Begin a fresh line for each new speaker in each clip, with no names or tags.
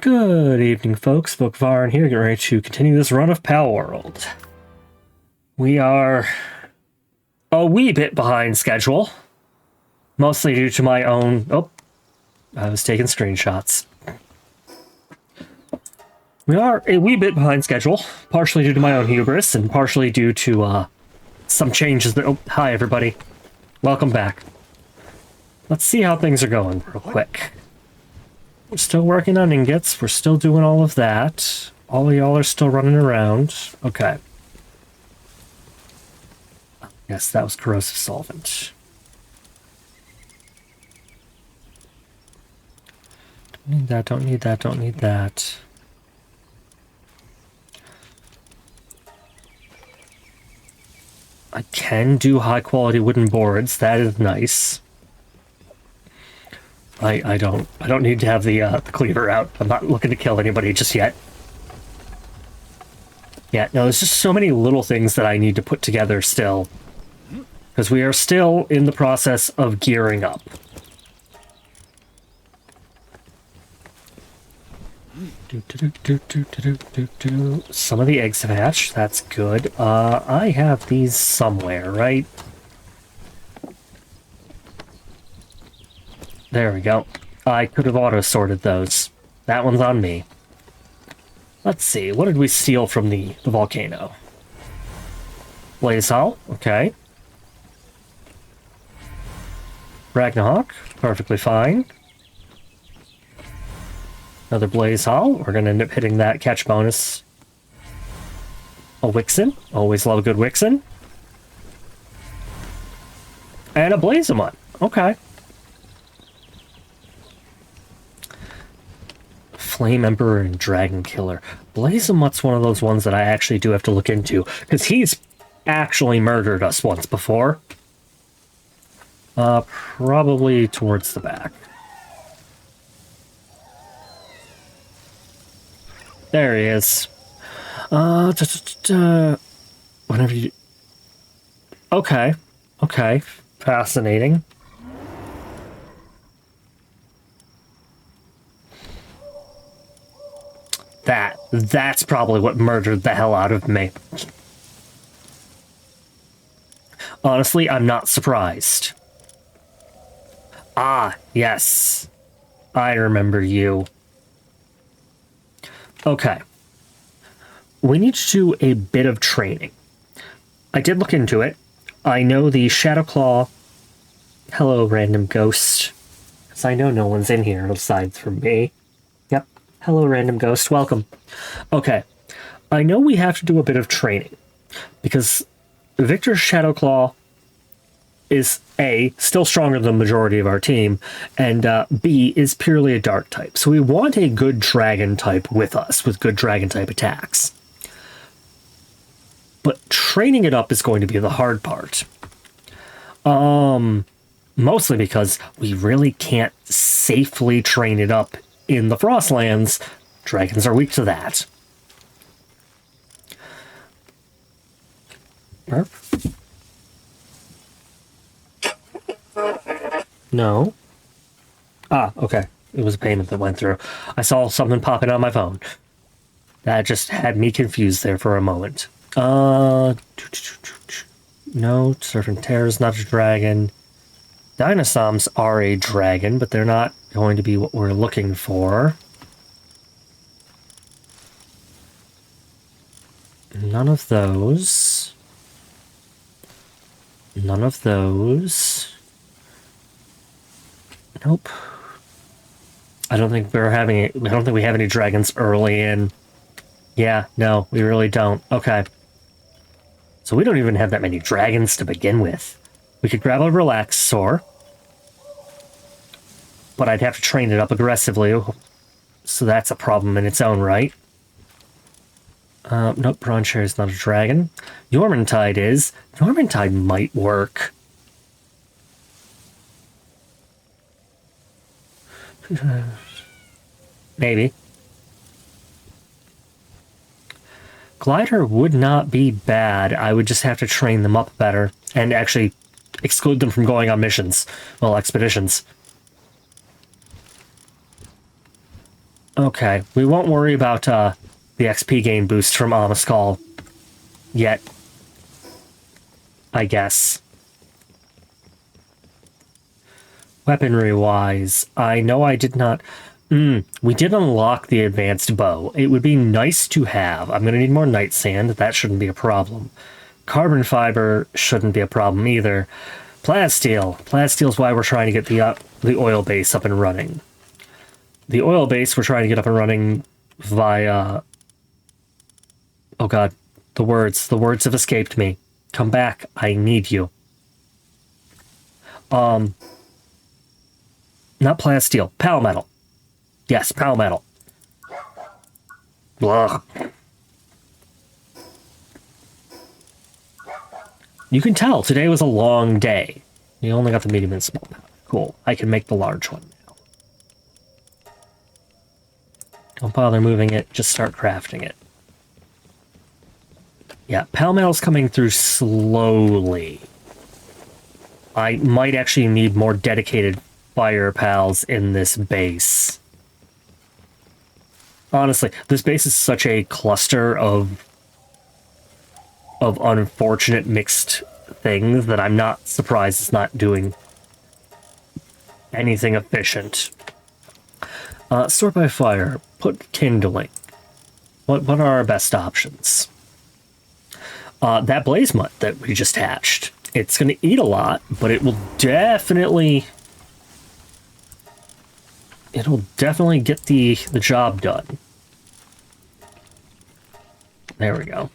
Good evening, folks. Vokvaren here, getting ready to continue this run of Palworld. We are a wee bit behind schedule, mostly due to my own... Oh, I was taking screenshots. We are a wee bit behind schedule, partially due to my own hubris, and partially due to some changes that... Oh, hi, everybody. Welcome back. Let's see how things are going real quick. We're still working on ingots. We're still doing all of that. All of y'all are still running around. Okay. Yes, that was corrosive solvent. Don't need that, don't need that, don't need that. I can do high quality wooden boards. That is nice. I don't need to have the cleaver out. I'm not looking to kill anybody just yet. Yeah, no, there's just so many little things that I need to put together still. Because we are still in the process of gearing up. Some of the eggs have hatched. That's good. I have these somewhere, right? There we go. I could have auto-sorted those. That one's on me. Let's see. What did we steal from the volcano? Blaze Hull. Okay. Ragnarok. Perfectly fine. Another Blaze Hull. We're going to end up hitting that catch bonus. A Wixen. Always love a good Wixen. And a Blazemut. Okay. Flame Emperor and Dragon Killer. Blazemut's one of those ones that I actually do have to look into, because he's actually murdered us once before. Probably towards the back. There he is. Whenever you... Okay. Okay. Fascinating. That's probably what murdered the hell out of me. Honestly, I'm not surprised. Ah, yes. I remember you. Okay. We need to do a bit of training. I did look into it. I know the Shadowclaw... Hello, random ghost. Because I know no one's in here aside from me. Yep. Hello, random ghost. Welcome. Okay. I know we have to do a bit of training. Because Victor's Shadowclaw is A, still stronger than the majority of our team, and B, is purely a dark type. So we want a good dragon type with us, with good dragon type attacks. But training it up is going to be the hard part. Mostly because we really can't safely train it up in the Frostlands. Dragons are weak to that. Burp. No. Ah, okay. It was a payment that went through. I saw something popping on my phone. That just had me confused there for a moment. No, Serpent Terror is not a dragon. Dinosaurs are a dragon, but they're not going to be what we're looking for. None of those. None of those. Nope. I don't think we have any dragons early in. Yeah, no, we really don't. Okay. So we don't even have that many dragons to begin with. We could grab a Relaxor, but I'd have to train it up aggressively, so that's a problem in its own right. Nope, Bronchair is not a dragon. Yormantide is. Yormantide might work. Maybe. Glider would not be bad. I would just have to train them up better and actually exclude them from going on missions. Well, expeditions. Okay, we won't worry about the XP gain boost from Amaskal yet, I guess. Weaponry-wise, I know I did not... we did unlock the advanced bow. It would be nice to have. I'm going to need more night sand. That shouldn't be a problem. Carbon fiber shouldn't be a problem either. Plasteel. Plasteel's why we're trying to get the oil base up and running. The oil base we're trying to get up and running via... Oh god, the words have escaped me. Come back, I need you. Not plasteel, palmetal. Yes, palmetal. Ugh. You can tell today was a long day. You only got the medium and small powder. Cool, I can make the large one now. Don't bother moving it, just start crafting it. Yeah, palmetal's coming through slowly. I might actually need more dedicated fire pals in this base. Honestly, this base is such a cluster of unfortunate mixed things that I'm not surprised it's not doing anything efficient. Sort by fire, put kindling. What are our best options? That blaze mutt that we just hatched. It's going to eat a lot, but it will definitely... It'll definitely get the job done. There we go.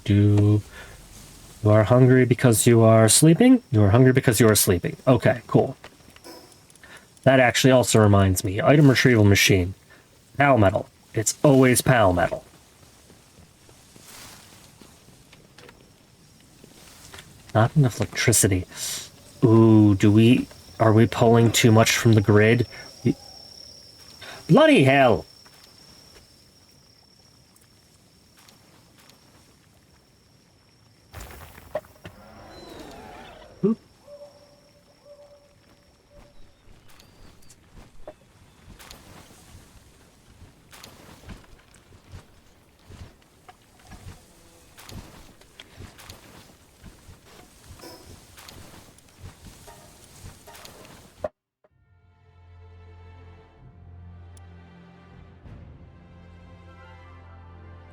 You are hungry because you are sleeping? You are hungry because you are sleeping. Okay, cool. That actually also reminds me. Item retrieval machine. Palmetal. It's always palmetal. Not enough electricity. Ooh, are we pulling too much from the grid? Bloody hell! Oop.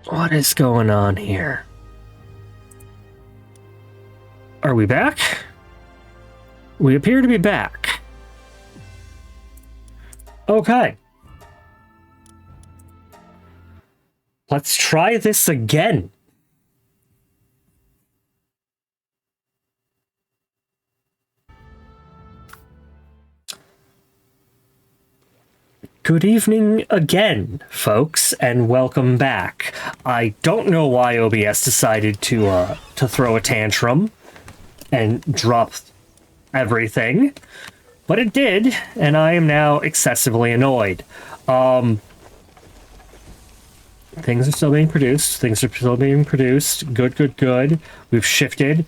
What is going on here? Are we back? We appear to be back. Okay. Let's try this again. Good evening again, folks, and welcome back. I don't know why OBS decided to throw a tantrum and drop everything, but it did, and I am now excessively annoyed. Things are still being produced. Good, good, good. We've shifted.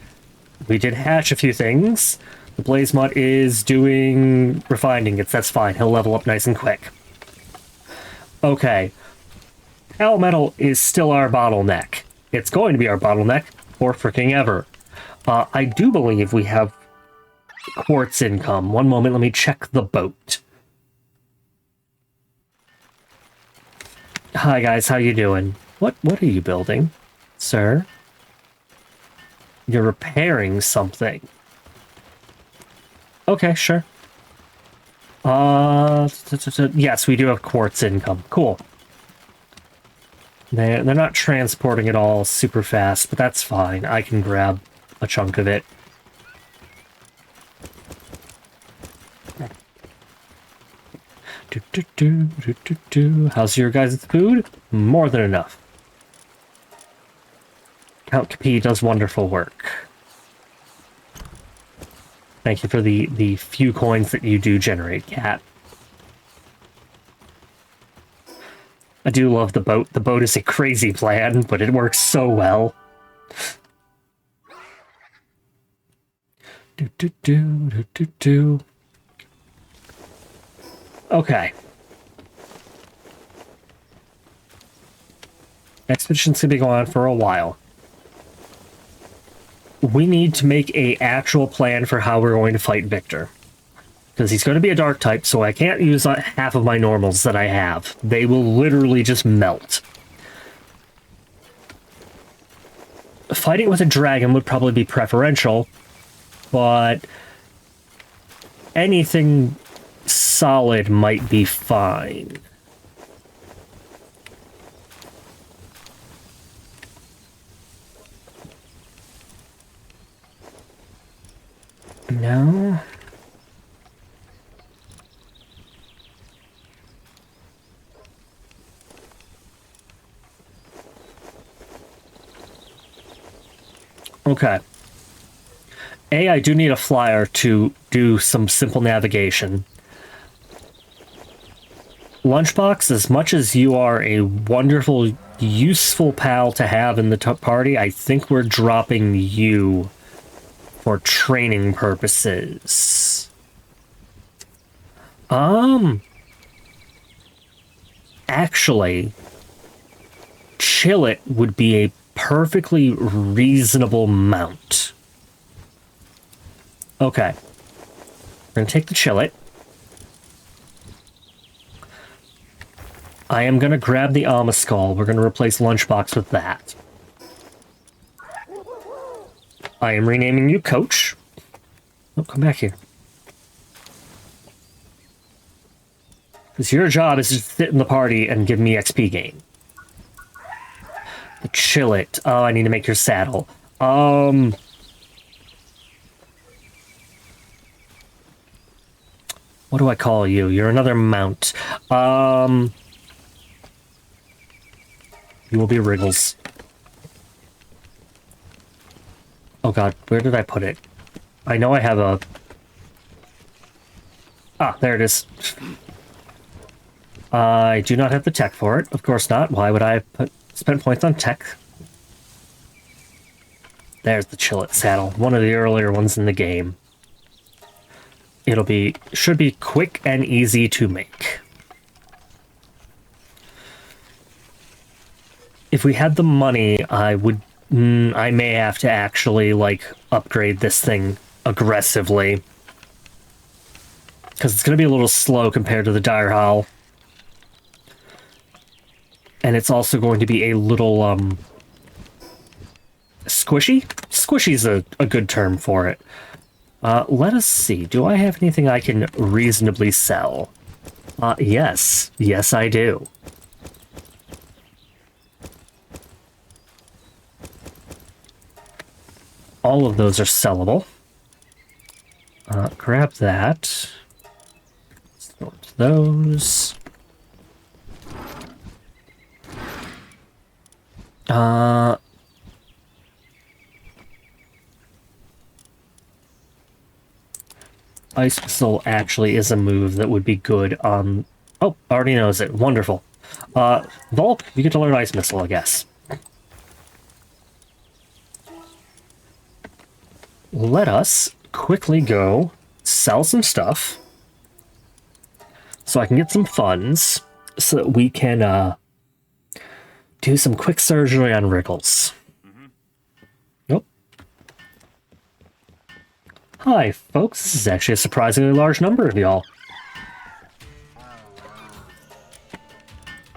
We did hatch a few things. The Blaze Mutt is doing refining it. That's fine. He'll level up nice and quick. Okay. Palmetal is still our bottleneck. It's going to be our bottleneck for freaking ever. I do believe we have quartz income. One moment, let me check the boat. Hi guys, how you doing? What are you building, sir? You're repairing something. Okay, sure. Yes, we do have quartz income. Cool. They're not transporting it all super fast, but that's fine. I can grab a chunk of it. How's your guys' food? More than enough. Count Capi does wonderful work. Thank you for the few coins that you do generate, Cat. I do love the boat. The boat is a crazy plan, but it works so well. Do, do, do, do, do, do. Okay. Expedition's gonna be going on for a while. We need to make a actual plan for how we're going to fight Victor. Because he's going to be a dark type, so I can't use half of my normals that I have. They will literally just melt. Fighting with a dragon would probably be preferential, but anything solid might be fine. No. Okay. I do need a flyer to do some simple navigation. Lunchbox, as much as you are a wonderful, useful pal to have in the party, I think we're dropping you for training purposes. Actually, Chillet would be a perfectly reasonable mount. Okay. We're gonna take the Chillet. I am gonna grab the Alma Skull. We're gonna replace Lunchbox with that. I am renaming you Coach. Oh, come back here. Because your job is to sit in the party and give me XP gain. The Chillet. Oh, I need to make your saddle. What do I call you? You're another mount. You will be Wriggles. Oh god, where did I put it? I know I have a... Ah, there it is. I do not have the tech for it. Of course not. Why would I spend points on tech? There's the Chillet saddle. One of the earlier ones in the game. Should be quick and easy to make. If we had the money, I may have to actually, like, upgrade this thing aggressively. Because it's going to be a little slow compared to the Dire Howl. And it's also going to be a little, squishy? Squishy's a good term for it. Let us see. Do I have anything I can reasonably sell? Yes. Yes, I do. All of those are sellable. Grab that. Let's go to those. Ice Missile actually is a move that would be good on... Oh, already knows it. Wonderful. Volk, you get to learn Ice Missile, I guess. Let us quickly go sell some stuff so I can get some funds so that we can do some quick surgery on Wriggles. Nope. Hi, folks. This is actually a surprisingly large number of y'all.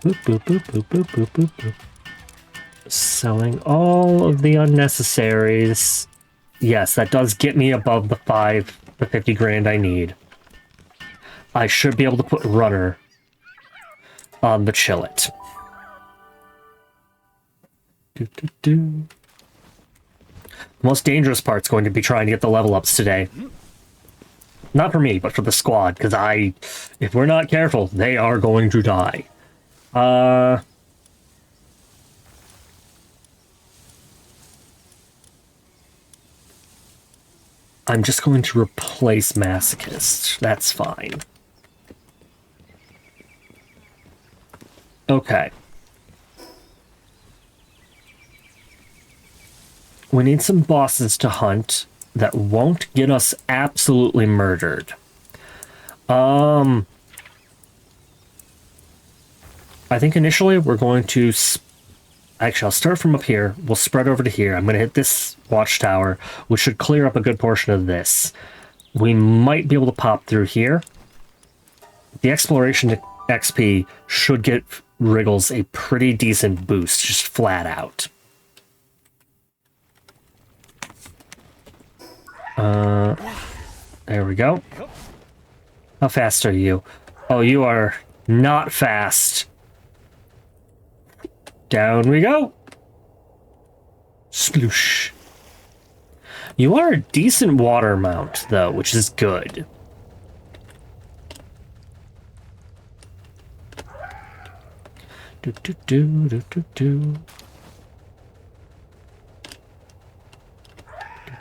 Boop, boop, boop, boop, boop, boop, boop, boop. Selling all of the unnecessaries. Yes, that does get me above the 50 grand I need. I should be able to put Runner on the Chillet. The most dangerous part's going to be trying to get the level ups today. Not for me, but for the squad, because if we're not careful, they are going to die. I'm just going to replace Masochist. That's fine. Okay. We need some bosses to hunt. that won't get us absolutely murdered. I think initially we're going to... Actually, I'll start from up here. We'll spread over to here. I'm going to hit this watchtower, which should clear up a good portion of this. We might be able to pop through here. The exploration XP should get Wriggles a pretty decent boost, just flat out. There we go. How fast are you? Oh, you are not fast. Down we go. Sploosh. You are a decent water mount, though, which is good. Do do do do do do.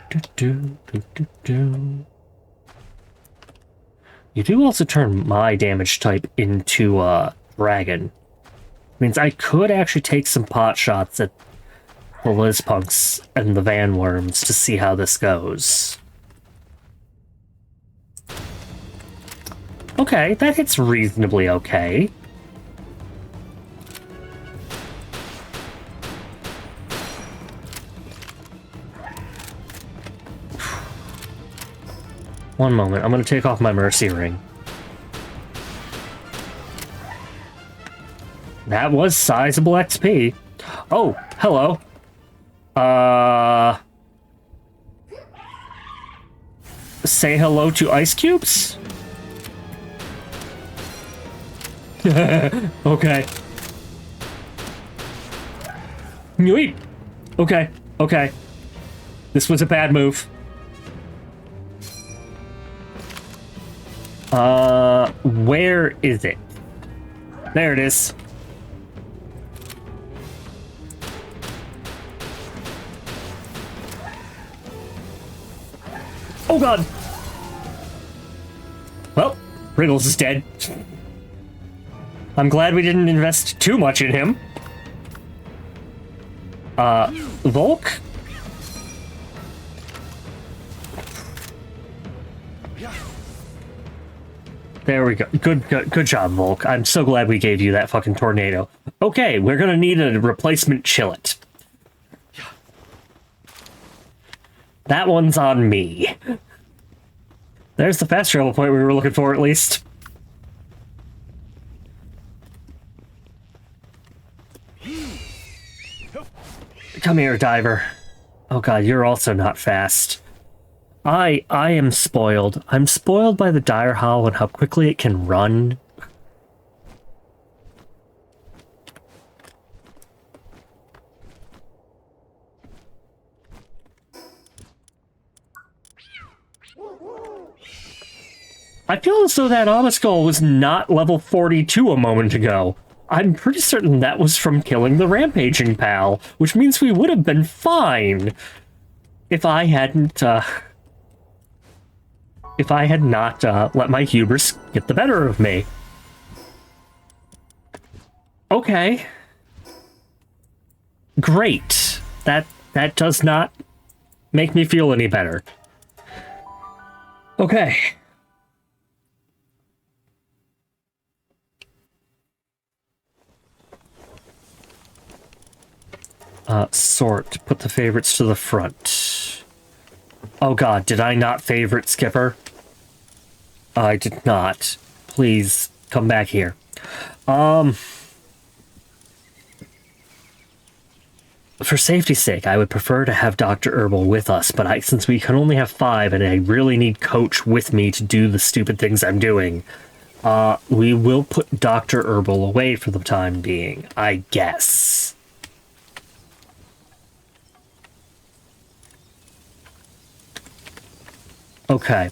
Do do do do do. You do also turn my damage type into a dragon. Means I could actually take some pot shots at the Lizpunks and the Van Worms to see how this goes. Okay, that hits reasonably okay. One moment, I'm going to take off my Mercy Ring. That was sizable XP. Oh, hello. Say hello to ice cubes? Okay. Yeet. Okay, okay. This was a bad move. Where is it? There it is. Oh god! Well, Wriggles is dead. I'm glad we didn't invest too much in him. Volk? There we go. Good job, Volk. I'm so glad we gave you that fucking tornado. Okay, we're gonna need a replacement Chillet. That one's on me. There's the fast travel point we were looking for, at least. Come here, diver. Oh god, you're also not fast. I am spoiled. I'm spoiled by the Dire Howl and how quickly it can run. I feel as though that Omaskull was not level 42 a moment ago. I'm pretty certain that was from killing the Rampaging Pal, which means we would have been fine if I hadn't, if I had not let my hubris get the better of me. Okay. Great. That does not make me feel any better. Okay. Sort. Put the favorites to the front. Oh god, did I not favorite Skipper? I did not. Please, come back here. For safety's sake, I would prefer to have Dr. Herbal with us, but since we can only have 5 and I really need Coach with me to do the stupid things I'm doing, we will put Dr. Herbal away for the time being, I guess. Okay.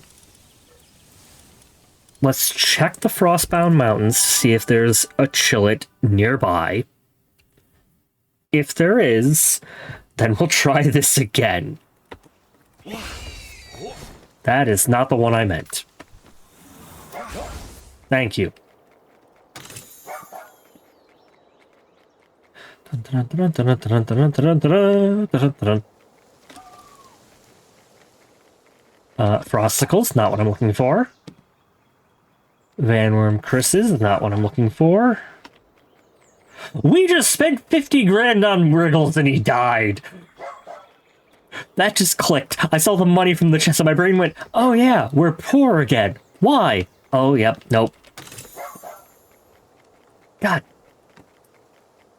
Let's check the Frostbound Mountains to see if there's a Chillet nearby. If there is, then we'll try this again. That is not the one I meant. Thank you. Frosticles, not what I'm looking for. Vanworm Chris's, not what I'm looking for. We just spent 50 grand on Wriggles and he died. That just clicked. I saw the money from the chest and my brain went, oh yeah, we're poor again. Why? Oh, yep, nope. God.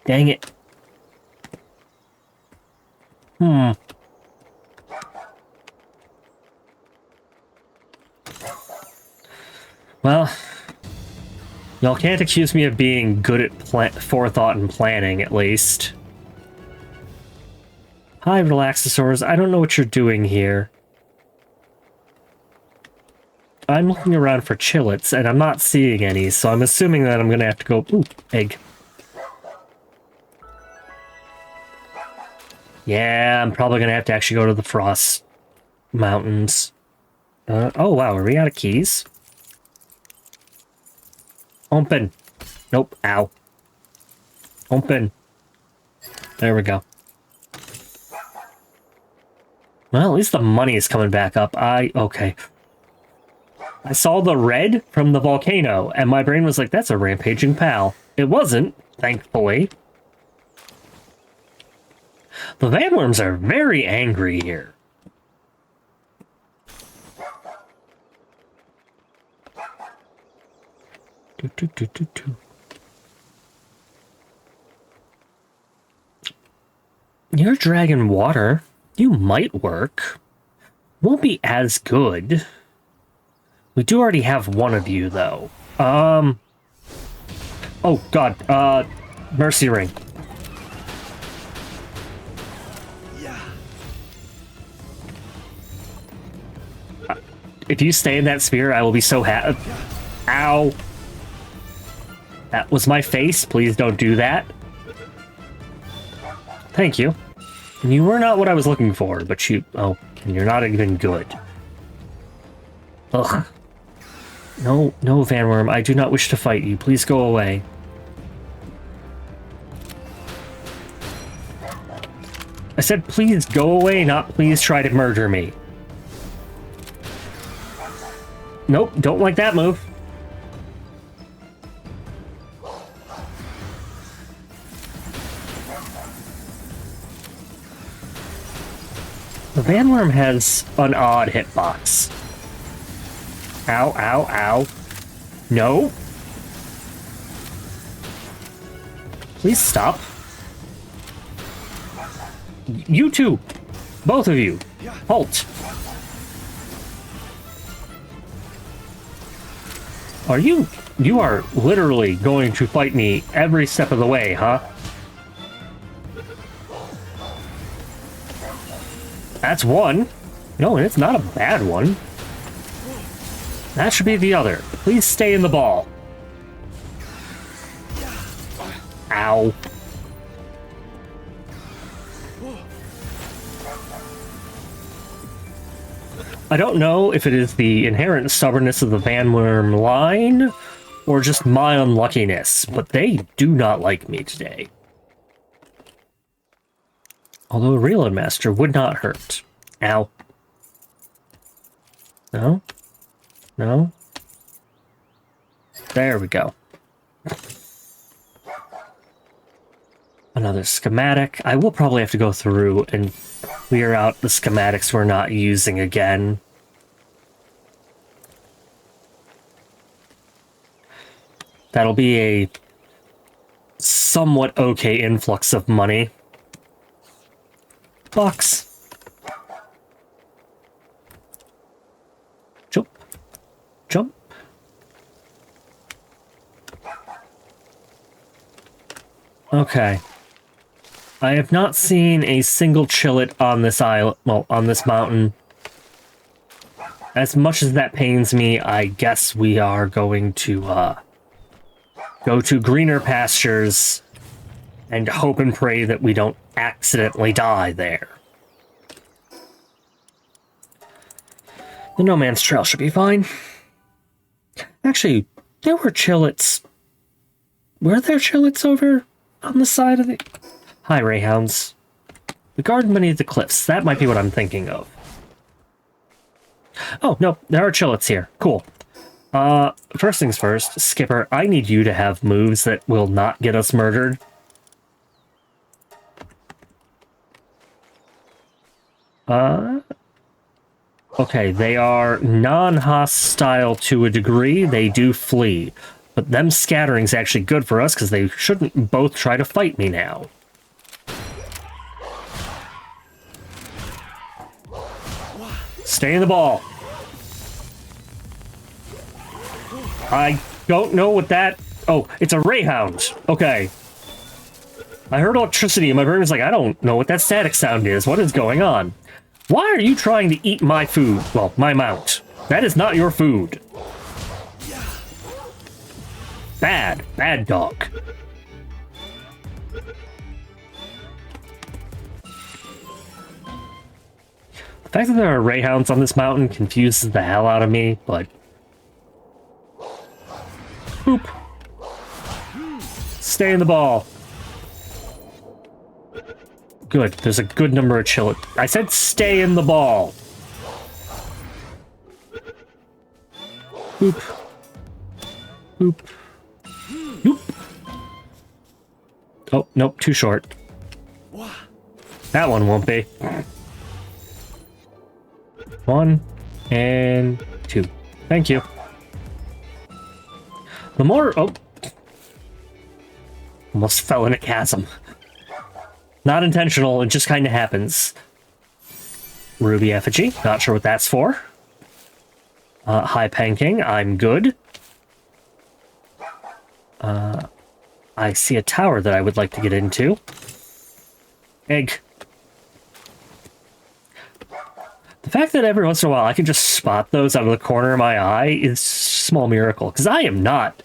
Dang it. Well, y'all can't accuse me of being good at forethought and planning, at least. Hi, Relaxosaurs. I don't know what you're doing here. I'm looking around for chillets, and I'm not seeing any, so I'm assuming that I'm gonna have to go... Ooh, egg. Yeah, I'm probably gonna have to actually go to the Frost Mountains. Oh, wow, are we out of keys? Open. Nope, ow. Open. There we go. Well, at least the money is coming back up. Okay. I saw the red from the volcano, and my brain was like, that's a rampaging pal. It wasn't, thankfully. The Vanworms are very angry here. You're dragon water. You might work. Won't be as good. We do already have one of you, though. Oh, God. Mercy Ring. If you stay in that sphere, I will be so happy. Ow. That was my face. Please don't do that. Thank you. You were not what I was looking for, but you... Oh, and you're not even good. Ugh. No, no, Vanworm. I do not wish to fight you. Please go away. I said please go away, not please try to murder me. Nope, don't like that move. The Vanworm has an odd hitbox. Ow, ow, ow. No. Please stop. You two. Both of you. Halt. Are you... You are literally going to fight me every step of the way, huh? That's one. No, and it's not a bad one. That should be the other. Please stay in the ball. Ow. I don't know if it is the inherent stubbornness of the Vanworm line or just my unluckiness, but they do not like me today. Although a Reload Master would not hurt. Ow. No? No? There we go. Another schematic. I will probably have to go through and clear out the schematics we're not using again. That'll be a somewhat okay influx of money. Box. Jump. Jump. Okay. I have not seen a single chillet on this island, well, on this mountain. As much as that pains me, I guess we are going to, go to greener pastures and hope and pray that we don't accidentally die there. The No Man's Trail should be fine. Actually, there were chillets. Were there chillets over on the side of the... Hi, Rayhounds. The garden beneath the cliffs. That might be what I'm thinking of. Oh, no, there are chillets here. Cool. First things first, Skipper, I need you to have moves that will not get us murdered. Okay, they are non-hostile to a degree. They do flee. But them scattering's actually good for us, because they shouldn't both try to fight me now. Stay in the ball. I don't know what that... Oh, it's a Rayhound. Okay. I heard electricity and my brain was like, I don't know what that static sound is. What is going on? Why are you trying to eat my food? Well, my mount. That is not your food. Bad. Bad dog. The fact that there are Rayhounds on this mountain confuses the hell out of me, but... Boop. Stay in the ball. Good. There's a good number of chillets. I said stay in the ball. Boop. Boop. Boop. Oh, nope, too short. That one won't be. 1 and 2. Thank you. The more... Oh. Almost fell in a chasm. Not intentional, it just kind of happens. Ruby Effigy, not sure what that's for. High Panking, I'm good. I see a tower that I would like to get into. Egg. The fact that every once in a while I can just spot those out of the corner of my eye is a small miracle, because I am not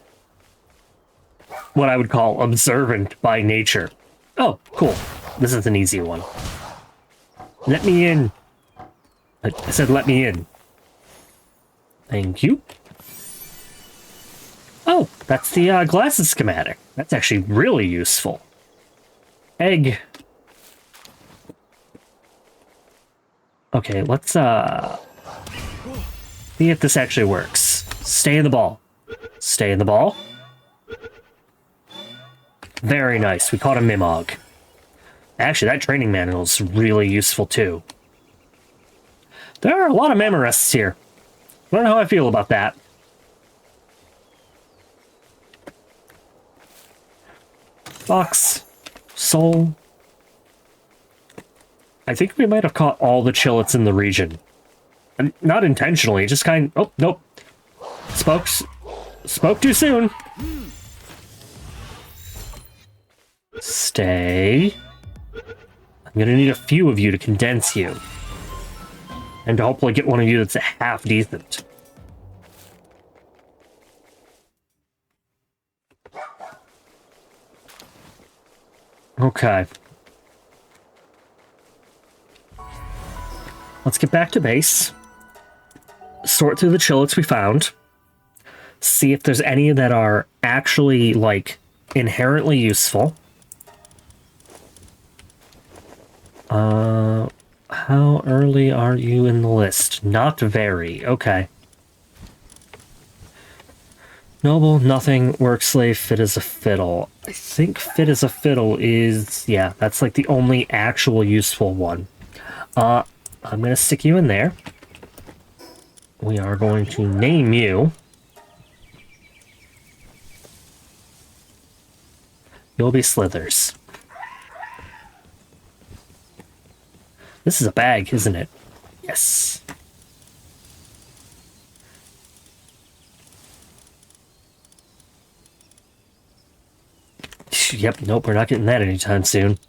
what I would call observant by nature. Oh, cool. This is an easy one. Let me in. I said let me in. Thank you. Oh, that's the glasses schematic. That's actually really useful. Egg. Okay, let's see if this actually works. Stay in the ball. Stay in the ball. Very nice. We caught a Mimog. Actually, that training manual is really useful too. There are a lot of Mammorests here. I don't know how I feel about that. Fox. Soul. I think we might have caught all the chillets in the region. And not intentionally, just kind of... Oh, nope. Spoke too soon. Stay. I'm gonna need a few of you to condense you. And to hopefully get one of you that's half decent. Okay. Let's get back to base. Sort through the chillets we found. See if there's any that are actually, like, inherently useful. How early are you in the list? Not very. Okay. Noble, nothing. Work slave, fit as a fiddle. I think fit as a fiddle is... Yeah, that's like the only actual useful one. I'm going to stick you in there. We are going to name you. You'll be Slithers. This is a bag, isn't it? Yes. Yep, nope, we're not getting that anytime soon.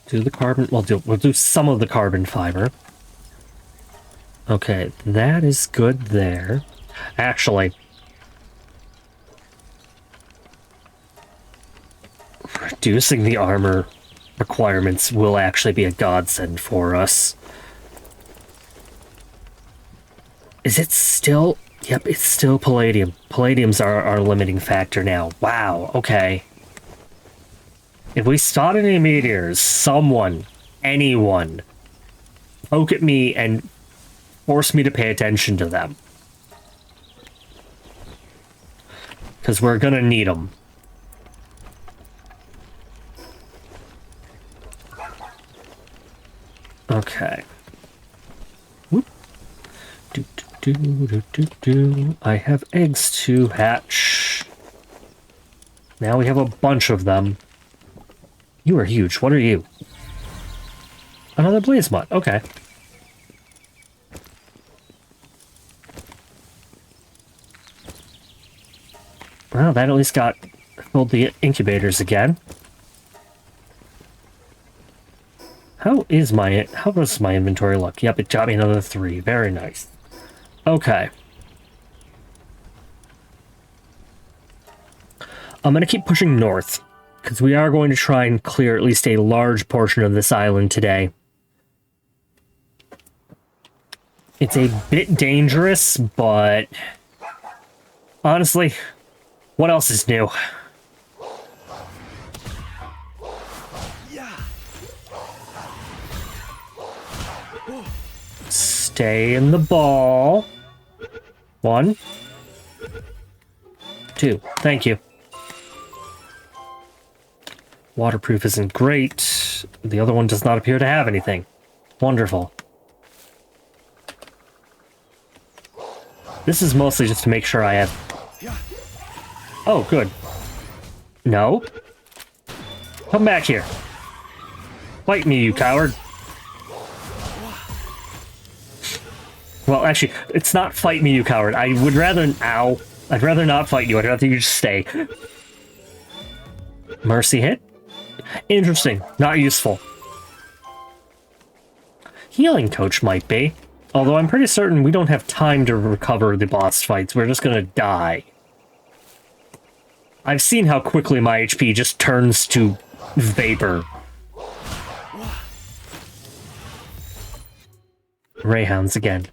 Do the carbon... We'll do some of the carbon fiber. Okay, that is good there. Actually... reducing the armor requirements will actually be a godsend for us. Is it still... Yep, it's still palladium. Palladium's our limiting factor now. Wow, okay. If we spot any meteors, someone, anyone, poke at me and force me to pay attention to them. Because we're gonna need them. Okay. Whoop. Do, do, do, do, do, do. I have eggs to hatch. Now we have a bunch of them. You are huge. What are you? Another blaze mutt. Okay. Well, that at least filled the incubators again. How does my inventory look? Yep, it got me another 3. Very nice. Okay. I'm going to keep pushing north, because we are going to try and clear at least a large portion of this island today. It's a bit dangerous, but honestly, what else is new? Stay in the ball. 1, 2. Thank you. Waterproof isn't great. The other one does not appear to have anything. Wonderful. This is mostly just to make sure I have... Oh, good. No. Come back here. Fight me, you coward. Well, actually, it's not fight me, you coward. I would rather... Ow. I'd rather not fight you. I'd rather you just stay. Mercy hit? Interesting. Not useful. Healing Coach might be. Although I'm pretty certain we don't have time to recover the boss fights. We're just gonna die. I've seen how quickly my HP just turns to vapor. Rayhounds again.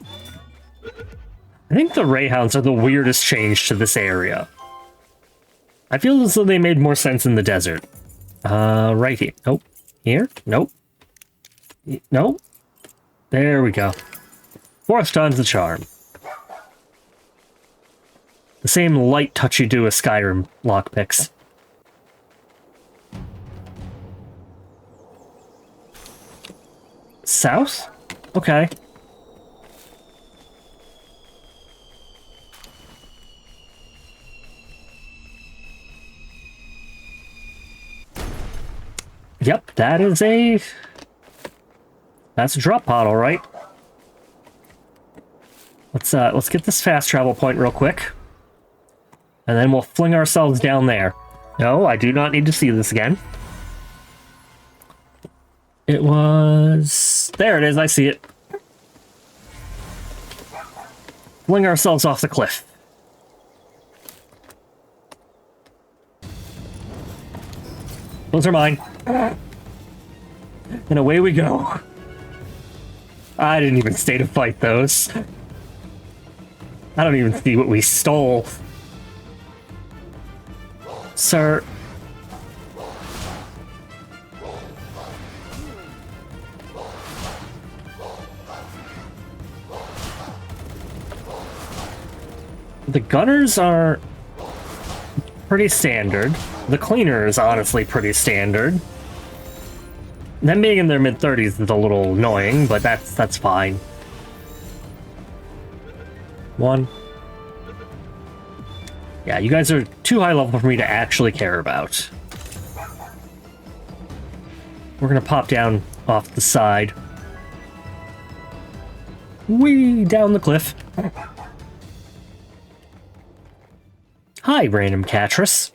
I think the Rayhounds are the weirdest change to this area. I feel as though they made more sense in the desert. Right here. Nope. Here? Nope. Nope. There we go. 4th time's the charm. The same light touch you do with Skyrim lockpicks. South? Okay. Yep, that's a drop pod, all right. Let's get this fast travel point real quick. And then we'll fling ourselves down there. No, I do not need to see this again. It was... There it is, I see it. Fling ourselves off the cliff. Those are mine. And away we go. I didn't even stay to fight those. I don't even see what we stole. Sir. The gunners are pretty standard. The cleaner is honestly pretty standard. Them being in their mid-30s is a little annoying, but that's fine. 1. Yeah, you guys are too high level for me to actually care about. We're gonna pop down off the side. Whee! Down the cliff. Hi, random Catress.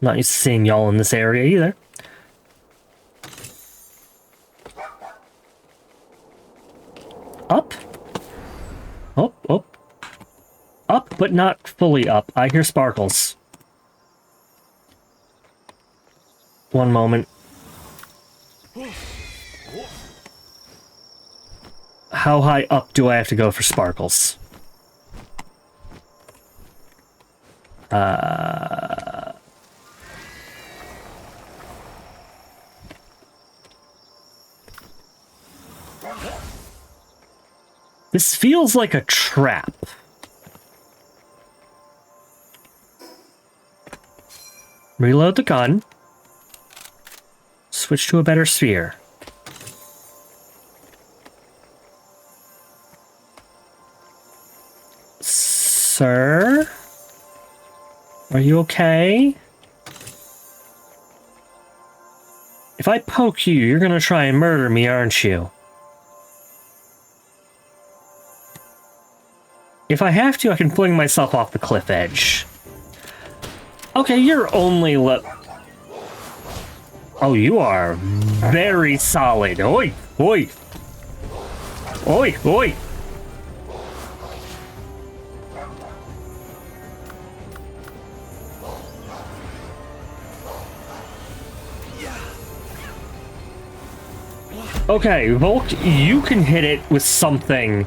Not used to seeing y'all in this area either. Up? Up, up. Up, but not fully up. I hear sparkles. 1 moment. How high up do I have to go for sparkles? This feels like a trap. Reload the gun. Switch to a better sphere. Sir? Are you okay? If I poke you, you're gonna try and murder me, aren't you? If I have to, I can fling myself off the cliff edge. Okay, you're only Oh, you are very solid. Oi! Oi! Oi! Oi! Okay, Volk, you can hit it with something.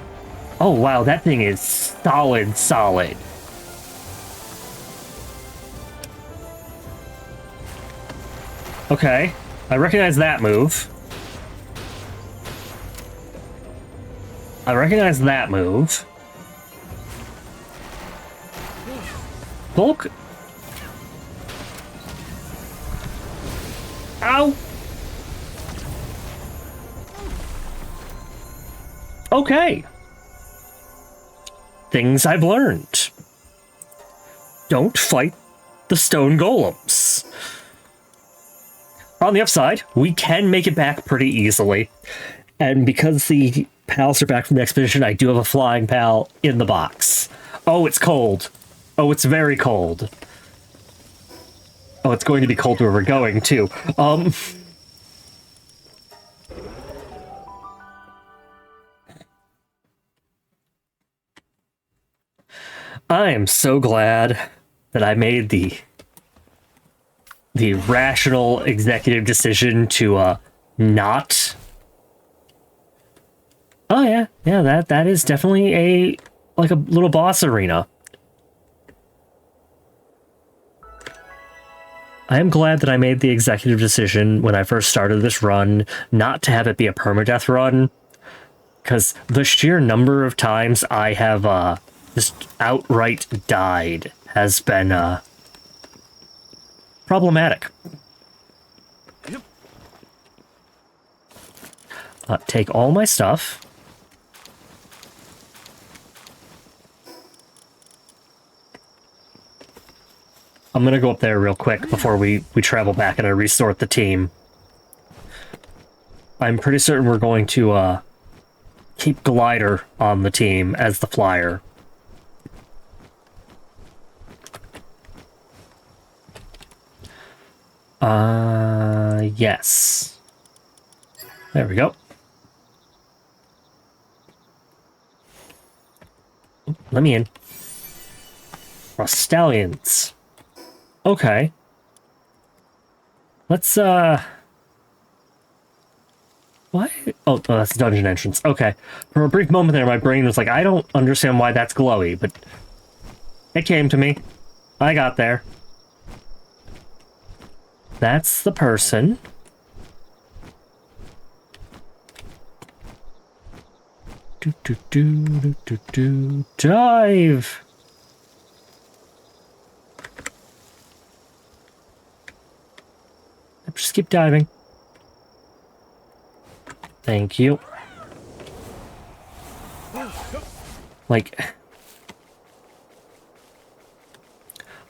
Oh, wow, that thing is solid, solid. Okay, I recognize that move. I recognize that move. Volk. Ow! Okay. Things I've learned. Don't fight the stone golems. On the upside, we can make it back pretty easily. And because the pals are back from the expedition, I do have a flying pal in the box. Oh, it's cold. Oh, it's very cold. Oh, it's going to be cold where we're going, too. I am so glad that I made the rational executive decision to not. Oh yeah, that is definitely a little boss arena. I am glad that I made the executive decision when I first started this run not to have it be a permadeath run, because the sheer number of times I have just outright died has been problematic. Take all my stuff. I'm gonna go up there real quick before we travel back and I resort the team. I'm pretty certain we're going to keep Glider on the team as the flyer. Yes. There we go. Let me in. Stallions. Okay. Let's, what? Oh, that's the dungeon entrance. Okay. For a brief moment there, my brain was like, I don't understand why that's glowy, but it came to me. I got there. That's the person. Dive! Just keep diving. Thank you. Like,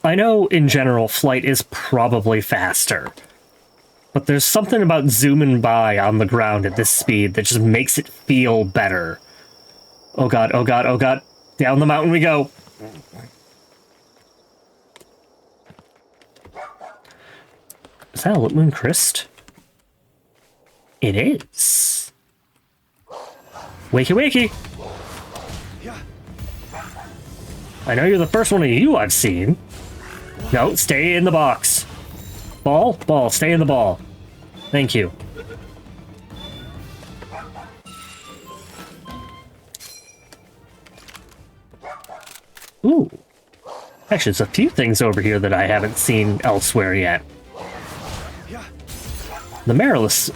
I know in general flight is probably faster, but there's something about zooming by on the ground at this speed that just makes it feel better. Oh god, oh god, oh god. Down the mountain we go. Is that a Litmoon Crest? It is. Wakey wakey! I know you're the first one of you I've seen. No, stay in the box. Ball? Ball, stay in the ball. Thank you. Ooh. Actually, there's a few things over here that I haven't seen elsewhere yet. The Marilus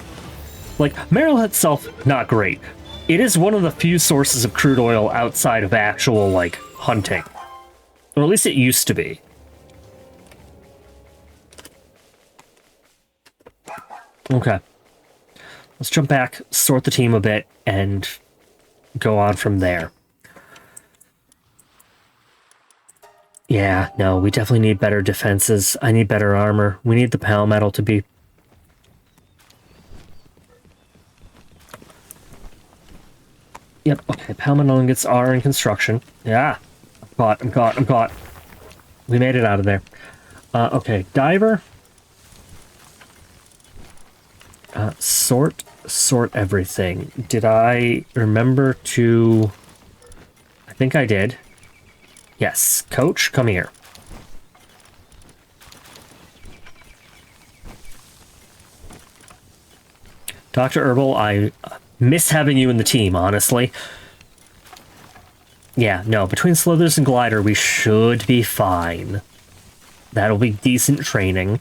Like, Merrill itself, not great. It is one of the few sources of crude oil outside of actual, like, hunting. Or at least it used to be. Okay. Let's jump back, sort the team a bit, and go on from there. Yeah, no, we definitely need better defenses. I need better armor. We need the pal metal to be... Yep, okay, pal metal ingots are in construction. Yeah, I'm caught. We made it out of there. Okay, diver. Sort everything. Did I remember to... I think I did. Yes, coach, come here. Dr. Herbal, I miss having you in the team, honestly. Yeah, no, between Slithers and Glider, we should be fine. That'll be decent training.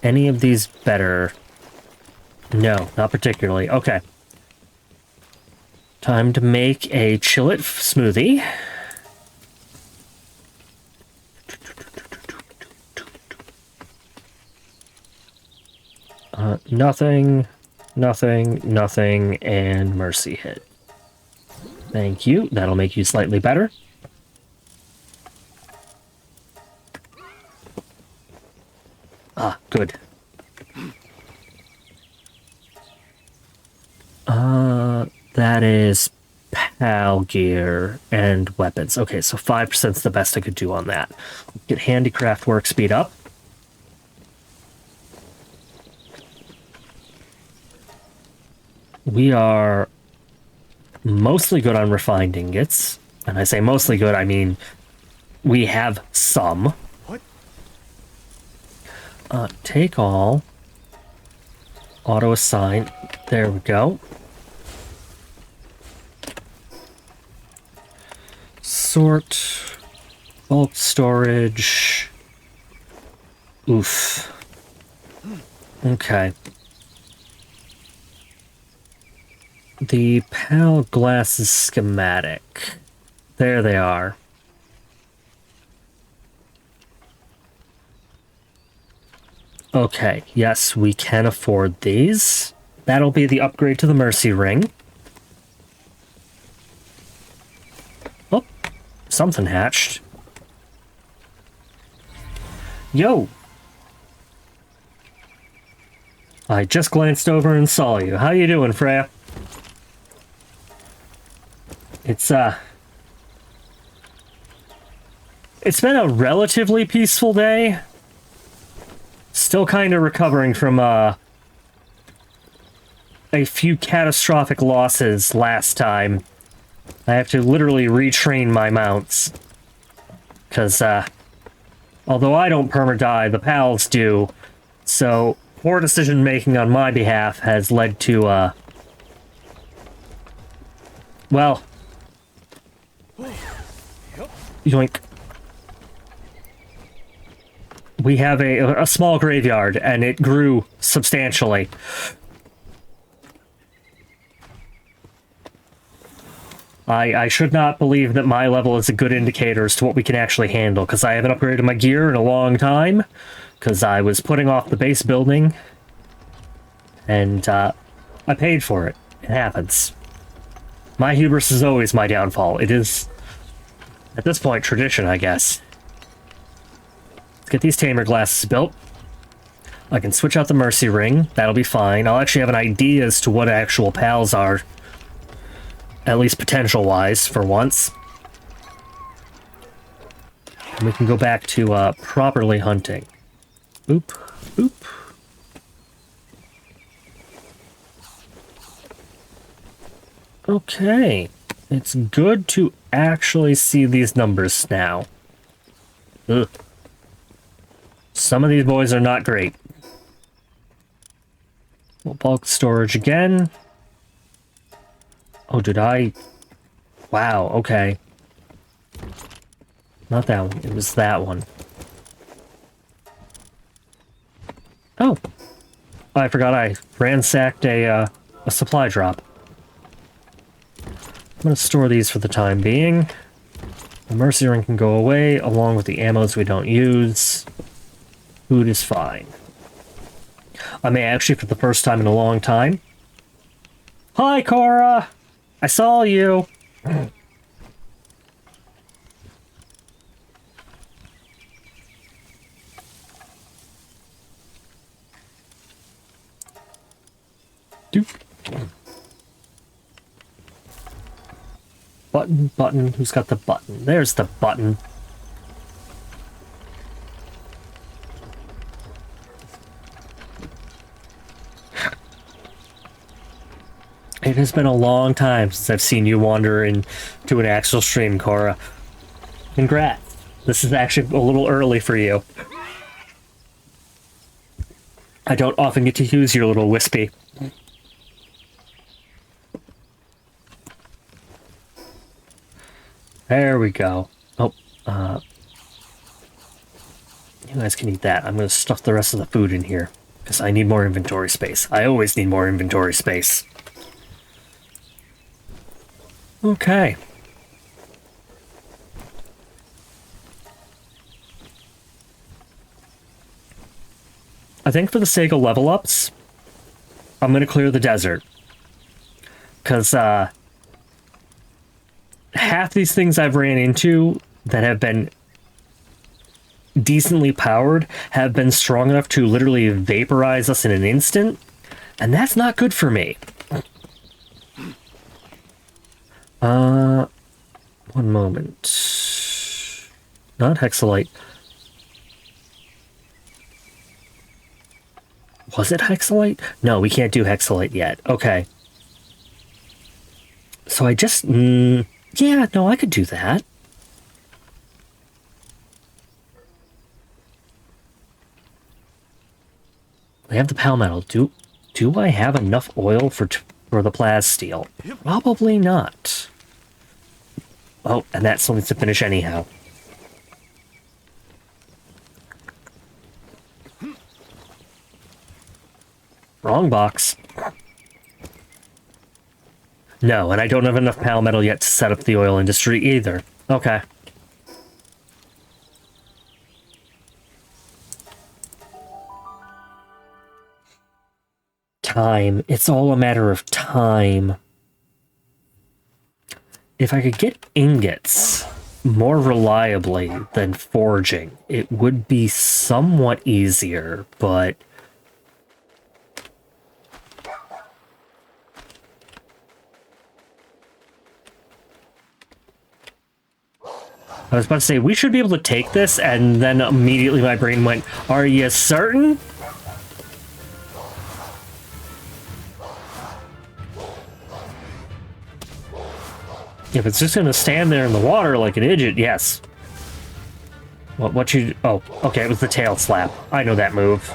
Any of these better? No, not particularly. Okay. Time to make a Chillet smoothie. Nothing, and Mercy hit. Thank you. That'll make you slightly better. Ah, good. That is PAL gear and weapons. Okay, so 5% is the best I could do on that. Get handicraft work speed up. We are mostly good on refined ingots. And I say mostly good, I mean we have some.
What?
Take all. Auto assign. There we go. Sort. Bulk storage. Oof. Okay. The PAL glasses schematic. There they are. Okay, yes, we can afford these. That'll be the upgrade to the Mercy Ring. Oh, something hatched. Yo! I just glanced over and saw you. How you doing, Freya? It's been a relatively peaceful day. Still kind of recovering from a few catastrophic losses last time. I have to literally retrain my mounts. Because, although I don't perma-die, the pals do. So, poor decision-making on my behalf has led to, well... Yoink. We have a small graveyard, and it grew substantially. I should not believe that my level is a good indicator as to what we can actually handle, because I haven't upgraded my gear in a long time, because I was putting off the base building, and I paid for it. It happens. My hubris is always my downfall. It is, at this point, tradition, I guess. Let's get these tamer glasses built. I can switch out the Mercy Ring. That'll be fine. I'll actually have an idea as to what actual pals are. At least potential-wise, for once. And we can go back to properly hunting. Boop, boop. Okay. It's good to actually see these numbers now. Ugh. Some of these boys are not great. We'll bulk storage again. Oh, did I? Wow, okay. Not that one. It was that one. Oh, I forgot I ransacked a supply drop. I'm gonna store these for the time being. The Mercy Ring can go away, along with the ammos we don't use. Food is fine. I may actually, for the first time in a long time... Hi, Cora! I saw you! Doop. Button, button. Who's got the button? There's the button. It has been a long time since I've seen you wander into an actual stream, Cora. Congrats. This is actually a little early for you. I don't often get to use your little wispy. There we go. Oh, you guys can eat that. I'm going to stuff the rest of the food in here, because I need more inventory space. I always need more inventory space. Okay. I think for the sake of level ups, I'm going to clear the desert. Because, half these things I've ran into that have been decently powered have been strong enough to literally vaporize us in an instant, and that's not good for me. One moment. Not hexalite. Was it hexalite? No, we can't do hexalite yet. Okay. So I just... yeah, no, I could do that. I have the palmetal. Do I have enough oil for the plasteel? Probably not. Oh, and that still needs to finish anyhow. Wrong box. No, and I don't have enough palmetal yet to set up the oil industry either. Okay. Time. It's all a matter of time. If I could get ingots more reliably than forging, it would be somewhat easier, but... I was about to say, we should be able to take this, and then immediately my brain went, are you certain? If it's just going to stand there in the water like an idiot, yes. What you... Oh, okay, it was the tail slap. I know that move.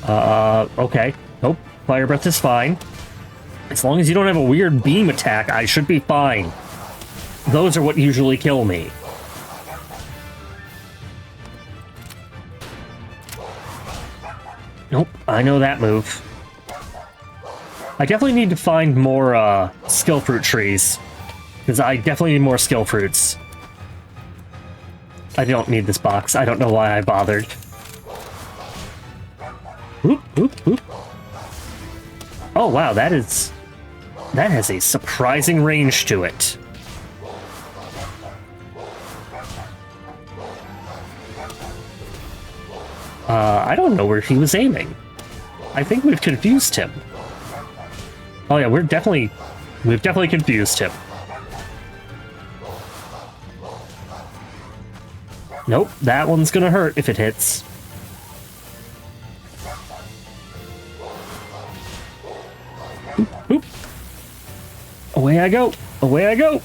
Okay. Nope, fire breath is fine. As long as you don't have a weird beam attack, I should be fine. Those are what usually kill me. Nope, I know that move. I definitely need to find more, skill fruit trees. Because I definitely need more skill fruits. I don't need this box. I don't know why I bothered. Oop, oop, oop. Oh, wow, that has a surprising range to it. I don't know where he was aiming. I think we've confused him. Oh yeah, we've definitely confused him. Nope, that one's gonna hurt if it hits. Oop, oop. Away I go! Away I go!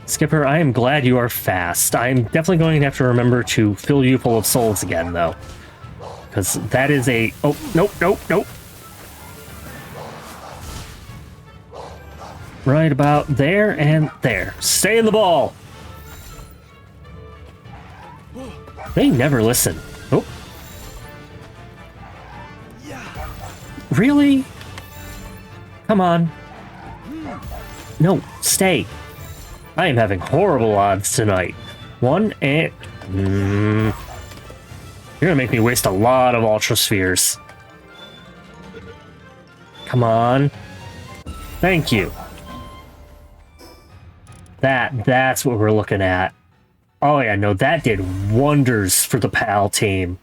Skipper, I am glad you are fast. I am definitely going to have to remember to fill you full of souls again, though. Because that is a... Oh, nope, nope, nope. Right about there and there. Stay in the ball! They never listen. Oh. Really? Come on. No, stay. I am having horrible odds tonight. One and... You're gonna make me waste a lot of Ultra Spheres. Come on. Thank you. That's what we're looking at. Oh yeah, no, that did wonders for the PAL team.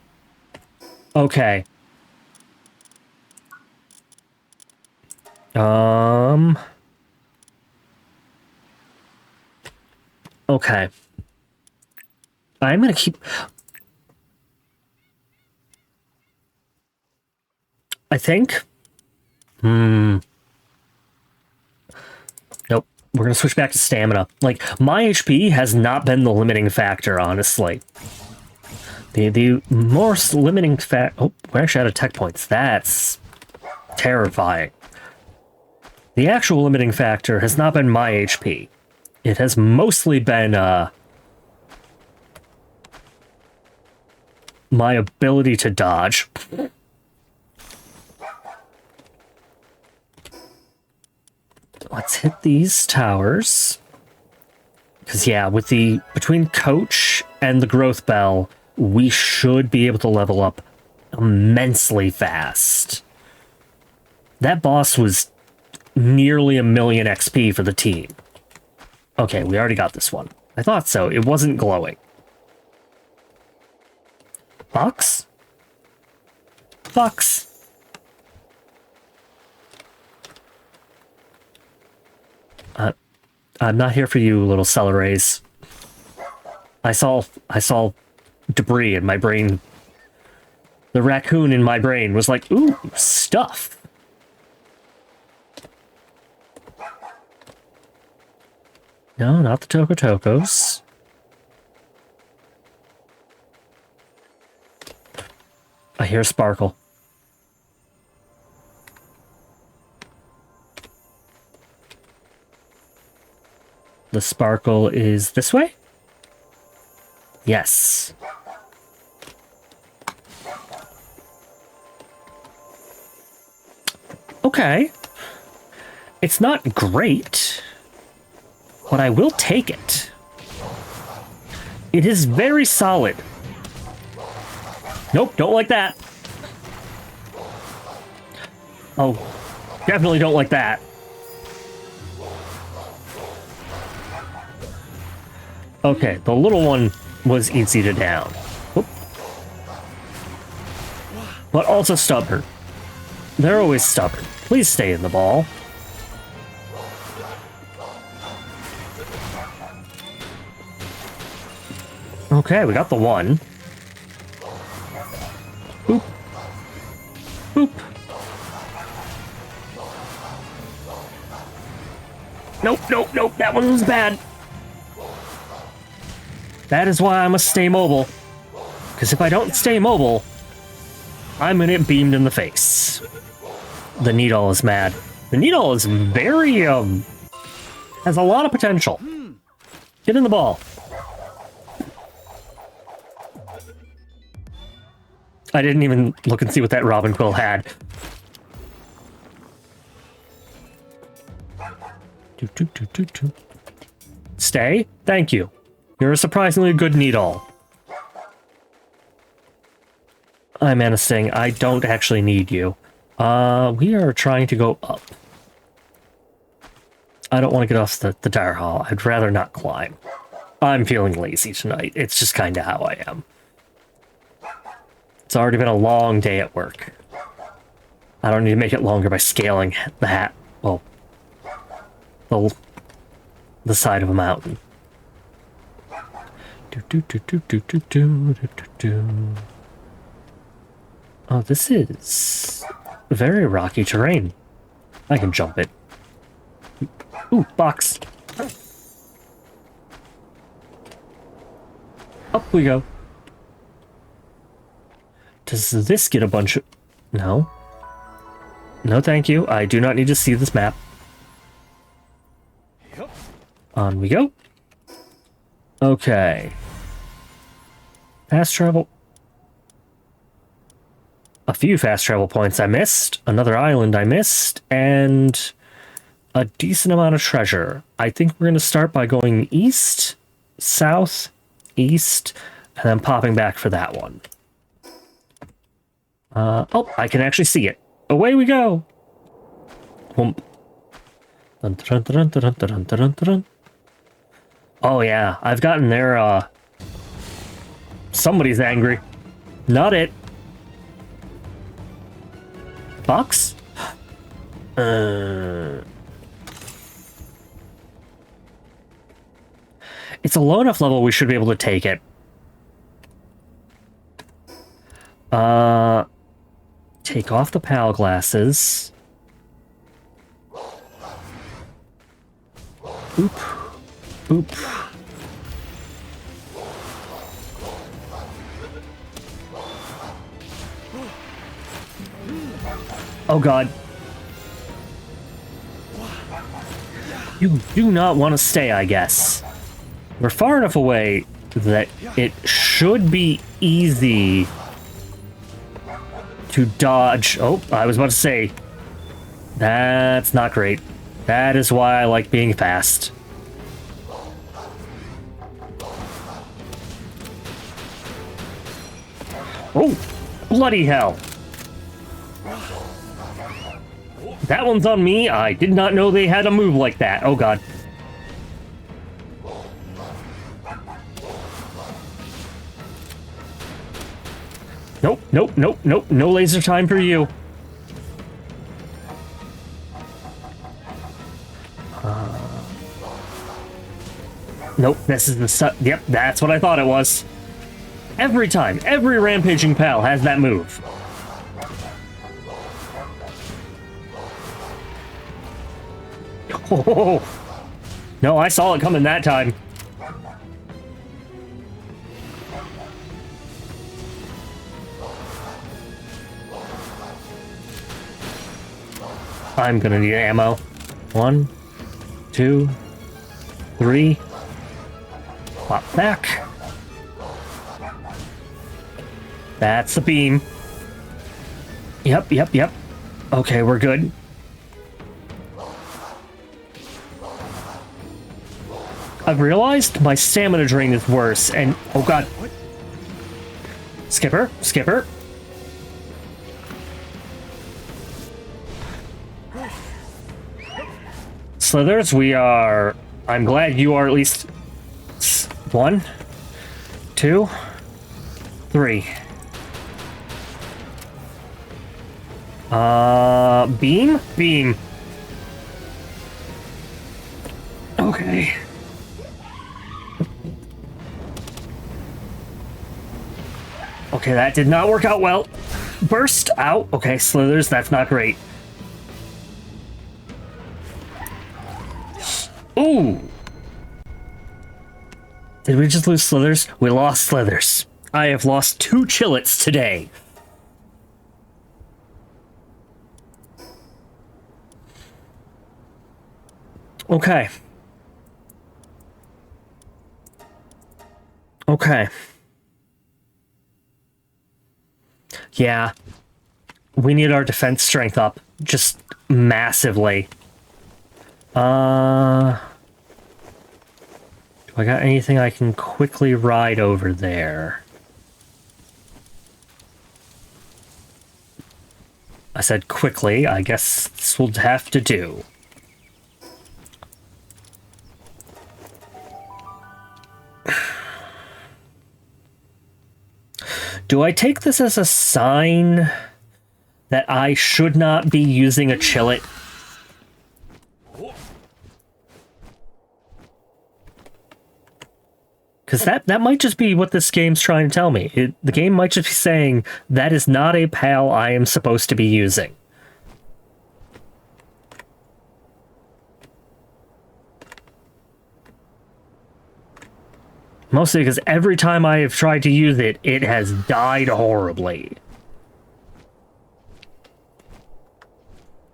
Okay. Okay. I'm gonna keep... I think... Nope. We're gonna switch back to stamina. Like, my HP has not been the limiting factor, honestly. The most limiting factor... Oh, we're actually out of tech points. That's terrifying. The actual limiting factor has not been my HP. It has mostly been, my ability to dodge. Let's hit these towers. Because, yeah, with the... Between Coach and the Growth Bell, we should be able to level up immensely fast. That boss was nearly 1,000,000 XP for the team. Okay, we already got this one. I thought so. It wasn't glowing. Box? Box. I'm not here for you, little Celeries. I saw debris in my brain. The raccoon in my brain was like, ooh, stuff. No, not the Tokotokos. I hear a sparkle. The sparkle is this way? Yes. Okay. It's not great, but I will take it. It is very solid. Nope, don't like that. Oh, definitely don't like that. Okay, the little one was easy to down. Whoop. But also stubborn. They're always stubborn. Please stay in the ball. Okay, we got the one. Boop. Boop. Nope, nope, nope, that one was bad. That is why I must stay mobile. Because if I don't stay mobile, I'm gonna get beamed in the face. The Needle is mad. The Needle is very, has a lot of potential. Get in the ball. I didn't even look and see what that Robin Quill had. Stay? Thank you. You're a surprisingly good Needle. I'm menacing. I don't actually need you. We are trying to go up. I don't want to get off the tire hall. I'd rather not climb. I'm feeling lazy tonight. It's just kind of how I am. It's already been a long day at work. I don't need to make it longer by scaling the hat. Well, the side of a mountain. Oh, this is very rocky terrain. I can jump it. Ooh, box. Up we go. Does this get a bunch of... No. No, thank you. I do not need to see this map. On we go. Okay. Fast travel. A few fast travel points I missed. Another island I missed. And a decent amount of treasure. I think we're going to start by going east, south, east, and then popping back for that one. Oh, I can actually see it. Away we go! Whoomp. Dun, dun, dun, dun, dun, dun, dun, dun, dun. Oh yeah, I've gotten there, somebody's angry. Not it. Box? It's a low enough level we should be able to take it. Take off the PAL glasses. Oop. Oop. Oh god. You do not want to stay, I guess. We're far enough away that it should be easy to dodge. Oh, I was about to say, that's not great. That is why I like being fast. Oh, bloody hell. That one's on me. I did not know they had a move like that. Oh god. Nope, nope, nope, nope. No laser time for you. Nope, this is the yep, that's what I thought it was. Every time, every rampaging pal has that move. Oh, no, I saw it coming that time. I'm gonna need ammo. 1, 2, 3. Pop back. That's the beam. Yep, yep, yep. Okay, we're good. I've realized my stamina drain is worse, and oh god. Skipper, skipper. Slithers, we are... I'm glad you are at least... 1, 2, 3. Beam? Beam. Okay. Okay, that did not work out well. Burst out. Okay, Slithers, that's not great. Ooh! Did we just lose Slithers? We lost Slithers. I have lost 2 Chillets today. Okay. Okay. Yeah. We need our defense strength up. Just massively. Do I got anything I can quickly ride over there? I said quickly. I guess this will have to do. Do I take this as a sign that I should not be using a Chillet? Because that might just be what this game's trying to tell me. The game might just be saying, that is not a PAL I am supposed to be using. Mostly because every time I have tried to use it, it has died horribly.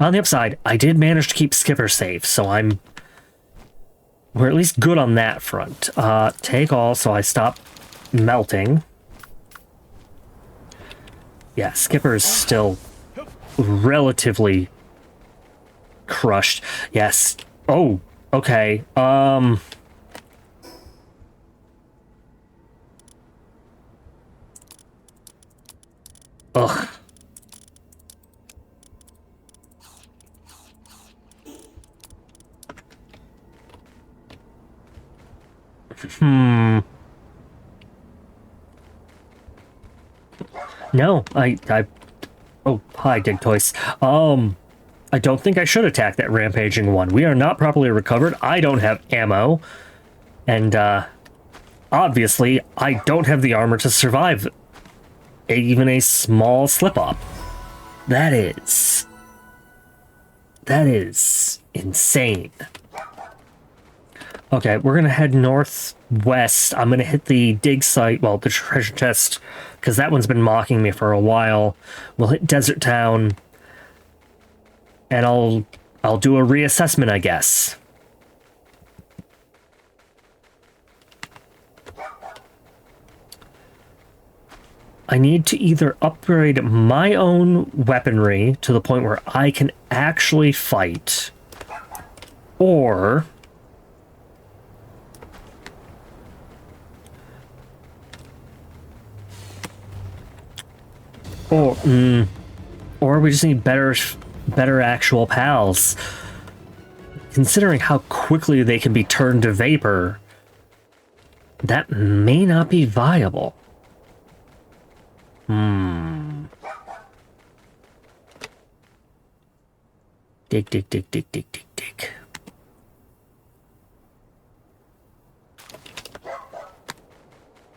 On the upside, I did manage to keep Skipper safe, so I'm we're at least good on that front. Take all, so I stop melting. Yeah, Skipper's still relatively crushed. Yes. Oh, okay. Ugh. No, oh, hi, Dig Toys. I don't think I should attack that rampaging one. We are not properly recovered. I don't have ammo. And, obviously, I don't have the armor to survive even a small slip-up. That is insane. Okay, we're gonna head northwest. I'm gonna hit the dig site, well, the treasure chest, because that one's been mocking me for a while. We'll hit Desert Town, and I'll do a reassessment, I guess. I need to either upgrade my own weaponry to the point where I can actually fight, or we just need better actual pals. Considering how quickly they can be turned to vapor, that may not be viable. Dig, dig, dig, dig, dig, dig, dig.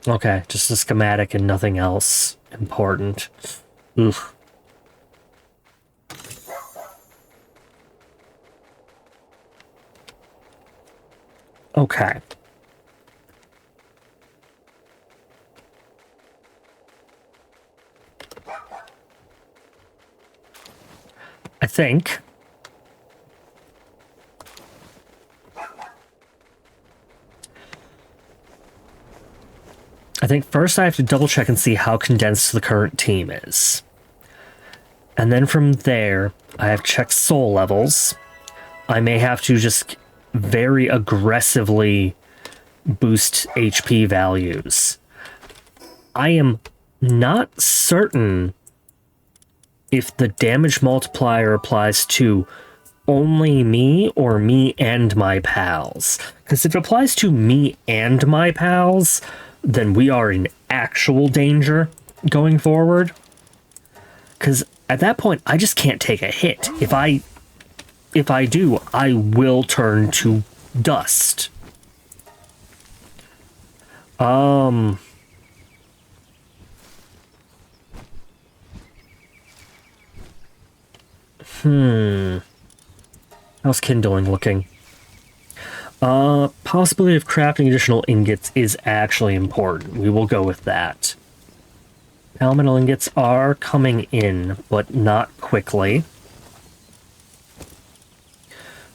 Okay, just a schematic and nothing else important. Oof. Okay. I think first I have to double check and see how condensed the current team is. And then from there, I have checked soul levels. I may have to just very aggressively boost HP values. I am not certain if the damage multiplier applies to only me or me and my pals. Because if it applies to me and my pals, then we are in actual danger going forward. Because at that point, I just can't take a hit. If I do, I will turn to dust. How's kindling looking? Possibility of crafting additional ingots is actually important. We will go with that. Elemental ingots are coming in, but not quickly.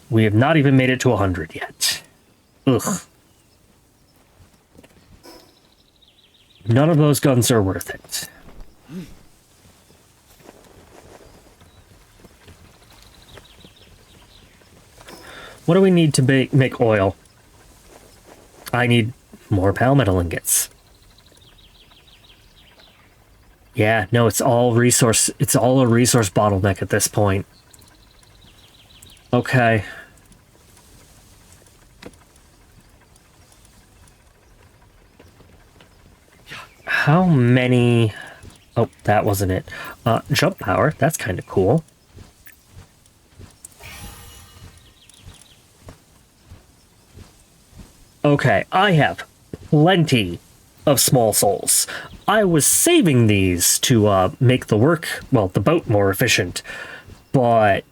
We have not even made it to 100 yet. Ugh. None of those guns are worth it. What do we need to make oil? I need more palmetal ingots. Yeah, no, it's all a resource bottleneck at this point. Okay. How many... Oh, that wasn't it. Jump power, that's kind of cool. Okay, I have plenty of small souls. I was saving these to make the boat more efficient, but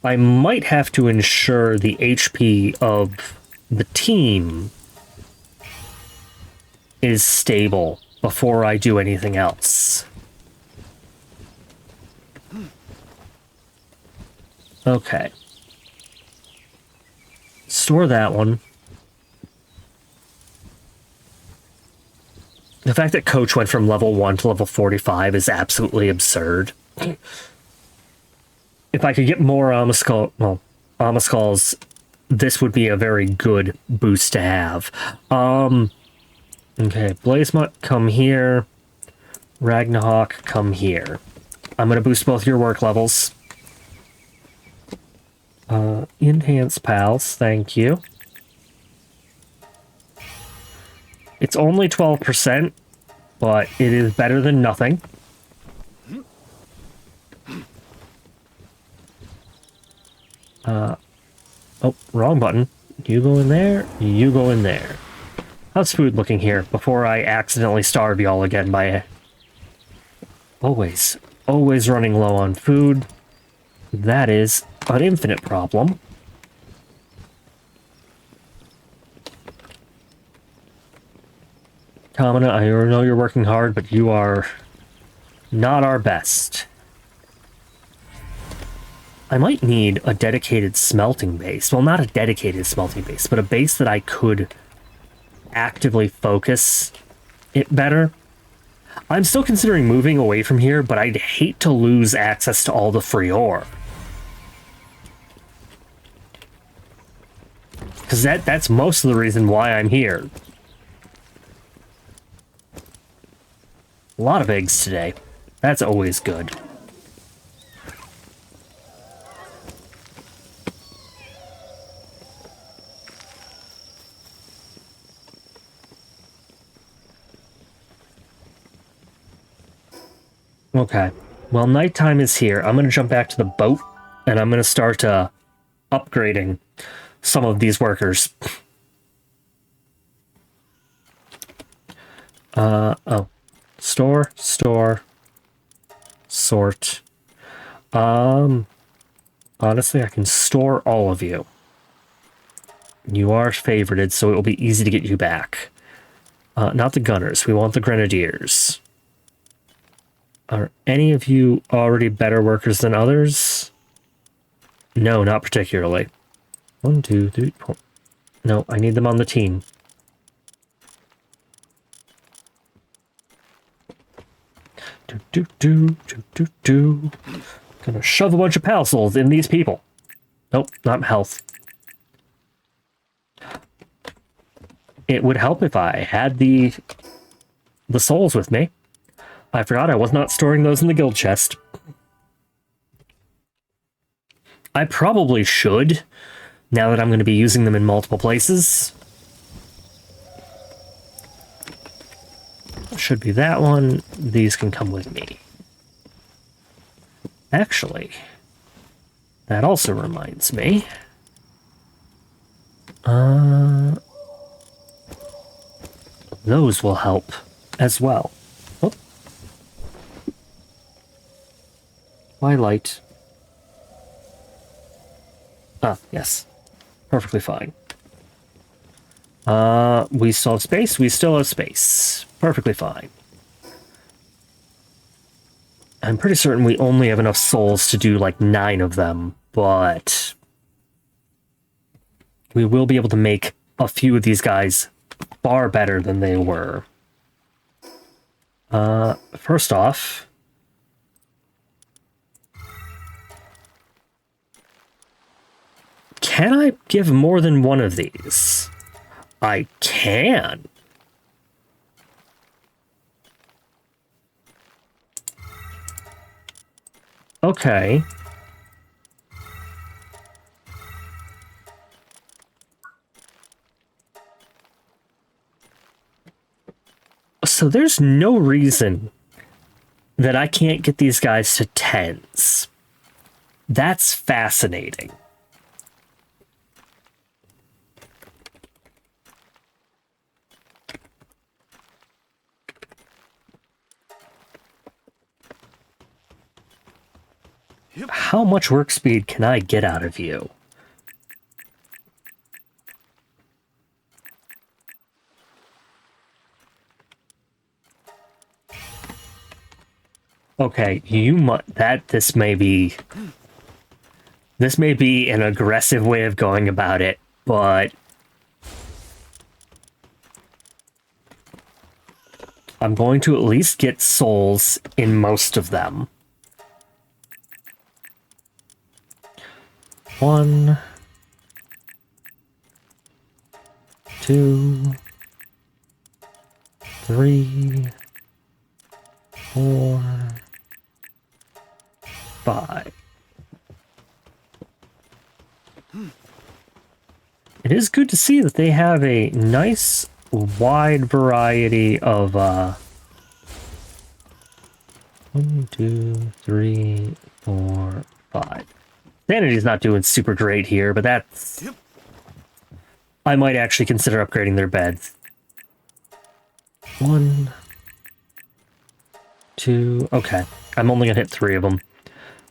I might have to ensure the HP of the team is stable before I do anything else. Okay. store that one. The fact that Coach went from level 1 to level 45 is absolutely absurd. If I could get more Amaskulls, this would be a very good boost to have. Okay, Blazemut, come here. Ragnahawk, come here. I'm going to boost both your work levels. Enhance pals, thank you. It's only 12%, but it is better than nothing. Oh, wrong button. You go in there, you go in there. How's food looking here before I accidentally starve y'all again by... Always running low on food. That is an infinite problem. Kamina, I know you're working hard, but you are not our best. I might need a dedicated smelting base. Well, not a dedicated smelting base, but a base that I could actively focus it better. I'm still considering moving away from here, but I'd hate to lose access to all the free ore. Because that's most of the reason why I'm here. A lot of eggs today. That's always good. Okay, well, nighttime is here. I'm going to jump back to the boat, and I'm going to start upgrading some of these workers. Oh. Store, sort. Honestly, I can store all of you. You are favorited, so it will be easy to get you back. Not the gunners. We want the grenadiers. Are any of you already better workers than others? No, not particularly. 1, 2, 3, 4. No, I need them on the team. Gonna shove a bunch of pal souls in these people. Nope, not health. It would help if I had the souls with me. I forgot I was not storing those in the guild chest. I probably should, now that I'm going to be using them in multiple places. Should be that one. These can come with me. Actually, that also reminds me. Those will help as well. Oh. Twilight. Ah, yes. Perfectly fine. We still have space? We still have space. Perfectly fine. I'm pretty certain we only have enough souls to do like 9 of them, but we will be able to make a few of these guys far better than they were. First off, can I give more than one of these? I can. Okay. So there's no reason that I can't get these guys to 10s. That's fascinating. How much work speed can I get out of you? Okay, this may be an aggressive way of going about it, but I'm going to at least get souls in most of them. 1, 2, 3, 4, 5. It is good to see that they have a nice wide variety of 1, 2, 3, 4, 5. Sanity's not doing super great here, but that's... I might actually consider upgrading their beds. 1, 2... Okay, I'm only gonna hit 3 of them.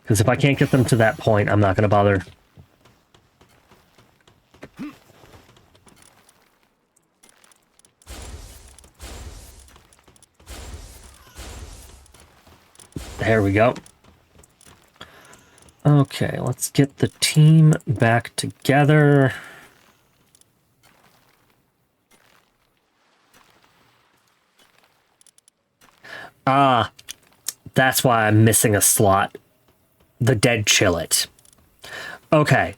Because if I can't get them to that point, I'm not gonna bother. There we go. Okay, let's get the team back together. Ah, that's why I'm missing a slot. The dead chillet. Okay.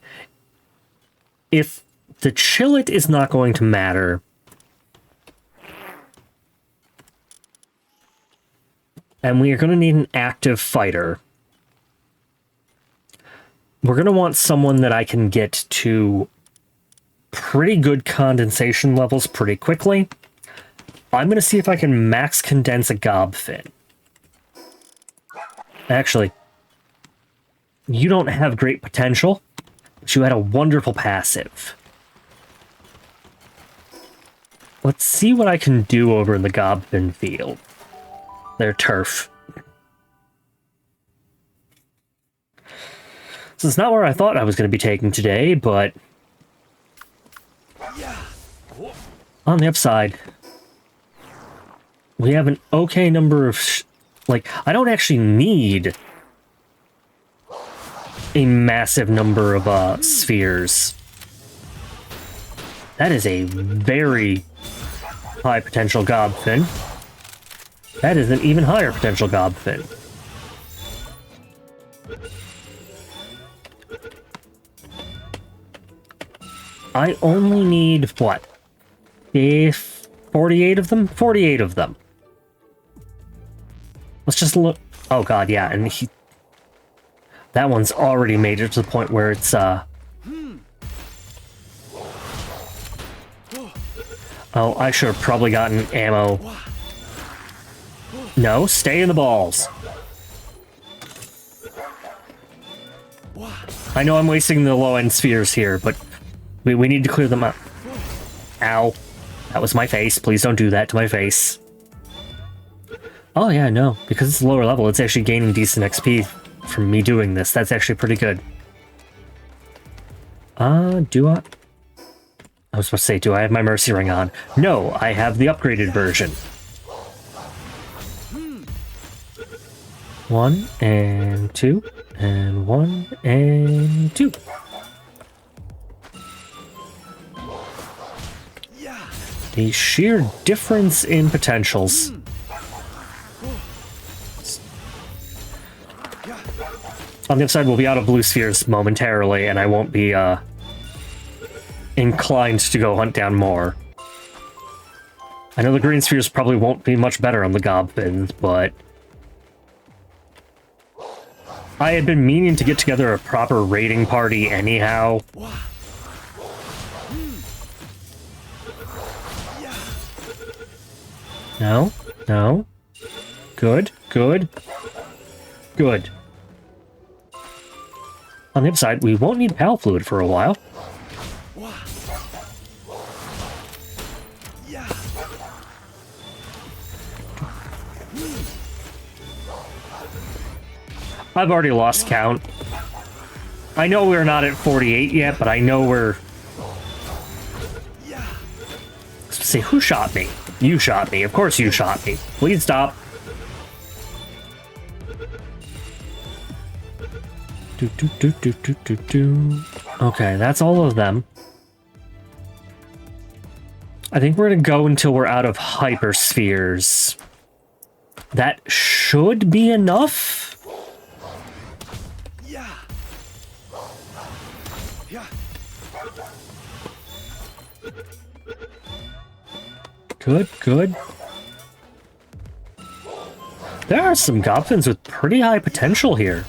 If the chillet is not going to matter, and we are going to need an active fighter, we're going to want someone that I can get to pretty good condensation levels pretty quickly. I'm going to see if I can max condense a gobfin. Actually, you don't have great potential, but you had a wonderful passive. Let's see what I can do over in the gobfin field. Their turf. This is not where I thought I was going to be taking today, but on the upside, we have an okay number of... like, I don't actually need a massive number of spheres. That is a very high potential gobfin. That is an even higher potential gobfin. I only need, what? 48 of them? 48 of them. Let's just look... Oh god, yeah, and he... that one's already made it to the point where it's, Oh, I should have probably gotten ammo. No, stay in the balls. I know I'm wasting the low-end spheres here, but we need to clear them up. Ow. That was my face. Please don't do that to my face. Oh yeah, no. Because it's lower level, it's actually gaining decent XP from me doing this. That's actually pretty good. Do I? I was supposed to say, do I have my Mercy Ring on? No, I have the upgraded version. 1 and 2 and 1 and 2. The sheer difference in potentials. On the other side, we'll be out of blue spheres momentarily, and I won't be inclined to go hunt down more. I know the green spheres probably won't be much better on the gobfins, but I had been meaning to get together a proper raiding party anyhow. No, no. Good, good, good. On the other side, we won't need PAL fluid for a while. I've already lost count. I know we're not at 48 yet, but I know we're... Say, who shot me? You shot me. Of course you shot me. Please stop. Okay, that's all of them. I think we're going to go until we're out of hyperspheres. That should be enough. Good, good. There are some goblins with pretty high potential here.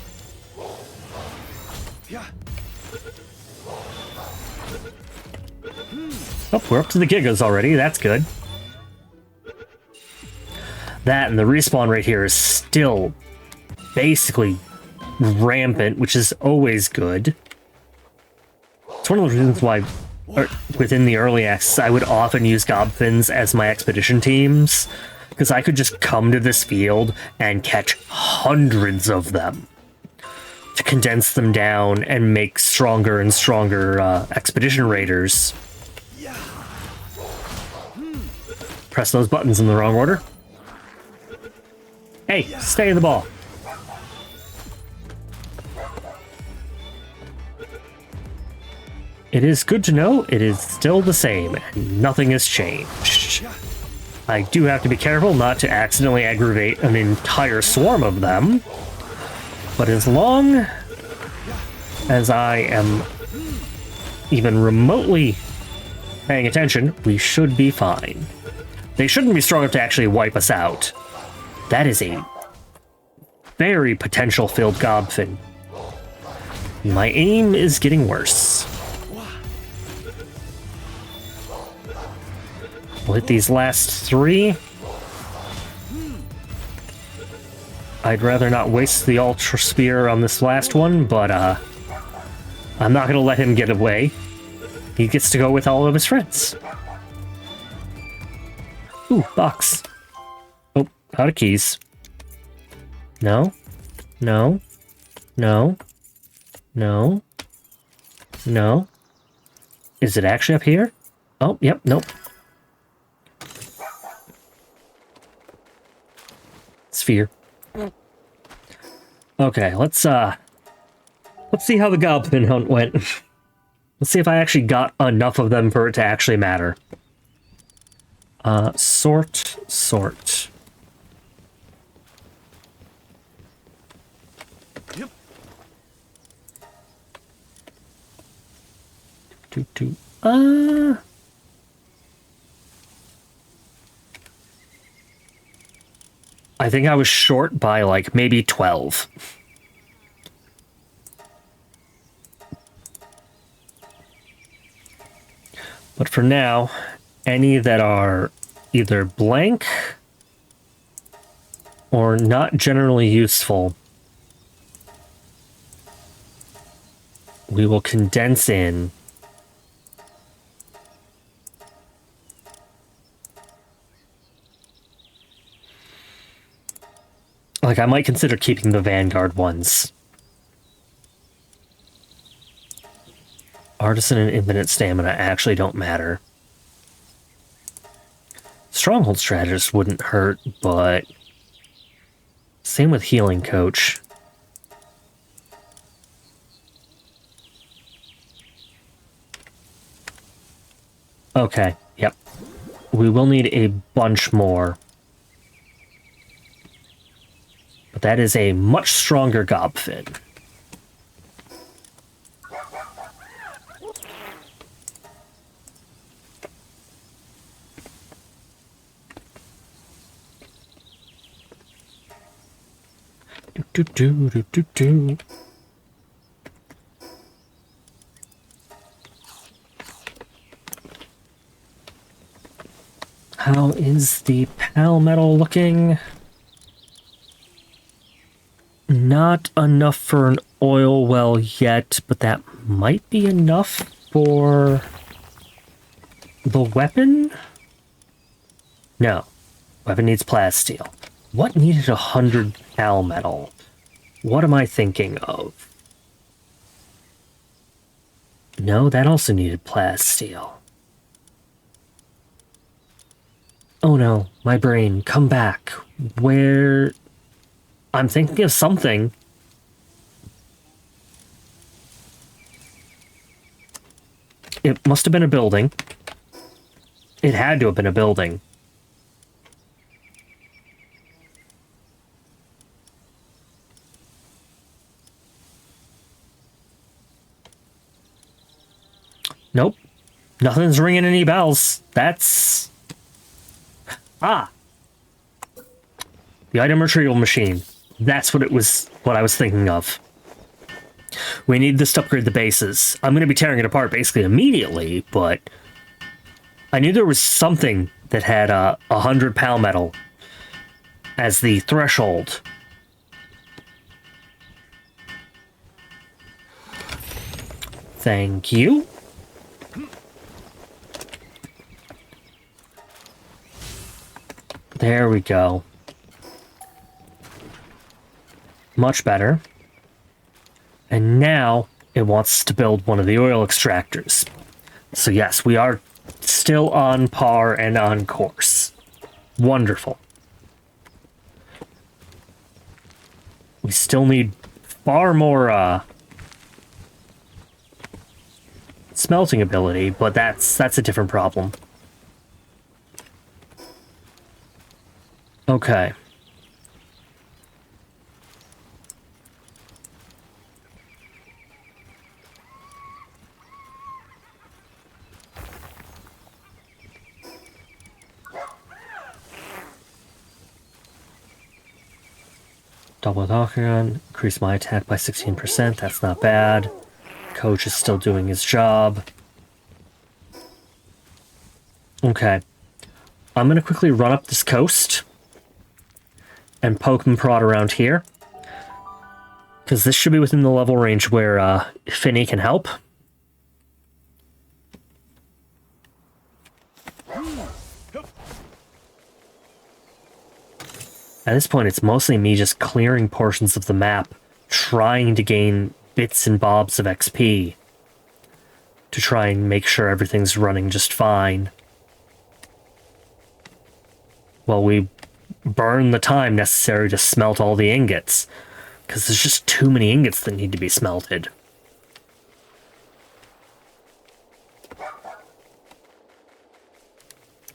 Oh, we're up to the gigas already. That's good. That and the respawn rate here is still basically rampant, which is always good. It's one of the reasons why within the early access I would often use Gobfins as my expedition teams, because I could just come to this field and catch hundreds of them to condense them down and make stronger and stronger expedition raiders. Press those buttons in the wrong order. Hey, stay in the ball. It is good to know it is still the same and nothing has changed. I do have to be careful not to accidentally aggravate an entire swarm of them, but as long as I am even remotely paying attention, we should be fine. They shouldn't be strong enough to actually wipe us out. That is a very potential-filled Gobfin. My aim is getting worse. We'll hit these last three. I'd rather not waste the Ultra Spear on this last one, but I'm not going to let him get away. He gets to go with all of his friends. Ooh, box. Oh, out of keys. No. No. No. No. No. Is it actually up here? Oh, yep, nope. Sphere. Okay, let's see how the Goblin hunt went. Let's see if I actually got enough of them for it to actually matter. Sort.
Yep.
I think I was short by like maybe 12. But for now, any that are either blank or not generally useful, we will condense in. Like, I might consider keeping the Vanguard ones. Artisan and Infinite Stamina actually don't matter. Stronghold Strategist wouldn't hurt, but... Same with Healing Coach. Okay, yep. We will need a bunch more. But that is a much stronger Gobfin. Do. How is the Palmetto looking? Not enough for an oil well yet, but that might be enough for the weapon? No. Weapon needs plasteel. What needed 100 Palmetto? What am I thinking of? No, that also needed plasteel. Oh no, my brain, come back. Where... I'm thinking of something. It must have been a building. It had to have been a building. Nope. Nothing's ringing any bells. That's... Ah! The item retrieval machine. That's what I was thinking of. We need this to upgrade the bases. I'm going to be tearing it apart basically immediately, but... I knew there was something that had 100 palmetto as the threshold. Thank you. There we go. Much better. And now it wants to build one of the oil extractors. So yes, we are still on par and on course. Wonderful. We still need far more smelting ability, but that's a different problem. Okay. Double Vokvaren, increase my attack by 16%, that's not bad. Coach is still doing his job. Okay. I'm gonna quickly run up this coast and poke and prod around here. Because this should be within the level range where Finny can help. At this point, it's mostly me just clearing portions of the map, trying to gain bits and bobs of XP to try and make sure everything's running just fine. While we burn the time necessary to smelt all the ingots, because there's just too many ingots that need to be smelted.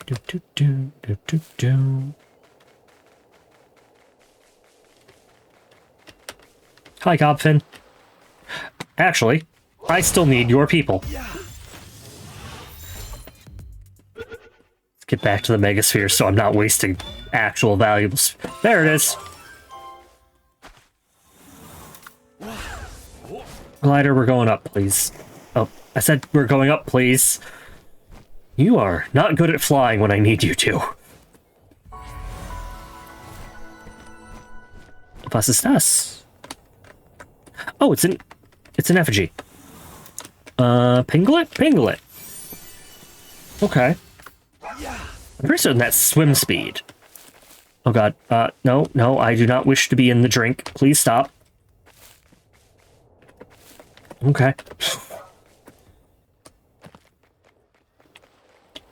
Do do do do do do. Hi, Gobfin. Actually, I still need your people. Let's get back to the Megasphere so I'm not wasting actual valuables. There it is. Glider, we're going up, please. Oh, I said we're going up, please. You are not good at flying when I need you to. Was ist das? Oh, it's an effigy. Pinglet? Pinglet. Okay. I'm pretty certain that's swim speed. Oh god. No, I do not wish to be in the drink. Please stop. Okay.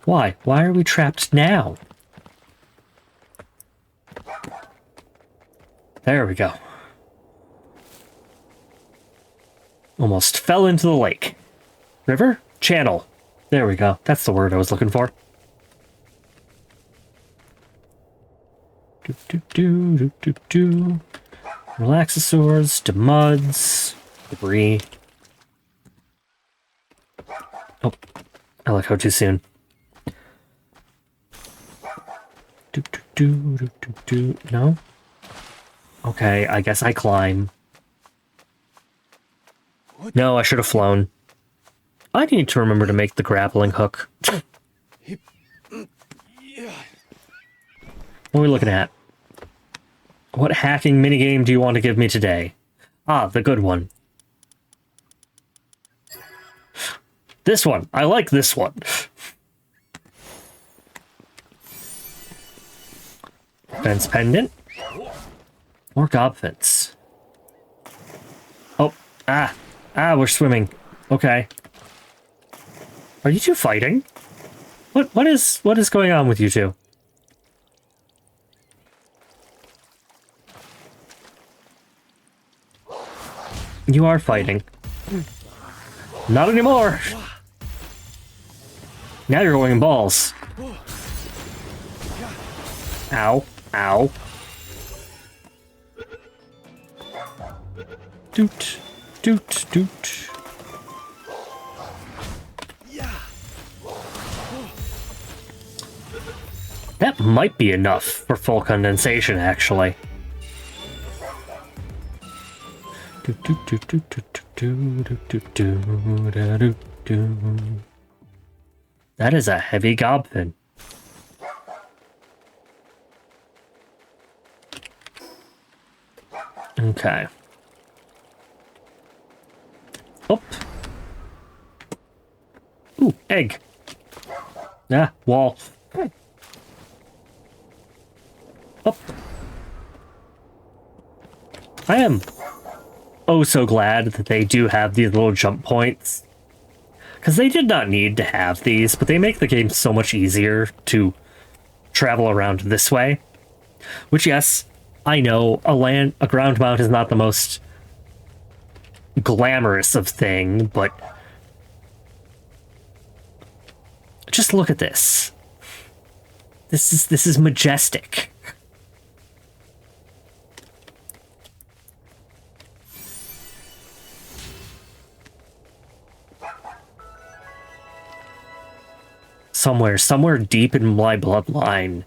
Why? Why are we trapped now? There we go. Almost fell into the lake. River? Channel. There we go. That's the word I was looking for. Do. Relaxosaurs, Demuds, debris. Oh, I let go too soon. No? Okay, I guess I climb. No, I should have flown. I need to remember to make the grappling hook. What are we looking at? What hacking minigame do you want to give me today? Ah, the good one. This one. I like this one. Fence pendant. More gobfins. Oh, we're swimming. Okay. Are you two fighting? What is going on with you two? You are fighting. Not anymore. Now you're going in balls. Ow. Ow. Doot. Doot. Doot. That might be enough for full condensation, actually. That is a heavy gobfin. Okay. Up. Ooh, egg. Ah, wall. Up. I am oh so glad that they do have these little jump points. Because they did not need to have these, but they make the game so much easier to travel around this way. Which, yes, I know a ground mount is not the most glamorous of thing, but just look at this. This is majestic. Somewhere deep in my bloodline,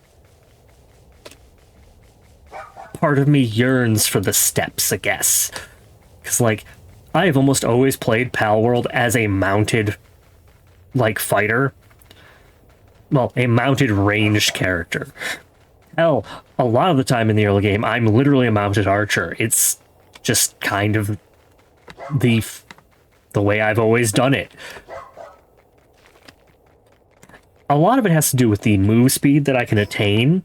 part of me yearns for the steps, I guess. Because, like, I have almost always played Palworld as a mounted, like, fighter. Well, a mounted ranged character. Hell, a lot of the time in the early game, I'm literally a mounted archer. It's just kind of the way I've always done it. A lot of it has to do with the move speed that I can attain,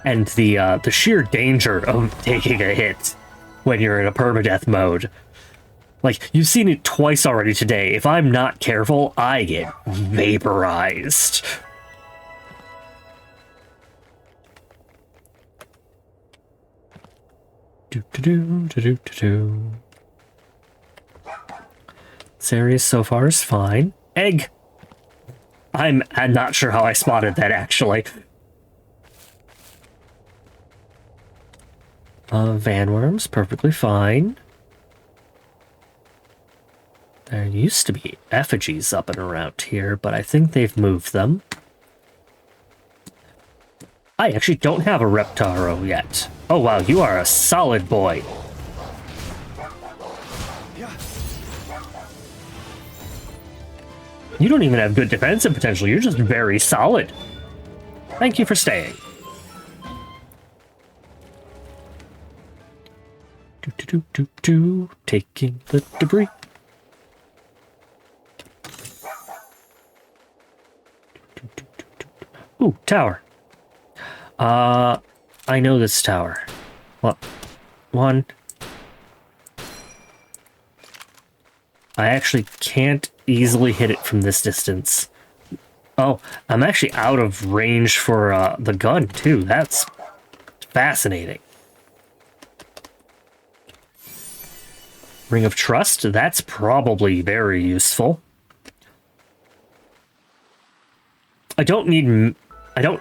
and the sheer danger of taking a hit when you're in a permadeath mode. Like, you've seen it twice already today. If I'm not careful, I get vaporized. Do-do-do-do-do-do. This area so far is fine. Egg! I'm not sure how I spotted that, actually. Vanworms, perfectly fine. There used to be effigies up and around here, but I think they've moved them. I actually don't have a Reptaro yet. Oh wow, you are a solid boy. You don't even have good defensive potential, you're just very solid. Thank you for staying. Taking the debris. Ooh, tower. I know this tower. What? One. I actually can't easily hit it from this distance. Oh, I'm actually out of range for the gun, too. That's fascinating. Ring of Trust, that's probably very useful. I don't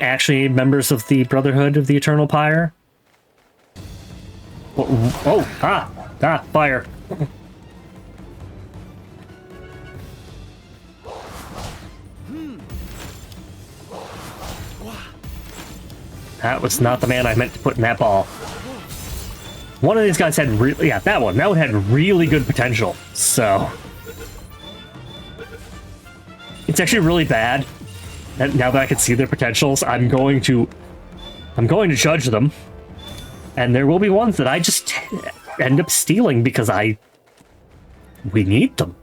actually need members of the Brotherhood of the Eternal Pyre. Fire. That was not the man I meant to put in that ball. One of these guys had really... Yeah, that one. That one had really good potential. So... It's actually really bad. And now that I can see their potentials, I'm going to judge them. And there will be ones that I just end up stealing because we need them.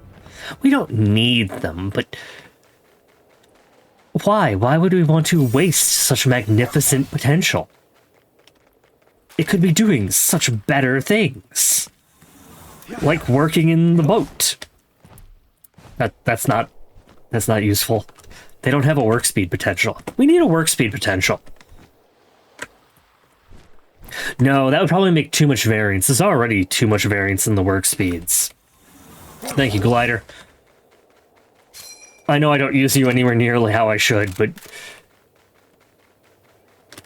We don't need them, but... Why? Why would we want to waste such magnificent potential? It could be doing such better things. Like working in the boat. That's not useful. They don't have a work speed potential. We need a work speed potential. No, that would probably make too much variance. There's already too much variance in the work speeds. Thank you, glider. I know I don't use you anywhere nearly how I should, but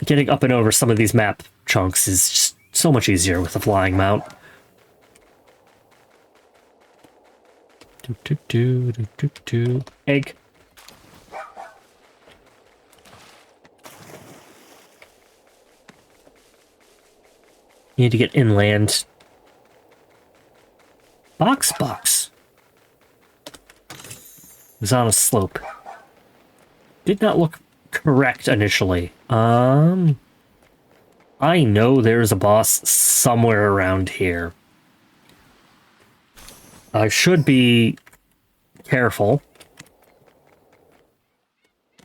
getting up and over some of these map chunks is just so much easier with a flying mount. Egg. You need to get inland. Box. It was on a slope. Did not look correct initially. I know there's a boss somewhere around here. I should be careful.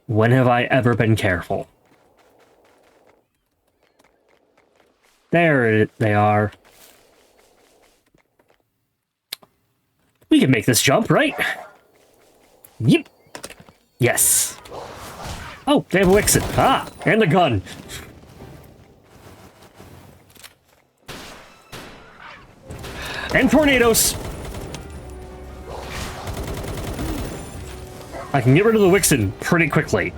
When have I ever been careful? There they are. We can make this jump, right? Yep. Yes. Oh, they have a Wixen. Ah, and a gun. And tornadoes. I can get rid of the Wixen pretty quickly.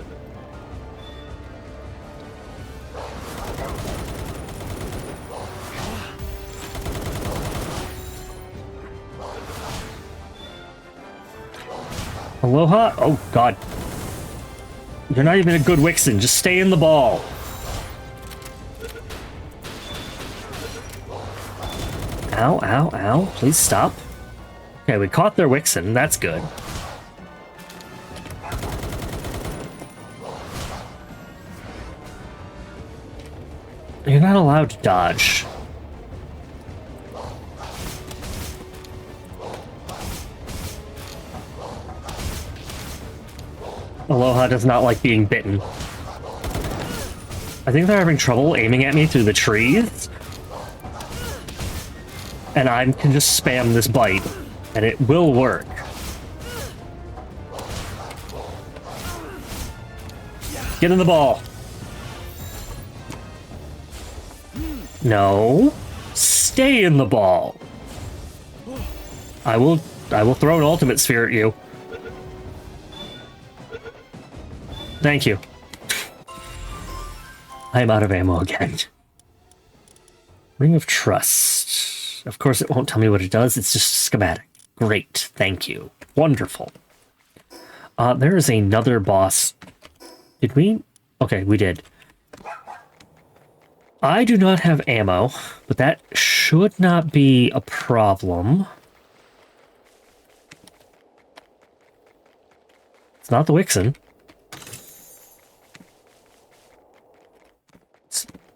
Aloha? Oh, God. You're not even a good Wixen. Just stay in the ball. Ow, ow, ow. Please stop. Okay, we caught their Wixen. That's good. You're not allowed to dodge. Aloha does not like being bitten. I think they're having trouble aiming at me through the trees. And I can just spam this bite, and it will work. Get in the ball. No. Stay in the ball. I will throw an ultimate sphere at you. Thank you. I'm out of ammo again. Ring of Trust. Of course, it won't tell me what it does. It's just a schematic. Great. Thank you. Wonderful. There is another boss. Did we? Okay, we did. I do not have ammo, but that should not be a problem. It's not the Wixen.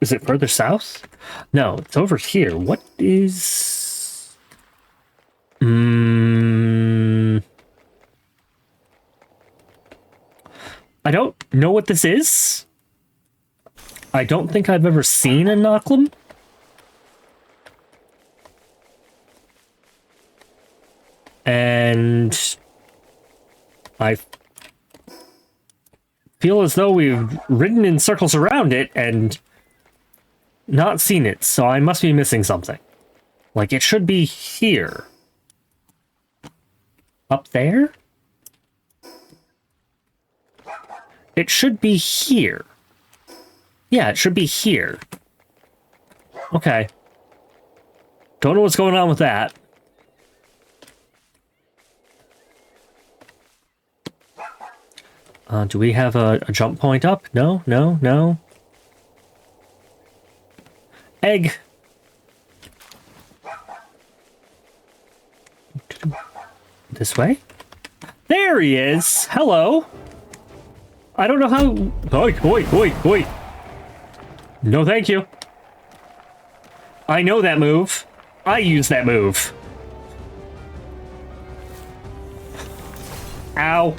Is it further south? No, it's over here. What is... I don't know what this is. I don't think I've ever seen a Nocklum. And I feel as though we've ridden in circles around it and not seen it, so I must be missing something. Like, it should be here. Up there? It should be here. Yeah, it should be here. Okay. Don't know what's going on with that. Do we have a jump point up? No, no, no. Egg. This way? There he is! Hello! I don't know how... Oi. No, thank you. I know that move. I use that move. Ow.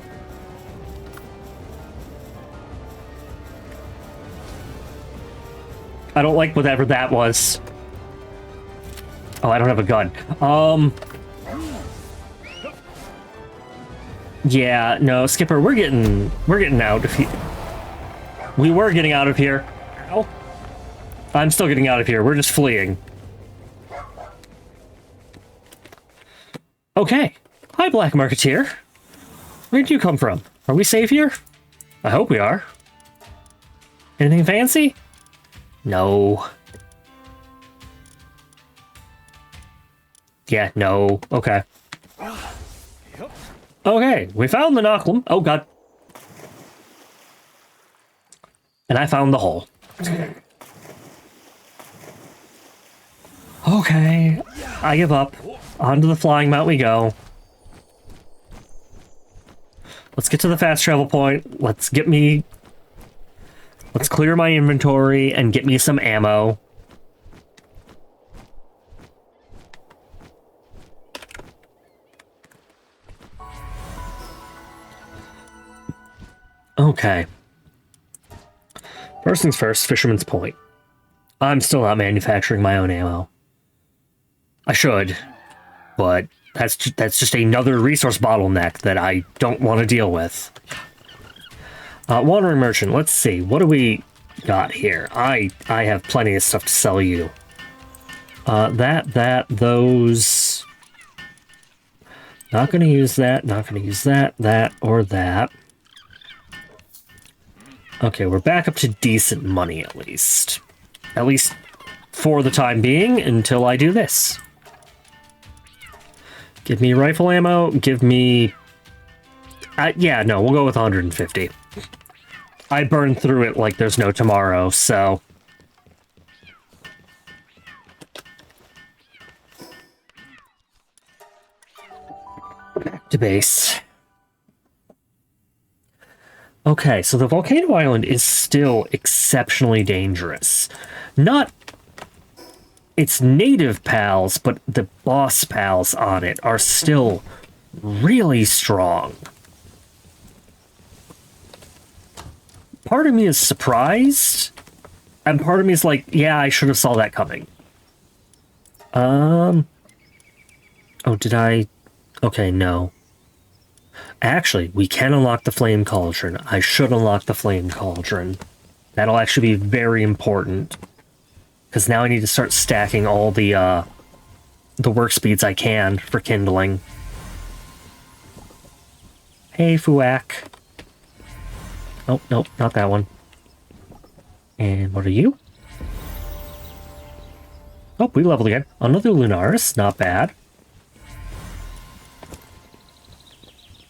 I don't like whatever that was. Oh, I don't have a gun. Yeah, no, Skipper, we're getting out of here. We were getting out of here. Ow. I'm still getting out of here. We're just fleeing. Okay. Hi, Black Marketeer. Where did you come from? Are we safe here? I hope we are. Anything fancy? No. Yeah, no. Okay. Okay, we found the Nocklum. Oh, God. And I found the hole. Okay, I give up. Onto the flying mount we go. Let's get to the fast travel point. Let's clear my inventory and get me some ammo. Okay. First things first, Fisherman's Point. I'm still not manufacturing my own ammo. I should, but that's just another resource bottleneck that I don't want to deal with. Wandering Merchant, let's see. What do we got here? I have plenty of stuff to sell you. Those... Not going to use that, not going to use that, or that. Okay, we're back up to decent money, at least. At least for the time being, until I do this. Give me rifle ammo, give me... yeah, no, we'll go with 150. I burned through it like there's no tomorrow, so... Back to base. Okay, so the volcano island is still exceptionally dangerous. Not its native pals, but the boss pals on it are still really strong. Part of me is surprised, and part of me is like, yeah, I should have saw that coming. Oh, did I? Okay, no. Actually, we can unlock the Flame Cauldron. I should unlock the Flame Cauldron. That'll actually be very important. Because now I need to start stacking all the work speeds I can for kindling. Hey, Fuak. Oh, nope, not that one. And what are you? Oh, we leveled again. Another Lunaris, not bad.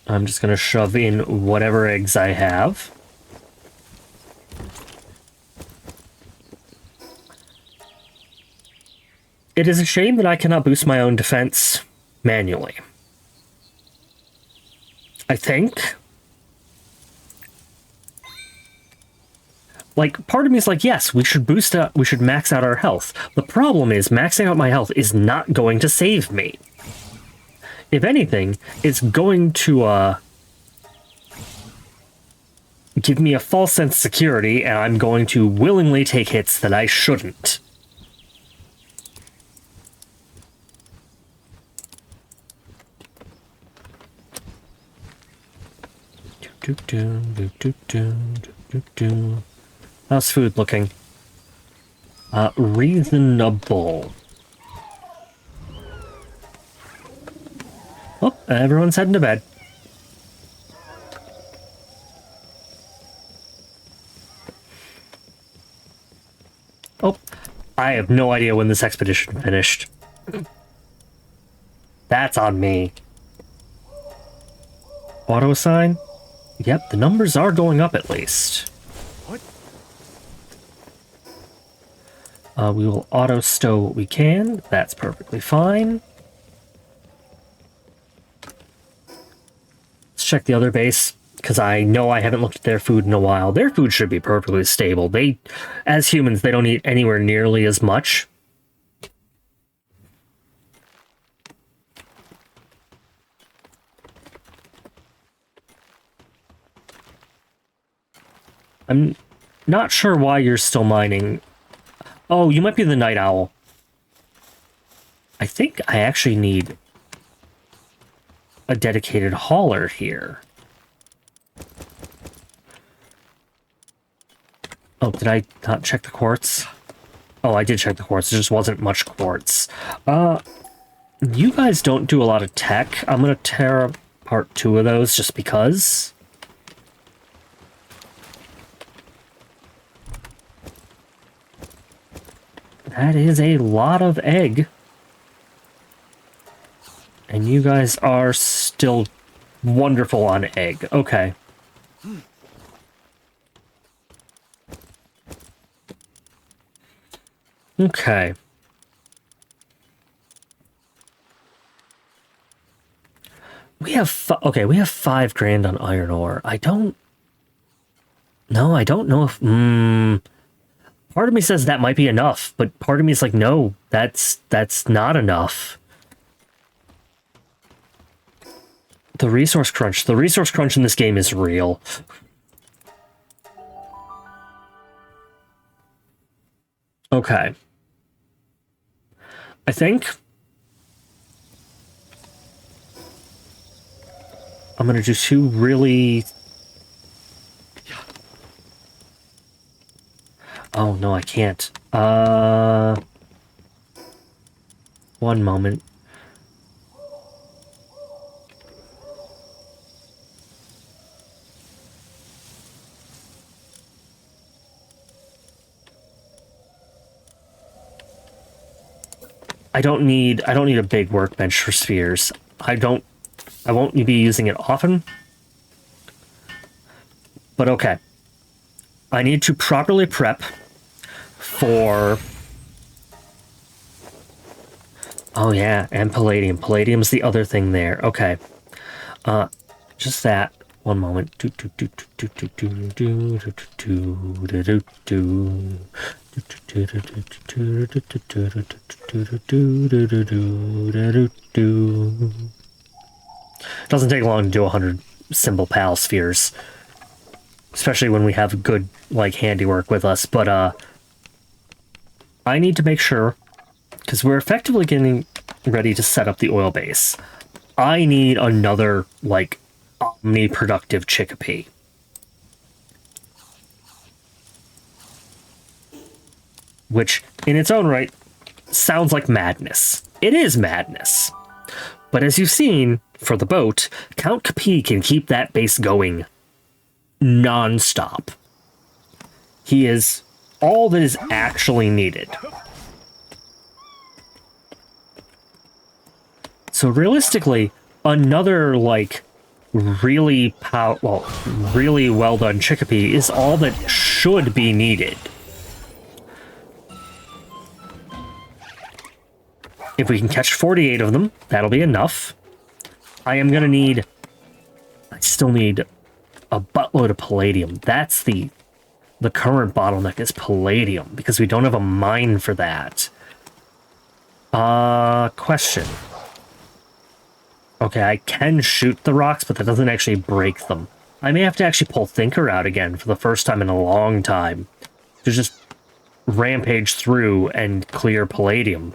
I'm just gonna shove in whatever eggs I have. It is a shame that I cannot boost my own defense manually. I think. Like, part of me is like, yes, we should boost up, we should max out our health. The problem is, maxing out my health is not going to save me. If anything, it's going to give me a false sense of security, and I'm going to willingly take hits that I shouldn't. How's food looking? Reasonable. Oh, everyone's heading to bed. Oh, I have no idea when this expedition finished. That's on me. Auto sign? Yep, the numbers are going up at least. What? We will auto stow what we can. That's perfectly fine. Let's check the other base, because I know I haven't looked at their food in a while. Their food should be perfectly stable. They, as humans, they don't eat anywhere nearly as much. I'm not sure why you're still mining. Oh, you might be the night owl. I think I actually need a dedicated hauler here. Oh, did I not check the quartz? Oh, I did check the quartz. There just wasn't much quartz. You guys don't do a lot of tech. I'm gonna tear up... part 2 of those just because. That is a lot of egg. And you guys are still wonderful on egg. Okay. Okay. We have we have 5 grand on iron ore. I don't know if part of me says that might be enough, but part of me is like, no, that's not enough. The resource crunch in this game is real. Okay. I think I'm gonna do 2 really... Oh, no, I can't. 1 moment. I don't need a big workbench for spheres. I won't be using it often. But okay. I need to properly prep for... Oh yeah, and palladium. Palladium's the other thing there. Okay. Just that. 1 moment. Doesn't take long to do 100 symbol pal spheres, especially when we have good like handiwork with us. But I need to make sure, because we're effectively getting ready to set up the oil base. I need another like omni-productive chickpea. Which, in its own right, sounds like madness. It is madness. But as you've seen, for the boat, Count Capee can keep that base going non-stop. He is all that is actually needed. So realistically, another, like, really well done chickpea is all that should be needed. If we can catch 48 of them, that'll be enough. I still need a buttload of palladium. That's the current bottleneck is palladium, because we don't have a mine for that. Question. Okay, I can shoot the rocks, but that doesn't actually break them. I may have to actually pull Thinker out again for the first time in a long time to just rampage through and clear palladium.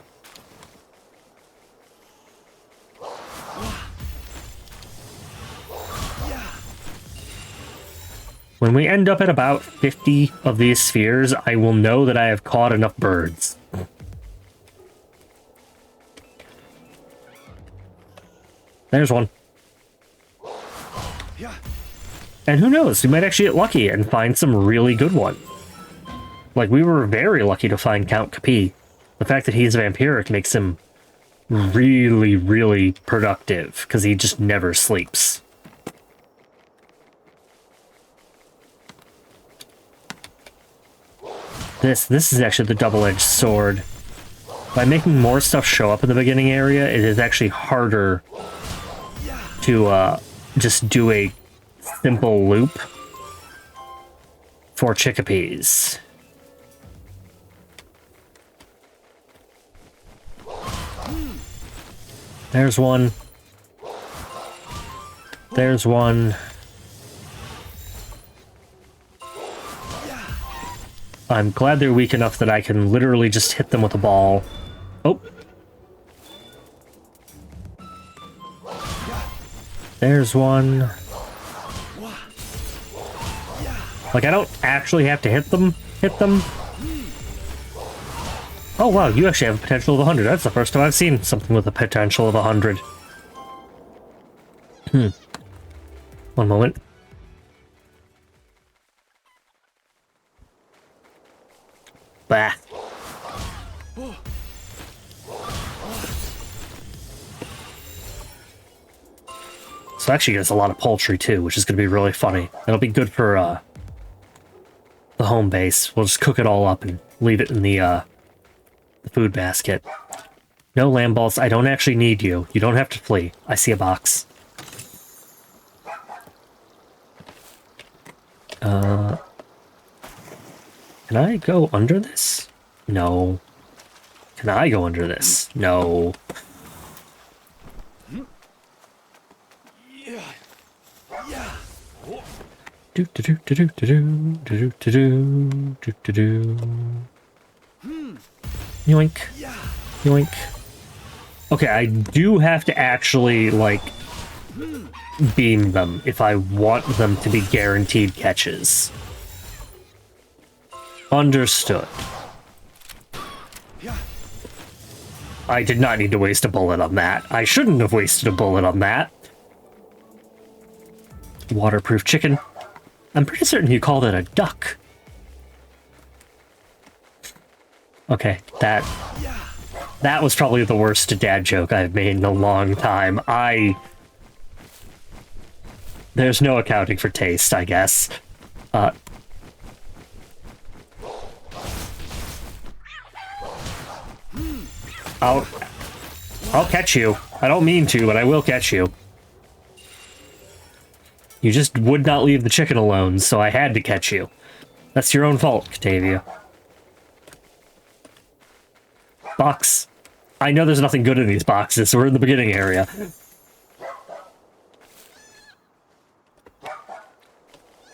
When we end up at about 50 of these spheres, I will know that I have caught enough birds. There's one. And who knows, we might actually get lucky and find some really good one. Like, we were very lucky to find Count Capee. The fact that he's vampiric makes him really, really productive, because he just never sleeps. This is actually the double-edged sword. By making more stuff show up in the beginning area, it is actually harder to just do a simple loop for chickpeas. There's one. There's one. I'm glad they're weak enough that I can literally just hit them with a ball. Oh. There's one. Like, I don't actually have to hit them. Oh, wow, you actually have a potential of 100. That's the first time I've seen something with a potential of 100. One moment. Bah. So actually gets a lot of poultry too, which is going to be really funny. It'll be good for the home base. We'll just cook it all up and leave it in the food basket. No lamb balls. I don't actually need you. You don't have to flee. I see a box. Can I go under this? No. Can I go under this? No. Do do do do do do do do do do do do. Yoink. Yoink. Okay, I do have to actually, like, beam them if I want them to be guaranteed catches. Understood. I did not need to waste a bullet on that. I shouldn't have wasted a bullet on that. Waterproof chicken. I'm pretty certain you called it a duck. Okay, that was probably the worst dad joke I've made in a long time. There's no accounting for taste, I guess. I'll catch you. I don't mean to, but I will catch you. You just would not leave the chicken alone, so I had to catch you. That's your own fault, Catavia. Box. I know there's nothing good in these boxes, so we're in the beginning area.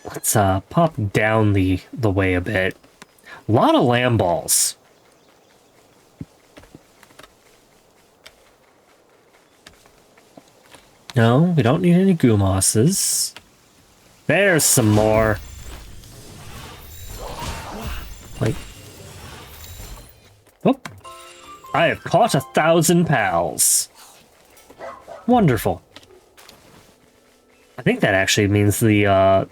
Let's pop down the way a bit. A lot of lamb balls. No, we don't need any goomosses. There's some more. Like, oh, I have caught 1,000 pals. Wonderful. I think that actually means the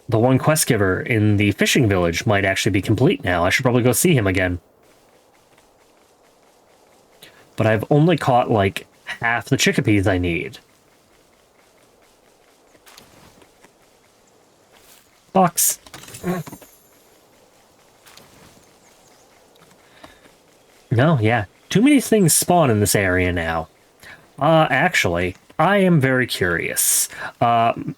one quest giver in the fishing village might actually be complete now. I should probably go see him again. But I've only caught like half the chickadees I need. Box. No, yeah. Too many things spawn in this area now. Actually, I am very curious. Ma'am?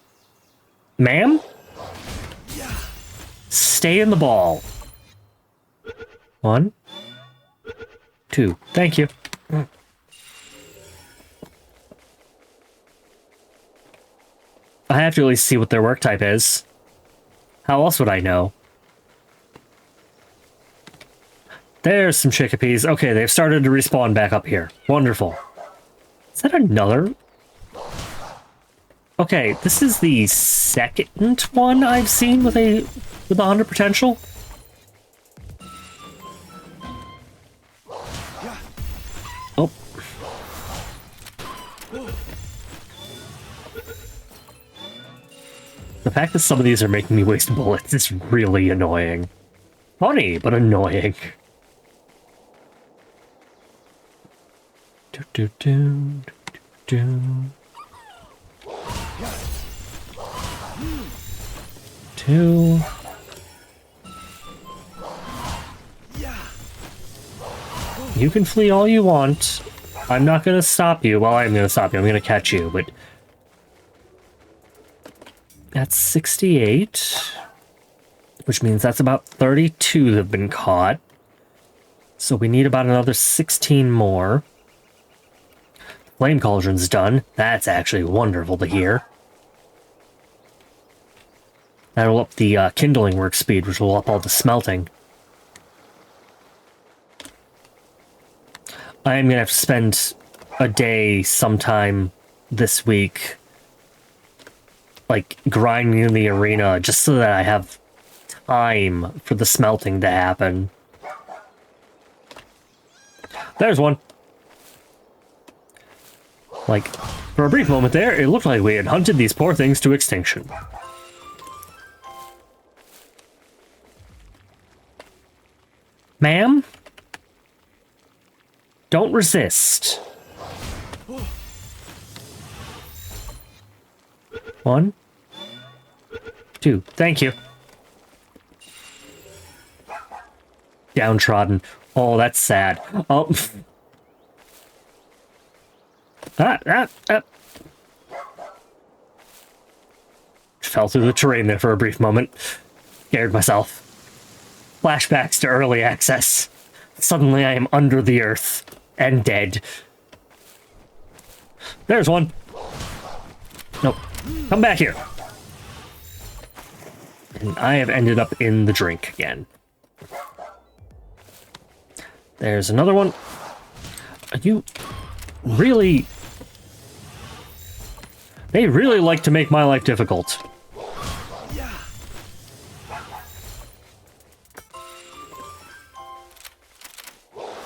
Stay in the ball. 1, 2. Thank you. I have to at least see what their work type is. How else would I know? There's some chickadees. Okay, they've started to respawn back up here. Wonderful. Is that another? Okay, this is the second one I've seen with 100 potential. Oh. The fact that some of these are making me waste bullets is really annoying. Funny, but annoying. Do do do do do. 2. You can flee all you want. I'm not gonna stop you. Well, I'm gonna stop you. I'm gonna catch you, but that's 68, which means that's about 32 that have been caught. So we need about another 16 more. Flame cauldron's done. That's actually wonderful to hear. That'll up the kindling work speed, which will up all the smelting. I am going to have to spend a day sometime this week, like, grinding in the arena, just so that I have time for the smelting to happen. There's one. Like, For a brief moment there, it looked like we had hunted these poor things to extinction. Ma'am? Don't resist. 1, 2, thank you. Downtrodden. Oh, that's sad. Oh. Fell through the terrain there for a brief moment. Scared myself. Flashbacks to early access. Suddenly I am under the earth and dead. There's one. Nope. Come back here. And I have ended up in the drink again. There's another one. You really... They really like to make my life difficult.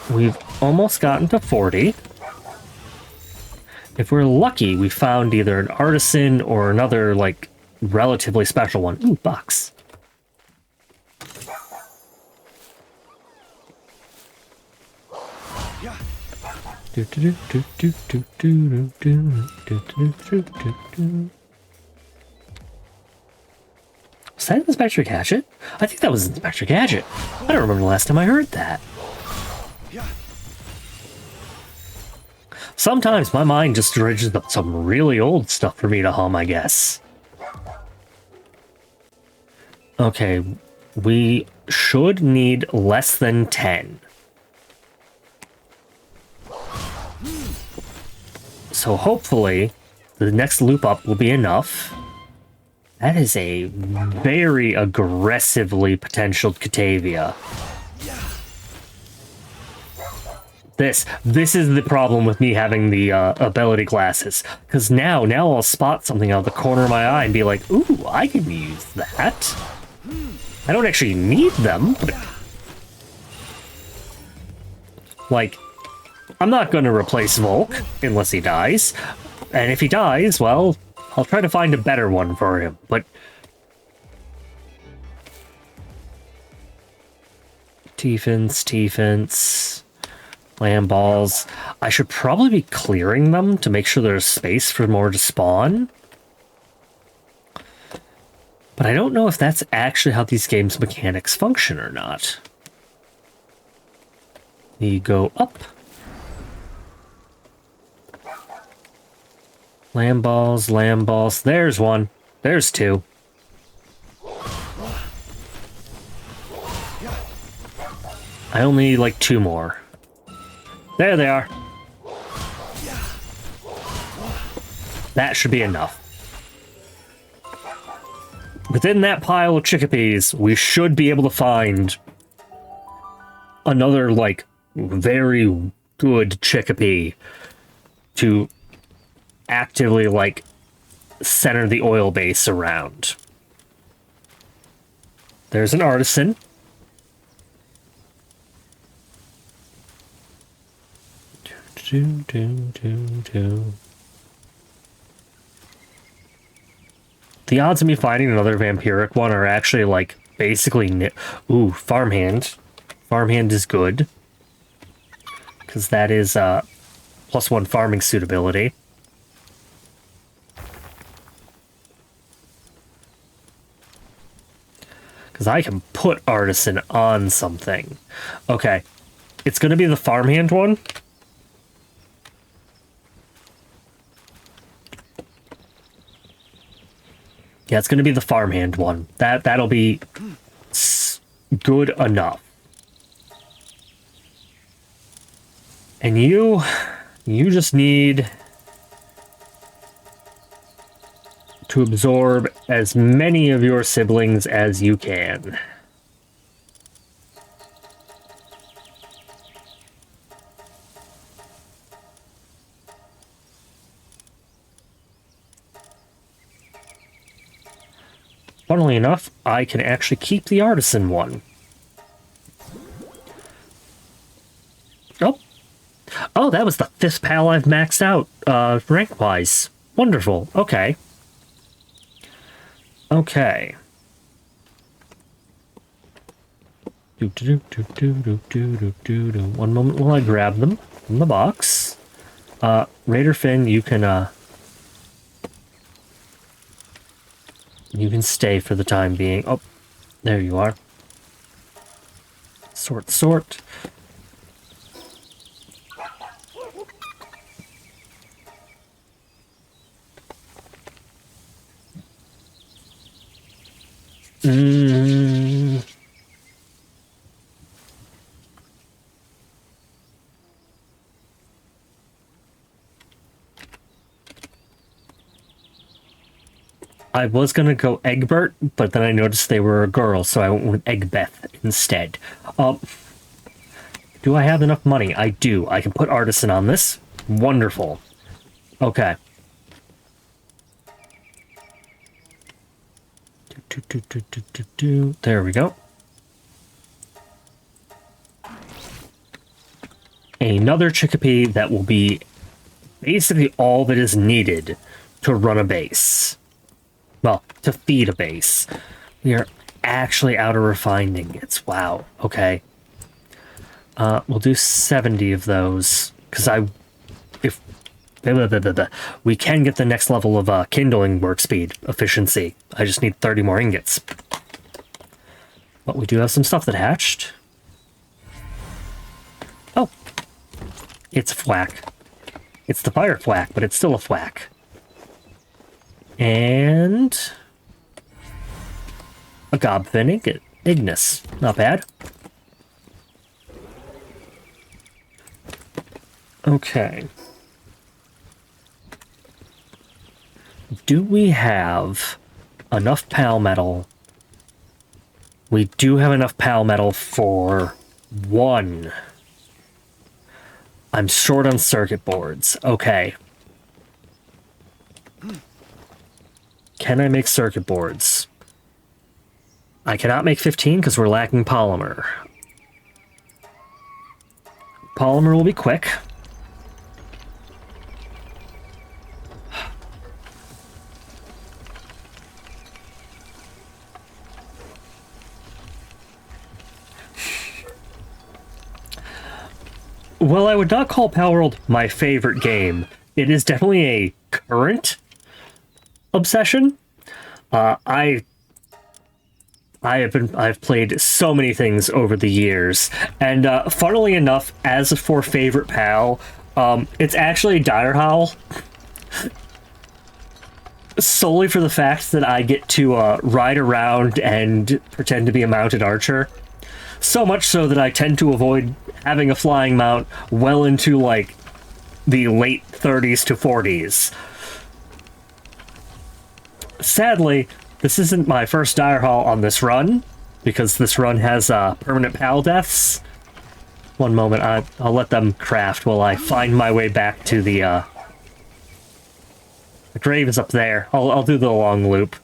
We've almost gotten to 40. If we're lucky, we found either an artisan or another, like, relatively special one. Ooh, box. Was that Inspector Gadget? I think that was Inspector Gadget. I don't remember the last time I heard that. Sometimes my mind just dredges up some really old stuff for me to hum, I guess. Okay, we should need less than 10. So hopefully, the next loop up will be enough. That is a very aggressively potentialed Catavia. This is the problem with me having the ability glasses. Because now I'll spot something out of the corner of my eye and be like, ooh, I can use that. I don't actually need them, but... Like, I'm not going to replace Volk unless he dies. And if he dies, well, I'll try to find a better one for him, but... T-Fence... Land balls. I should probably be clearing them to make sure there's space for more to spawn. But I don't know if that's actually how these games' mechanics function or not. You go up. Land balls, land balls. There's one. There's two. I only need like 2 more. There they are. That should be enough. Within that pile of chickpeas, we should be able to find another, like, very good chickpea to actively, like, center the oil base around. There's an artisan. The odds of me finding another vampiric one are actually, like, basically... Ooh, farmhand. Farmhand is good. Because that is, +1 farming suitability. Because I can put artisan on something. Okay. It's going to be the farmhand one. Yeah, it's going to be the farmhand one. That'll be good enough. And you just need to absorb as many of your siblings as you can. Funnily enough, I can actually keep the artisan one. Oh. Oh, that was the 5th pal I've maxed out, rank-wise. Wonderful. Okay. Okay. One moment while I grab them from the box. Raider Finn, you can stay for the time being. Oh, there you are. Sort. I was gonna go Egbert, but then I noticed they were a girl, so I went with Egbeth instead. Do I have enough money? I do. I can put Artisan on this. Wonderful. Okay. There we go. Another chickpea that will be basically all that is needed to run a base. Well, to feed a base. We are actually out of refined ingots. Wow. Okay. We'll do 70 of those, because we can get the next level of kindling work speed efficiency. I just need 30 more ingots. But we do have some stuff that hatched. Oh. It's a flack. It's the fire flack, but it's still a flack. And a gobfin ingot. Ignis. Not bad. Okay. Do we have enough pal metal? We do have enough pal metal for 1. I'm short on circuit boards. Okay. Can I make circuit boards? I cannot make 15 because we're lacking polymer. Polymer will be quick. Well, I would not call Palworld my favorite game. It is definitely a current obsession. I've played so many things over the years, and funnily enough, as for favorite pal, it's actually Dire Howl. Solely for the fact that I get to ride around and pretend to be a mounted archer. So much so that I tend to avoid having a flying mount well into, like, the late 30s to 40s. Sadly, this isn't my first Dire Haul on this run, because this run has permanent PAL deaths. One moment, I'll let them craft while I find my way back to the grave is up there. I'll do the long loop.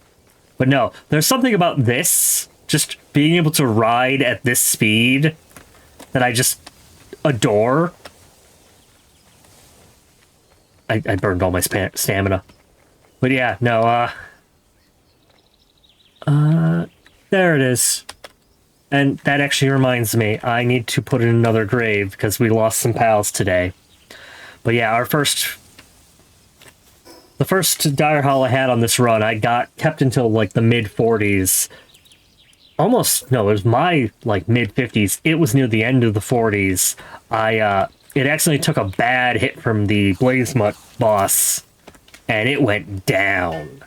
But no, there's something about this, just being able to ride at this speed, that I just adore. I burned all my stamina. But yeah, no, there it is. And that actually reminds me, I need to put in another grave, because we lost some pals today. But yeah, the first Dire Haul I had on this run, I kept until, like, the mid-40s. Almost, no, it was my, like, mid-50s. It was near the end of the 40s. It actually took a bad hit from the Blazemut boss, and it went down.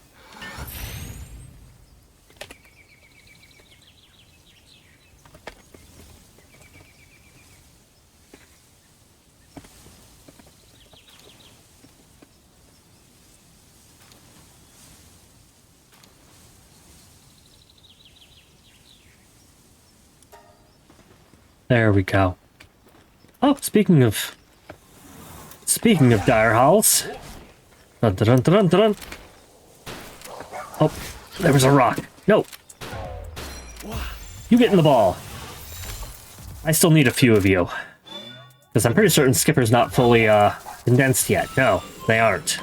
There we go. Oh, speaking of Dire Hauls. Dun, dun, dun, dun, dun, dun. Oh, there was a rock. No. You get in the ball. I still need a few of you. Because I'm pretty certain Skipper's not fully condensed yet. No, they aren't.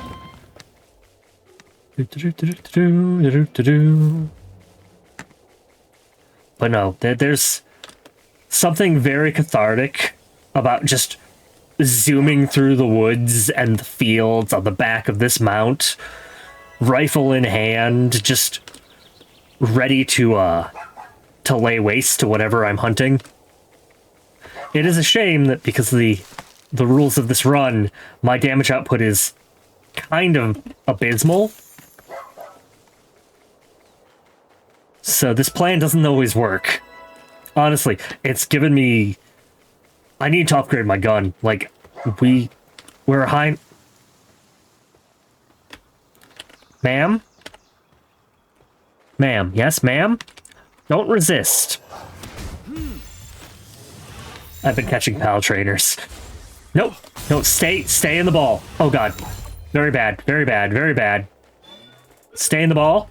But no, there's something very cathartic about just zooming through the woods and the fields on the back of this mount, rifle in hand, just ready to lay waste to whatever I'm hunting. It is a shame that because of the rules of this run, my damage output is kind of abysmal. So this plan doesn't always work. Honestly, it's given me... I need to upgrade my gun. Like, we're high... Ma'am? Ma'am. Yes, ma'am? Don't resist. I've been catching pal trainers. Nope. No, stay in the ball. Oh god. Very bad, very bad, very bad. Stay in the ball.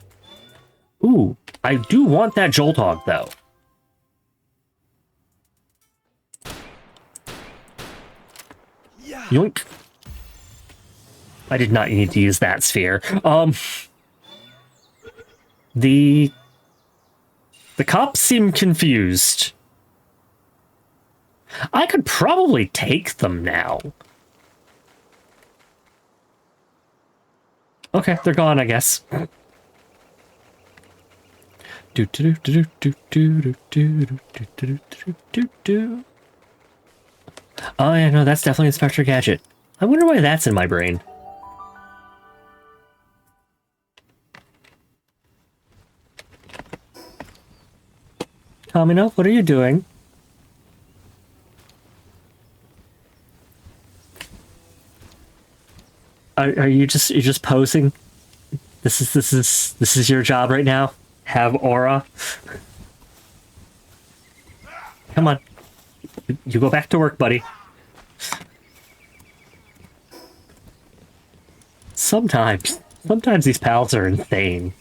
Ooh, I do want that Jolt Hog, though. Yoink. I did not need to use that sphere. The cops seem confused. I could probably take them now. Okay, they're gone, I guess. Oh yeah, no, that's definitely Inspector Gadget. I wonder why that's in my brain. Tomino, what are you doing? Are you just posing? This is your job right now? Have aura? Come on. You go back to work, buddy. Sometimes these pals are insane.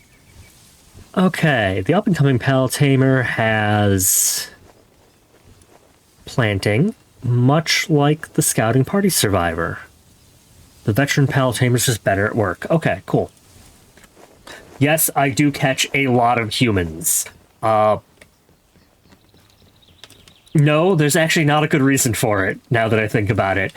Okay, the up-and-coming pal tamer has planting, much like the scouting party survivor. The veteran pal tamer's just better at work. Okay, cool. Yes, I do catch a lot of humans. No, there's actually not a good reason for it, now that I think about it.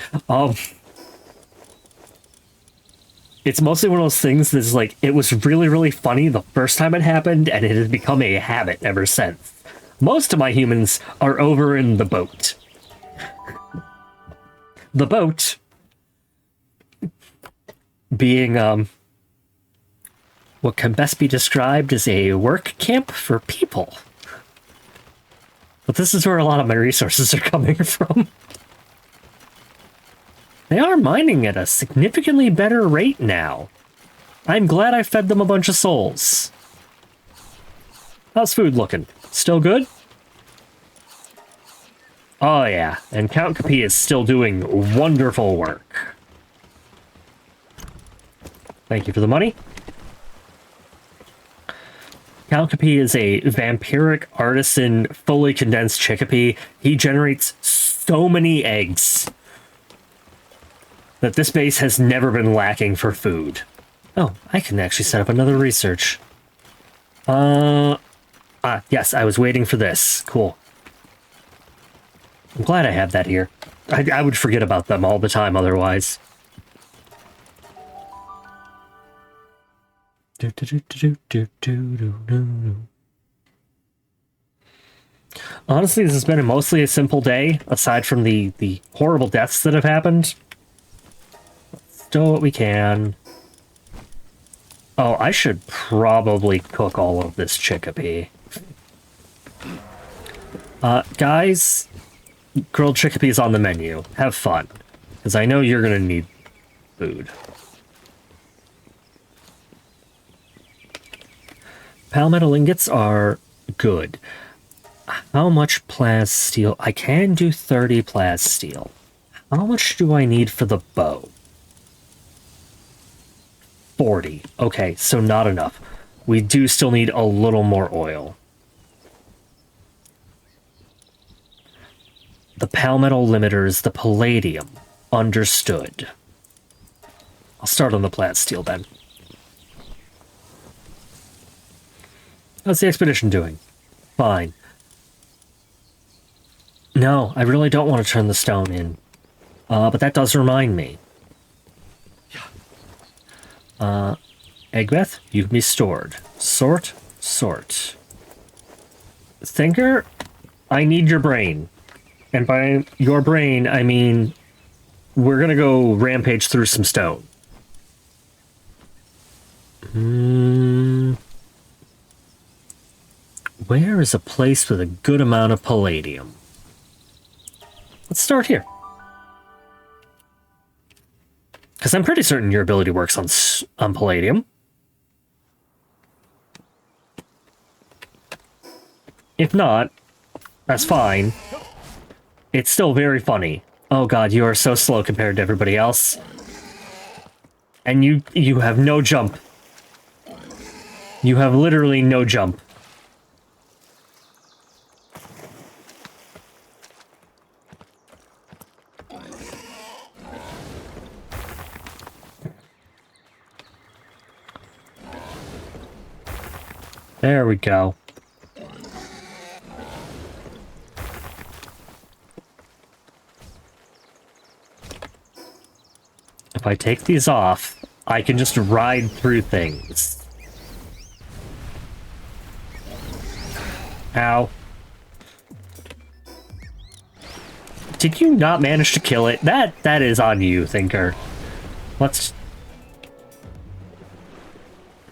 It's mostly one of those things that's like, it was really, really funny the first time it happened, and it has become a habit ever since. Most of my humans are over in the boat. The boat being, what can best be described as a work camp for people. But this is where a lot of my resources are coming from. They are mining at a significantly better rate now. I'm glad I fed them a bunch of souls. How's food looking? Still good? Oh yeah, and Count Capi is still doing wonderful work. Thank you for the money. Count Capi is a vampiric artisan, fully condensed chickpea. He generates so many eggs that this base has never been lacking for food. Oh, I can actually set up another research. Yes, I was waiting for this. Cool. I'm glad I have that here. I would forget about them all the time otherwise. Honestly, this has been mostly a simple day, aside from the horrible deaths that have happened. Let's do what we can. Oh, I should probably cook all of this chickpea. Guys, grilled chickpea is on the menu. Have fun, because I know you're gonna need food. Palmetto ingots are good. How much plasteel? I can do 30 plasteel. How much do I need for the bow? 40. Okay, so not enough. We do still need a little more oil. The palmetal limiter is the palladium. Understood. I'll start on the plat steel then. How's the expedition doing? Fine. No, I really don't want to turn the stone in. But that does remind me. Egbeth, you can be stored. Sort. Thinker, I need your brain. And by your brain, I mean we're gonna go rampage through some stone. Where is a place with a good amount of palladium? Let's start here. Because I'm pretty certain your ability works on palladium. If not, that's fine. It's still very funny. Oh god, you are so slow compared to everybody else. And you have no jump. You have literally no jump. There we go. If I take these off, I can just ride through things. Ow. Did you not manage to kill it? That is on you, Thinker.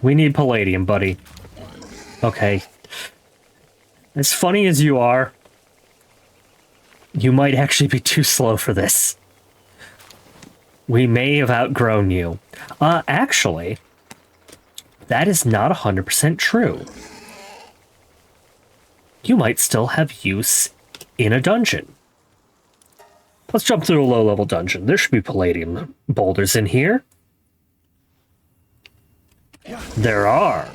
We need palladium, buddy. Okay. As funny as you are, you might actually be too slow for this. We may have outgrown you. Actually, that is not 100% true. You might still have use in a dungeon. Let's jump through a low-level dungeon. There should be palladium boulders in here. There are.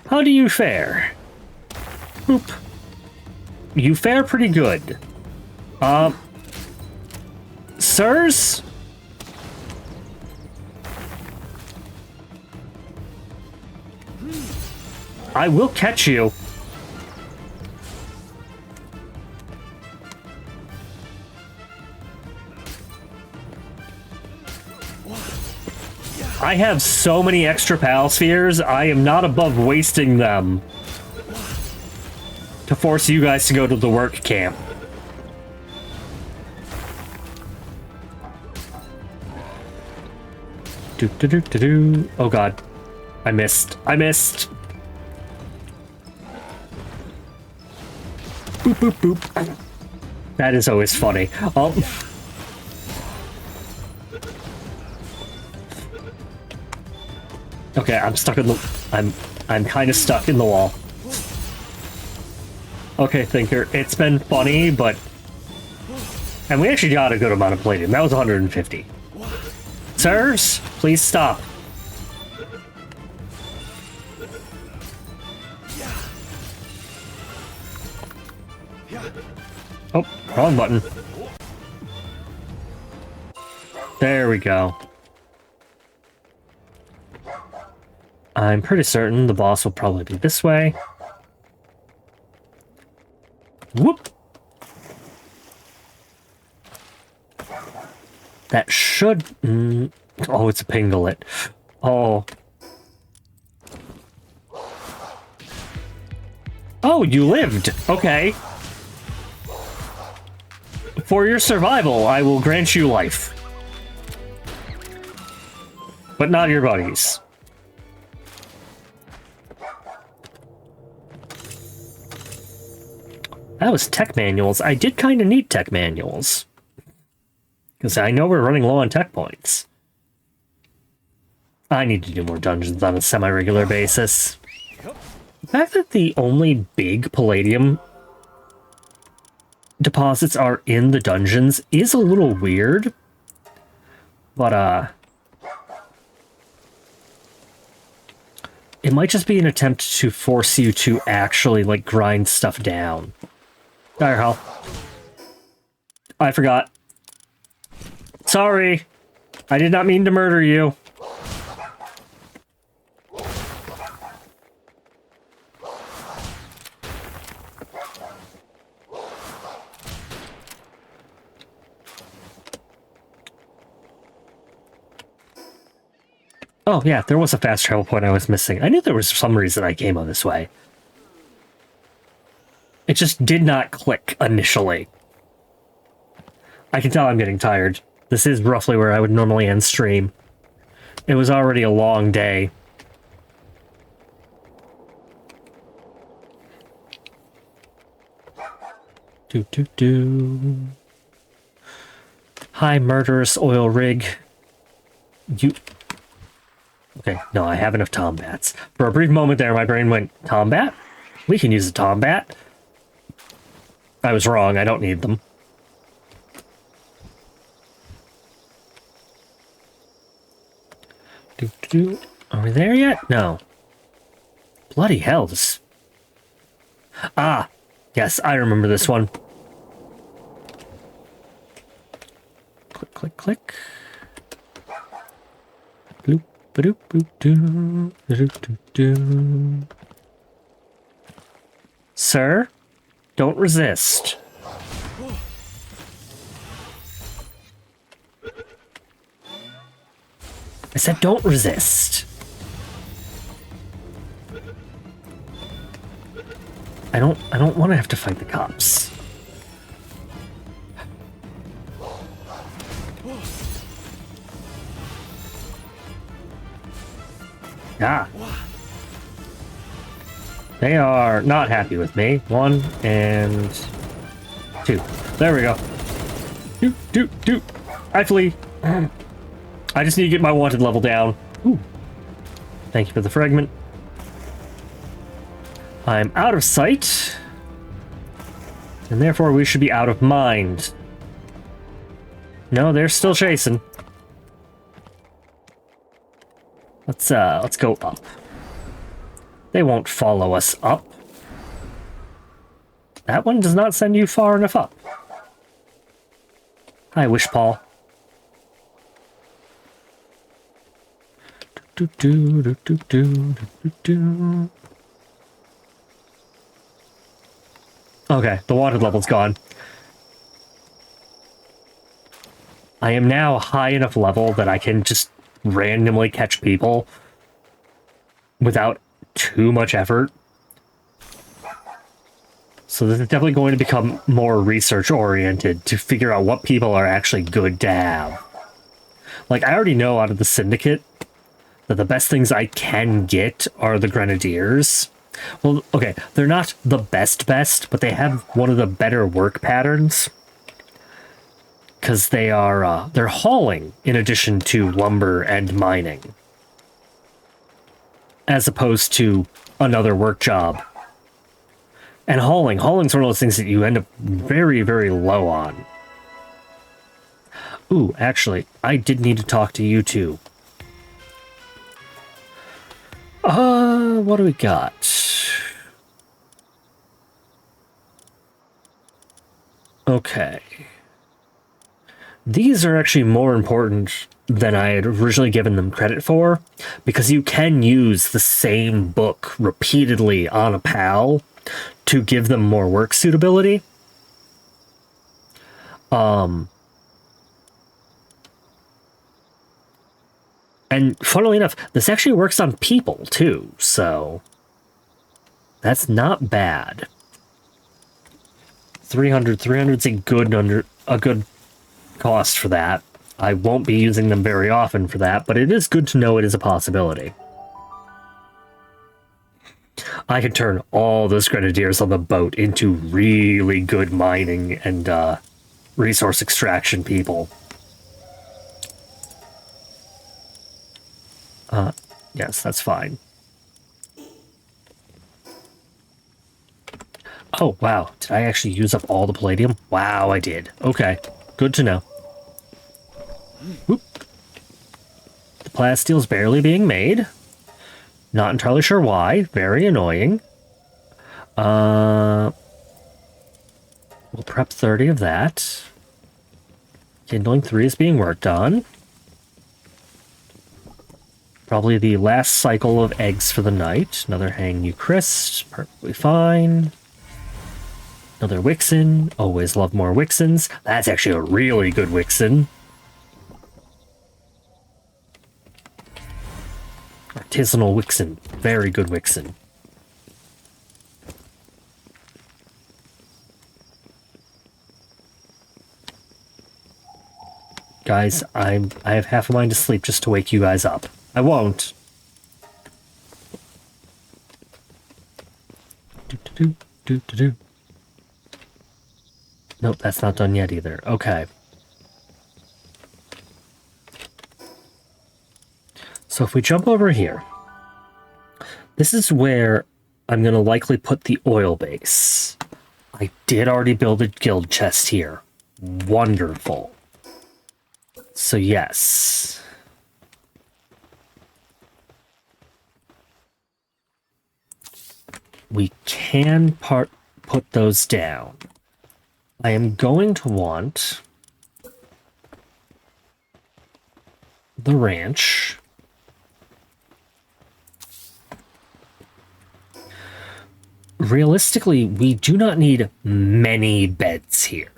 How do you fare? Oop. You fare pretty good. Sirs? I will catch you. I have so many extra pal spheres, I am not above wasting them to force you guys to go to the work camp. Oh god. I missed. Boop, boop, boop. That is always funny. Oh. Okay, I'm stuck in the... I'm kind of stuck in the wall. Okay, Thinker, it's been funny, but... And we actually got a good amount of palladium. That was 150. Sirs, please stop. Oh, wrong button. There we go. I'm pretty certain the boss will probably be this way. Whoop! That should... Oh, it's a pinglet. Oh. Oh, you lived! Okay. For your survival, I will grant you life. But not your buddies. That was tech manuals. I did kind of need tech manuals. Because I know we're running low on tech points. I need to do more dungeons on a semi-regular basis. The fact that the only big palladium deposits are in the dungeons is a little weird. But, it might just be an attempt to force you to actually, like, grind stuff down. Dire Hall. I forgot. Sorry. I did not mean to murder you. Oh, yeah, there was a fast travel point I was missing. I knew there was some reason I came on this way. It just did not click initially. I can tell I'm getting tired. This is roughly where I would normally end stream. It was already a long day. Do. Hi, murderous oil rig. You... Okay, no, I have enough tombats. For a brief moment there, my brain went, Tombat? We can use a tombat. I was wrong, I don't need them. Are we there yet? No. Bloody hell, this... Ah! Yes, I remember this one. Click, click, click. Bloop. Sir, don't resist. I said don't resist. I don't want to have to fight the cops. Ah. They are not happy with me. 1 and 2. There we go. Do. I flee. I just need to get my wanted level down. Ooh. Thank you for the fragment. I'm out of sight. And therefore we should be out of mind. No, they're still chasing. Let's go up. They won't follow us up. That one does not send you far enough up. Hi, Wish Paul. Okay, the wanted level's gone. I am now high enough level that I can just randomly catch people without too much effort. So this is definitely going to become more research-oriented to figure out what people are actually good to have. Like, I already know out of the Syndicate that the best things I can get are the Grenadiers. Well, okay, they're not the best, but they have one of the better work patterns. Because they are, they're hauling in addition to lumber and mining. As opposed to another work job. And hauling's one of those things that you end up very, very low on. Ooh, actually, I did need to talk to you two. What do we got? Okay. These are actually more important than I had originally given them credit for, because you can use the same book repeatedly on a PAL to give them more work suitability. And funnily enough, this actually works on people too, so that's not bad. 300's a good cost for that. I won't be using them very often for that, but it is good to know it is a possibility. I can turn all those Grenadiers on the boat into really good mining and resource extraction people. Yes, that's fine. Oh, wow. Did I actually use up all the palladium? Wow, I did. Okay. Good to know. Whoop. The plastile's barely being made. Not entirely sure why. Very annoying. We'll prep 30 of that. Kindling 3 is being worked on. Probably the last cycle of eggs for the night. Another hang Eucharist, perfectly fine. Another Wixen, always love more Wixens. That's actually a really good Wixen. Artisanal Wixen, very good Wixen. Guys, I have half a mind to sleep just to wake you guys up. I won't. Do. Nope, that's not done yet either. Okay. So if we jump over here, this is where I'm going to likely put the oil base. I did already build a guild chest here. Wonderful. So yes. We can put those down. I am going to want the ranch. Realistically, we do not need many beds here.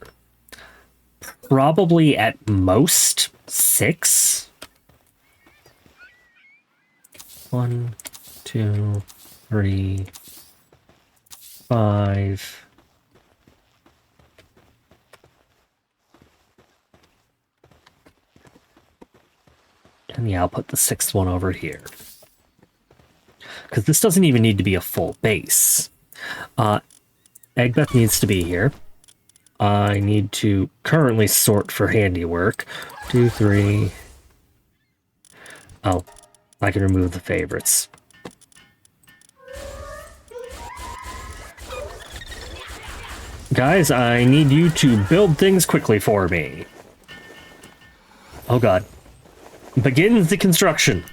Probably at most 6. 1, 2, 3, 5. And yeah, I'll put the 6th one over here. Because this doesn't even need to be a full base. Egbeth needs to be here. I need to currently sort for handiwork. 2, 3. Oh, I can remove the favorites. Guys, I need you to build things quickly for me. Oh god. Begins the construction.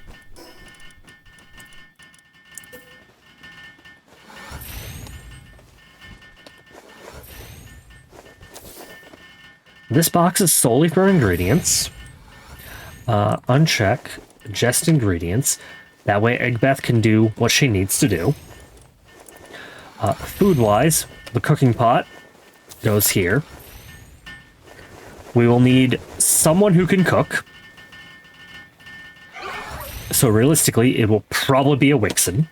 This box is solely for ingredients. Uncheck just ingredients. That way Egbeth can do what she needs to do. Food-wise, the cooking pot goes here. We will need someone who can cook. So realistically, it will probably be a Wixen.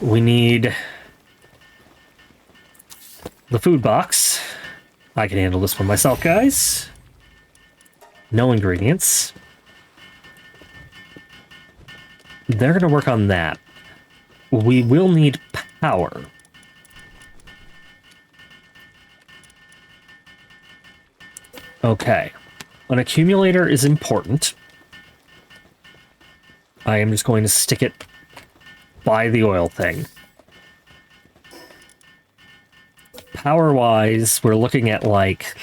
We need the food box. I can handle this one myself, guys. No ingredients. They're going to work on that. We will need power. Okay. An accumulator is important. I am just going to stick it by the oil thing. Power-wise, we're looking at, like...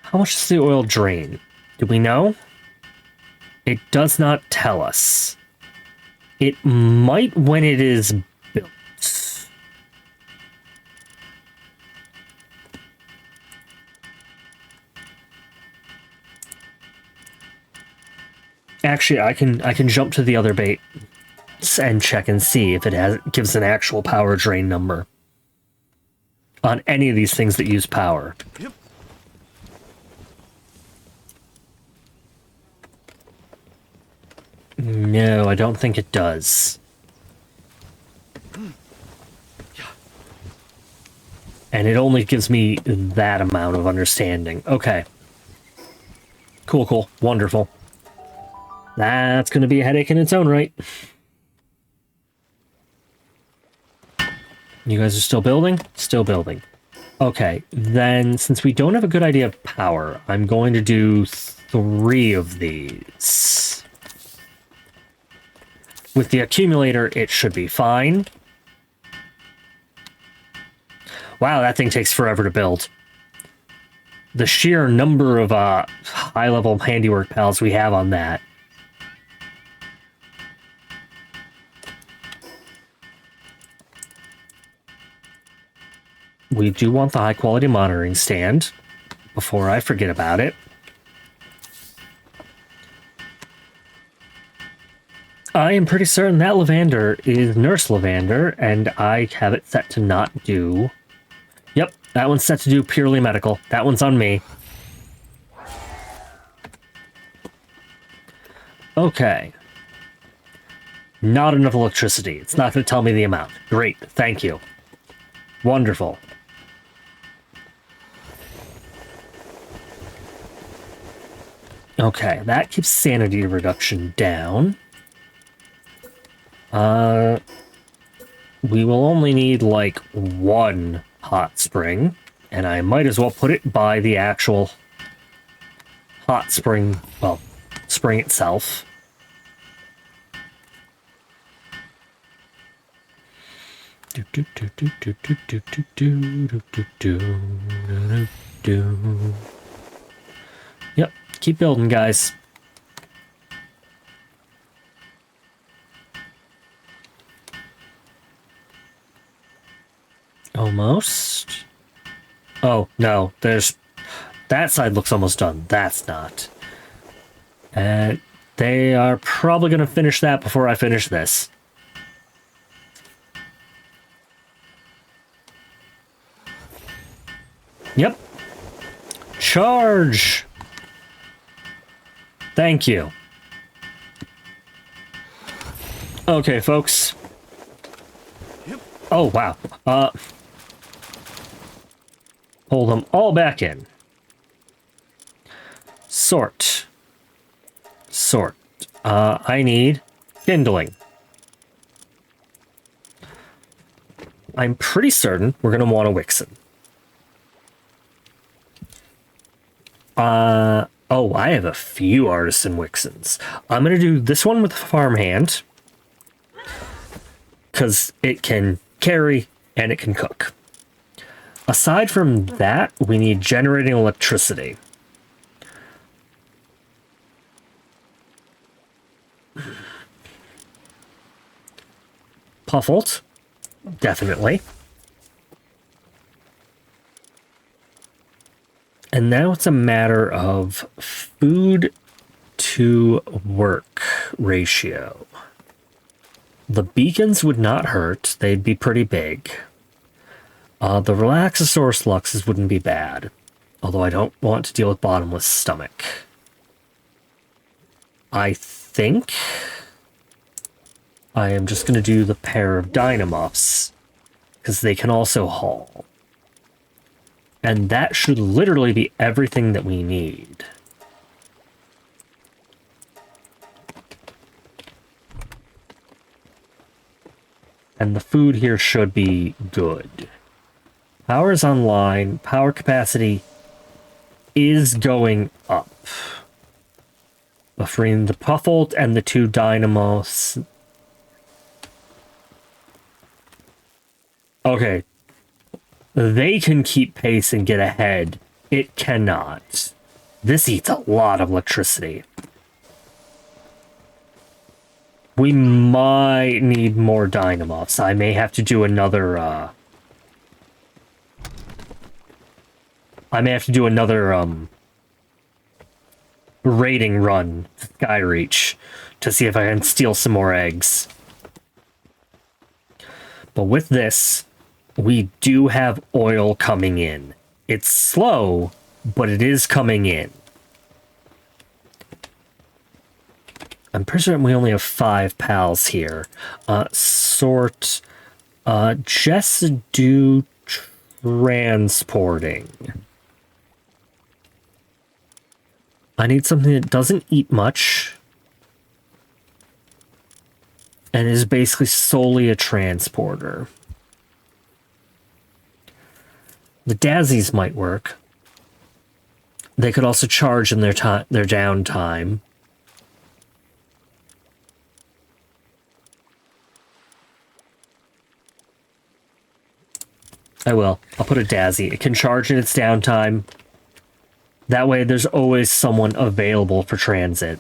How much does the oil drain? Do we know? It does not tell us. It might when it is built. Actually, I can jump to the other bait and check and see if it gives an actual power drain number on any of these things that use power. Yep. No, I don't think it does. And it only gives me that amount of understanding. Okay. Cool. Wonderful. That's going to be a headache in its own right. You guys are still building? Still building. Okay, then since we don't have a good idea of power, I'm going to do 3 of these. With the accumulator, it should be fine. Wow, that thing takes forever to build. The sheer number of high-level handiwork pals we have on that. we do want the high-quality monitoring stand before I forget about it. I am pretty certain that Lavender is Nurse Lavender, and I have it set to not do... Yep, that one's set to do purely medical. That one's on me. Okay. Not enough electricity. It's not going to tell me the amount. Great, thank you. Wonderful. Okay, that keeps sanity reduction down. We will only need, like, one hot spring, and I might as well put it by the actual hot spring, well, spring itself. Yep, keep building, guys. Almost. Oh, no, there's... That side looks almost done. That's not. And they are probably going to finish that before I finish this. Yep. Charge! Thank you. Okay, folks. Oh, wow. Hold them all back in. Sort. Sort. I need kindling. I'm pretty certain we're going to want a Wixen. Oh, I have a few artisan Wixens. I'm going to do this one with farmhand, because it can carry and it can cook. Aside from that, we need generating electricity. Puffled, definitely. And now it's a matter of food to work ratio. The beacons would not hurt. They'd be pretty big. The Relaxosaurus Luxes wouldn't be bad. Although I don't want to deal with bottomless stomach. I think I am just going to do the pair of Dynamuffs, because they can also haul. And that should literally be everything that we need. And the food here should be good. Power is online. Power capacity is going up. Offering the Puffled and the two Dynamos. Okay. They can keep pace and get ahead. It cannot. This eats a lot of electricity. We might need more Dynamuffs. I may have to do another, raiding run to Skyreach to see if I can steal some more eggs. But with this, we do have oil coming in. It's slow, but it is coming in. I'm pretty certain we only have 5 pals here. Sort. Just do transporting. I need something that doesn't eat much. And is basically solely a transporter. The Dazzies might work. They could also charge in their downtime. I will. I'll put a Dazzy. It can charge in its downtime. That way there's always someone available for transit.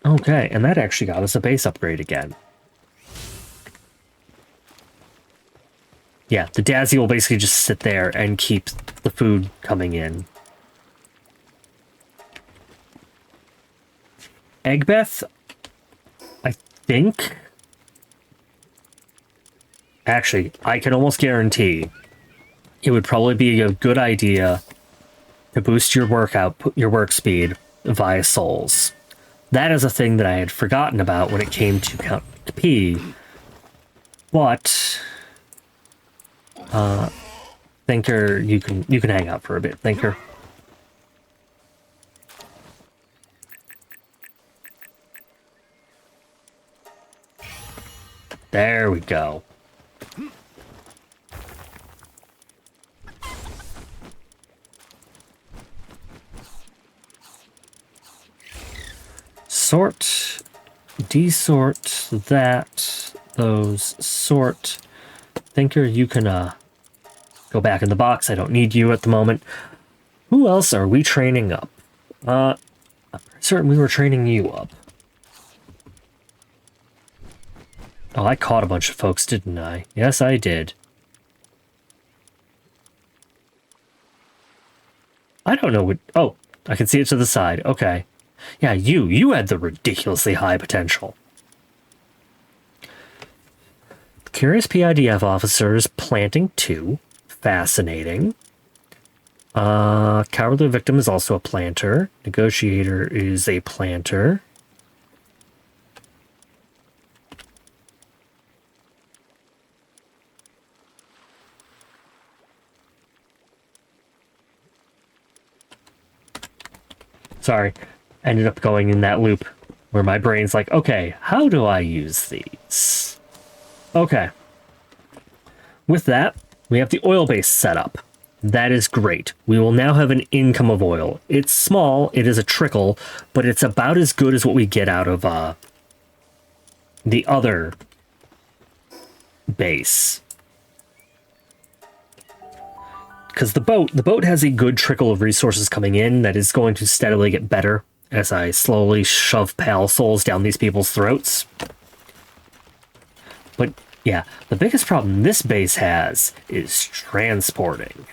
Okay, and that actually got us a base upgrade again. Yeah, the Dazzy will basically just sit there and keep the food coming in. Eggbeth, I think... Actually, I can almost guarantee it would probably be a good idea to boost your work speed via souls. That is a thing that I had forgotten about when it came to Count P. But... Thinker, you can hang out for a bit, Thinker. There we go. Sort, desort that, those, sort. Thinker, you can, go back in the box. I don't need you at the moment. Who else are we training up? I'm certain we were training you up. Oh, I caught a bunch of folks, didn't I? Yes, I did. I don't know what... Oh, I can see it to the side. Okay. Yeah, you had the ridiculously high potential. Curious PIDF officers, planting 2. Fascinating. Cowardly Victim is also a planter. Negotiator is a planter. Sorry, ended up going in that loop where my brain's like, okay, how do I use these? Okay. With that, we have the oil base set up. That is great. We will now have an income of oil. It's small, it is a trickle, but it's about as good as what we get out of the other base. Because the boat has a good trickle of resources coming in that is going to steadily get better as I slowly shove pal souls down these people's throats. But yeah, the biggest problem this base has is transporting.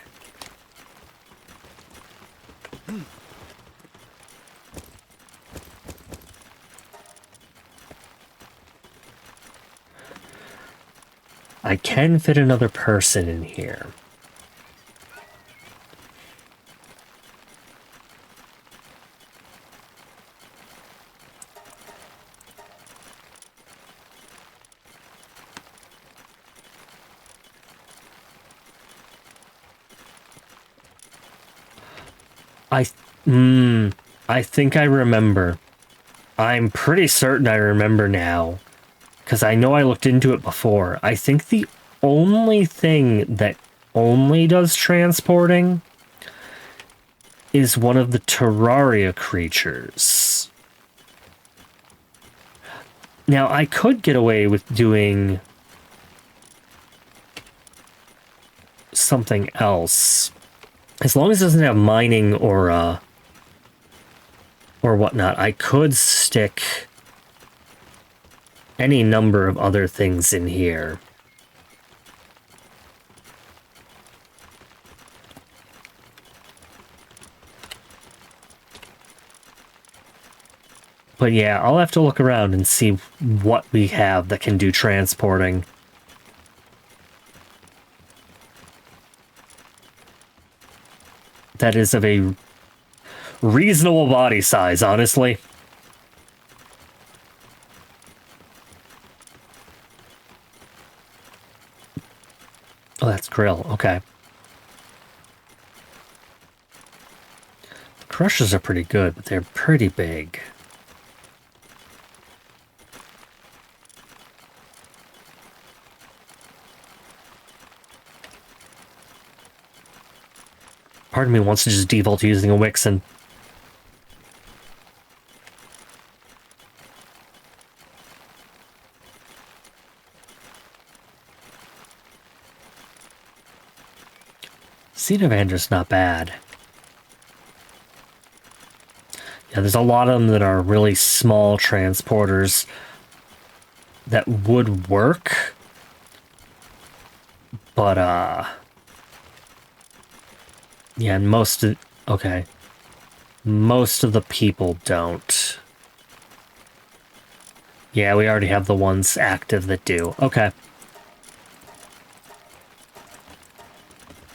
I can fit another person in here. I think I remember. I'm pretty certain I remember now. Because I know I looked into it before. I think the only thing that only does transporting is one of the Terraria creatures. Now, I could get away with doing something else. As long as it doesn't have mining or whatnot, I could stick any number of other things in here. But yeah, I'll have to look around and see what we have that can do transporting. That is of a reasonable body size, honestly. Oh, that's Grill. Okay. Crushers are pretty good, but they're pretty big. Part of me wants to just default to using a Wixen. Seed Evander's not bad. Yeah, there's a lot of them that are really small transporters that would work. But, yeah, and okay. Most of the people don't. Yeah, we already have the ones active that do. Okay.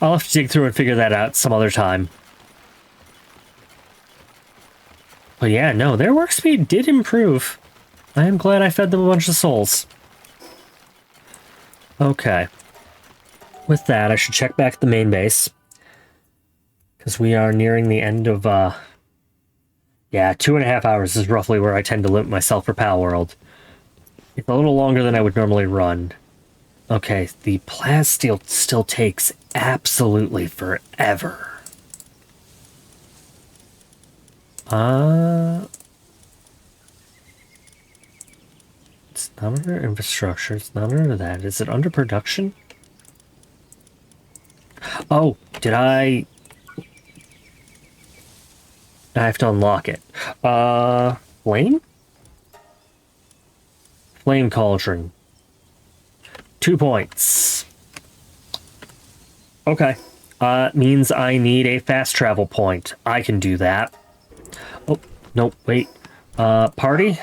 I'll have to dig through and figure that out some other time. But yeah, no, their work speed did improve. I am glad I fed them a bunch of souls. Okay. With that, I should check back at the main base. Because we are nearing the end of, yeah, 2.5 hours is roughly where I tend to limit myself for Palworld. It's a little longer than I would normally run. Okay, the plasteel still takes absolutely forever. It's not under infrastructure. It's not under that. Is it under production? Oh, did I have to unlock it. Flame? Flame cauldron. 2 points. Okay. Means I need a fast travel point. I can do that. Oh, no, wait. Party?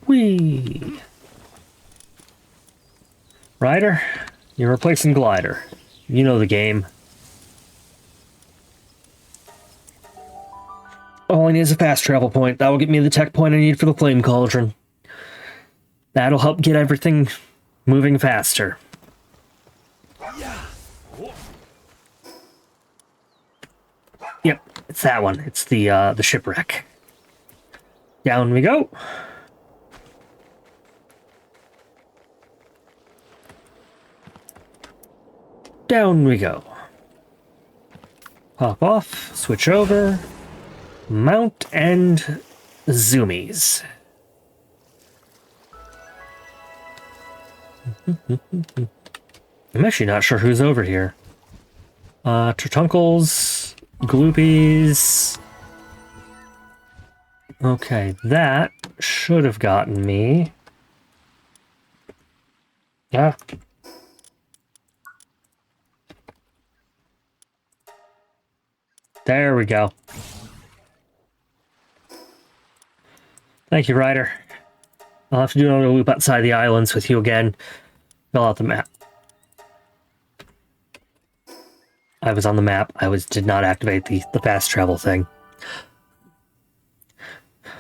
Whee! Rider, you're replacing Glider. You know the game. All I need is a fast travel point. That will get me the tech point I need for the flame cauldron. That'll help get everything moving faster. Yep, it's that one. It's the shipwreck. Down we go. Down we go. Pop off, switch over, mount, and zoomies. I'm actually not sure who's over here. Turtunkles, Gloopies. Okay, that should have gotten me. Yeah. There we go. Thank you, Ryder. I'll have to do another loop outside the islands with you again. Fill out the map. I was on the map. Did not activate the fast travel thing.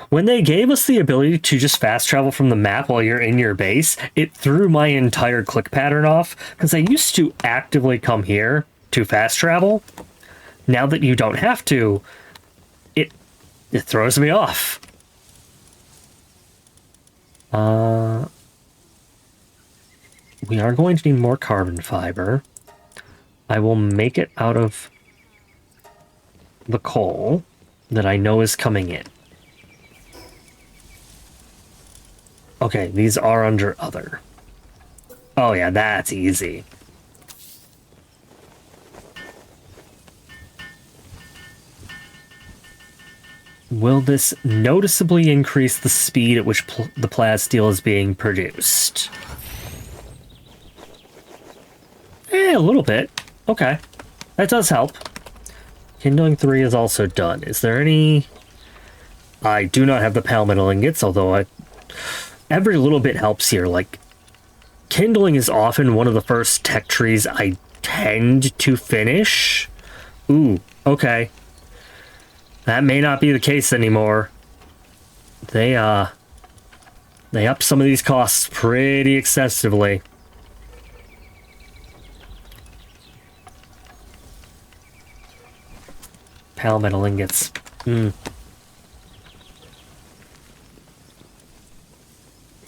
When they gave us the ability to just fast travel from the map while you're in your base, it threw my entire click pattern off, because I used to actively come here to fast travel. Now that you don't have to, it throws me off. We are going to need more carbon fiber. I will make it out of the coal that I know is coming in. Okay, these are under other. Oh yeah, that's easy. Will this noticeably increase the speed at which the plasteel is being produced? A little bit. Okay. That does help. Kindling 3 is also done. Is there any... I do not have the palmetal ingots, although every little bit helps here. Like, kindling is often one of the first tech trees I tend to finish. Ooh, okay. That may not be the case anymore. They up some of these costs pretty excessively. Palmetal ingots. Can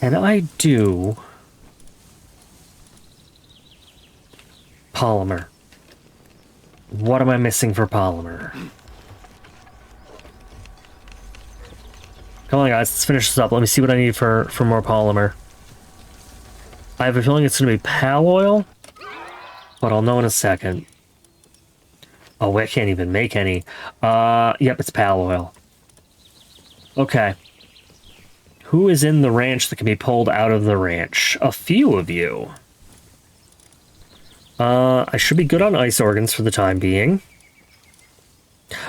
I do polymer? What am I missing for polymer? Come on, guys, let's finish this up. Let me see what I need for more polymer. I have a feeling it's going to be pal oil, but I'll know in a second. Oh, I can't even make any. Yep, it's pal oil. Okay. Who is in the ranch that can be pulled out of the ranch? A few of you. I should be good on ice organs for the time being.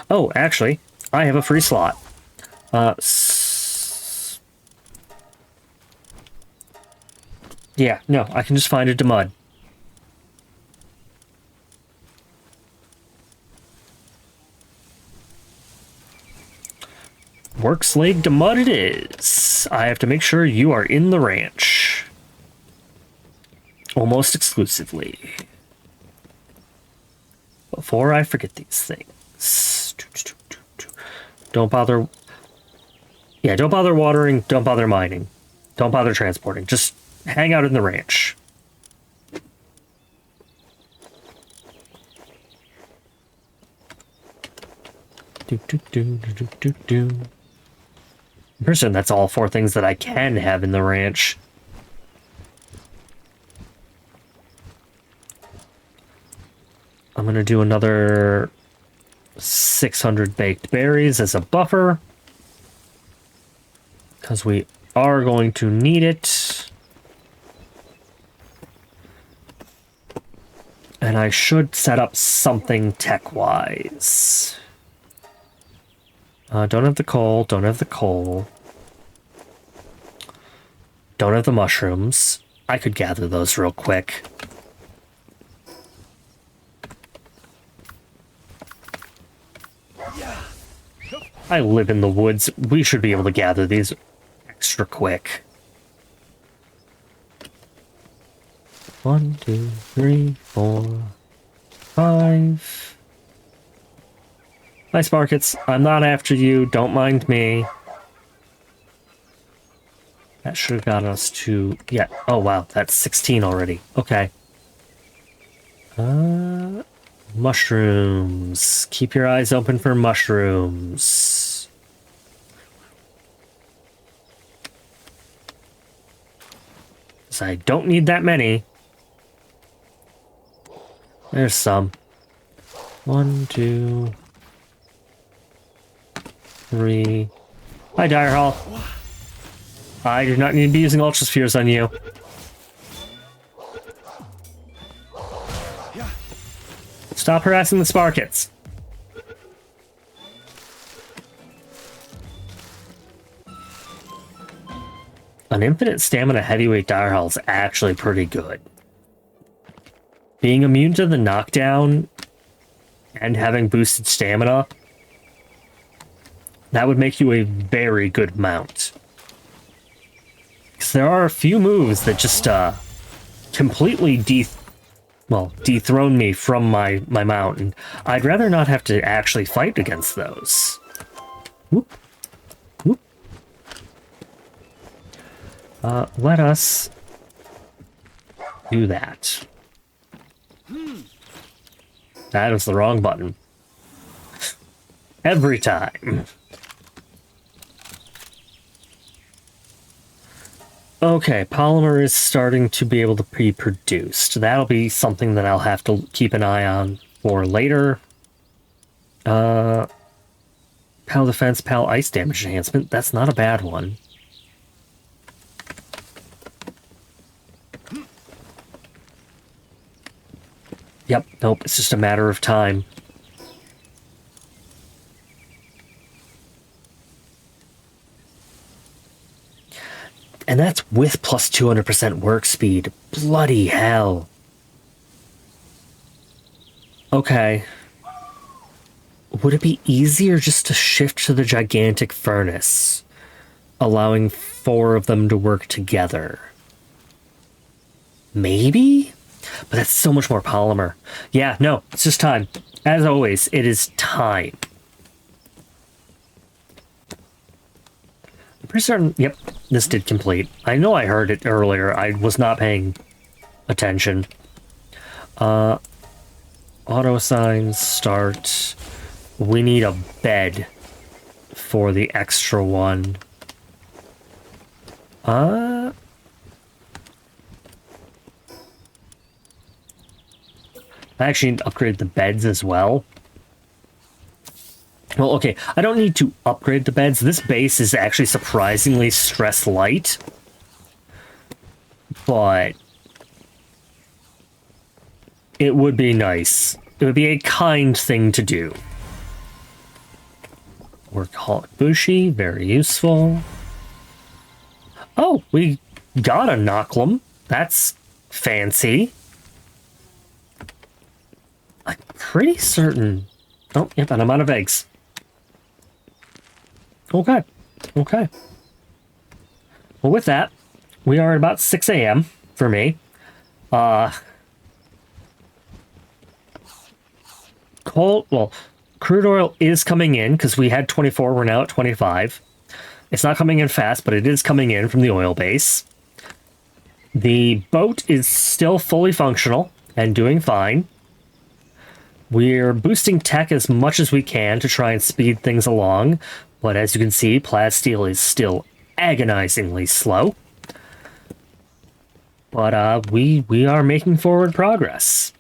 Oh, actually, I have a free slot. Yeah, no, I can just find it to mud. Works leg to mud it is. I have to make sure you are in the ranch. Almost exclusively. Before I forget these things. Don't bother... Yeah, don't bother watering, don't bother mining. Don't bother transporting. Just hang out in the ranch. Person, that's all 4 things that I can have in the ranch. I'm gonna do another 600 baked berries as a buffer, because we are going to need it. And I should set up something tech-wise. Don't have the coal, don't have the coal. Don't have the mushrooms. I could gather those real quick. I live in the woods. We should be able to gather these extra quick. 1, 2, 3, 4, 5. Nice markets. I'm not after you. Don't mind me. That should have gotten us to... Yeah. Oh, wow. That's 16 already. Okay. Mushrooms. Keep your eyes open for mushrooms. So I don't need that many. There's some. 1, 2... 3. Hi, Dire Hall. I do not need to be using Ultra Spheres on you. Stop harassing the Sparkets. An infinite stamina heavyweight Dire Hall is actually pretty good. Being immune to the knockdown and having boosted stamina, that would make you a very good mount. Because there are a few moves that just completely dethrone me from my mount, and I'd rather not have to actually fight against those. Whoop. Whoop. Let us do that. That was the wrong button. Every time. Okay, polymer is starting to be able to be produced. That'll be something that I'll have to keep an eye on for later. Pal defense, pal ice damage enhancement. That's not a bad one. Yep, nope, it's just a matter of time. And that's with plus 200% work speed. Bloody hell. Okay. Would it be easier just to shift to the gigantic furnace, allowing 4 of them to work together? Maybe? But that's so much more polymer. Yeah, no, it's just time. As always, it is time. I'm pretty certain, yep, this did complete. I know I heard it earlier. I was not paying attention. Auto assign, start. We need a bed for the extra one. I actually need to upgrade the beds as well. Well, okay, I don't need to upgrade the beds. This base is actually surprisingly stress light. But It would be nice. It would be a kind thing to do. Workaholic Bushi, very useful. Oh, we got a Knocklum. That's fancy. I'm pretty certain... Oh, yep, and I'm out of eggs. Okay. Okay. Well, with that, we are at about 6 a.m. for me. Crude oil is coming in, because we had 24, we're now at 25. It's not coming in fast, but it is coming in from the oil base. The boat is still fully functional and doing fine. We're boosting tech as much as we can to try and speed things along, but as you can see, Plasteel is still agonizingly slow. But we are making forward progress.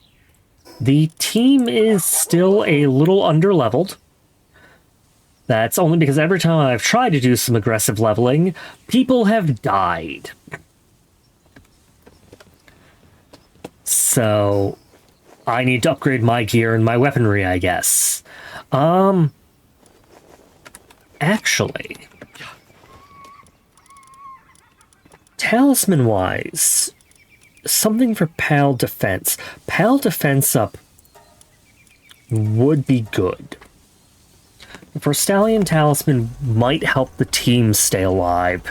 The team is still a little under-leveled. That's only because every time I've tried to do some aggressive leveling, people have died. So, I need to upgrade my gear and my weaponry, I guess. Actually, talisman-wise, something for PAL defense. PAL defense up would be good. The Frostallion talisman might help the team stay alive.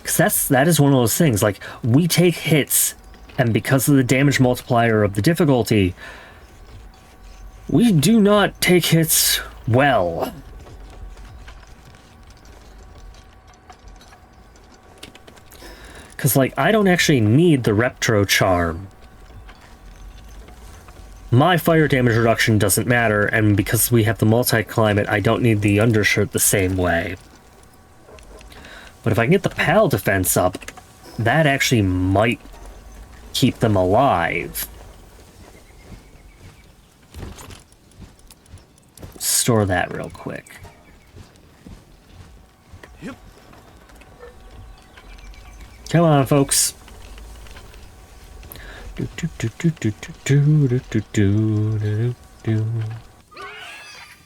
Because that is one of those things, like, we take hits, and because of the damage multiplier of the difficulty, we do not take hits well. Because, like, I don't actually need the Reptro Charm. My fire damage reduction doesn't matter, and because we have the multi-climate, I don't need the undershirt the same way. But if I can get the PAL defense up, that actually might keep them alive. Store that real quick.
Yep.
Come on, folks.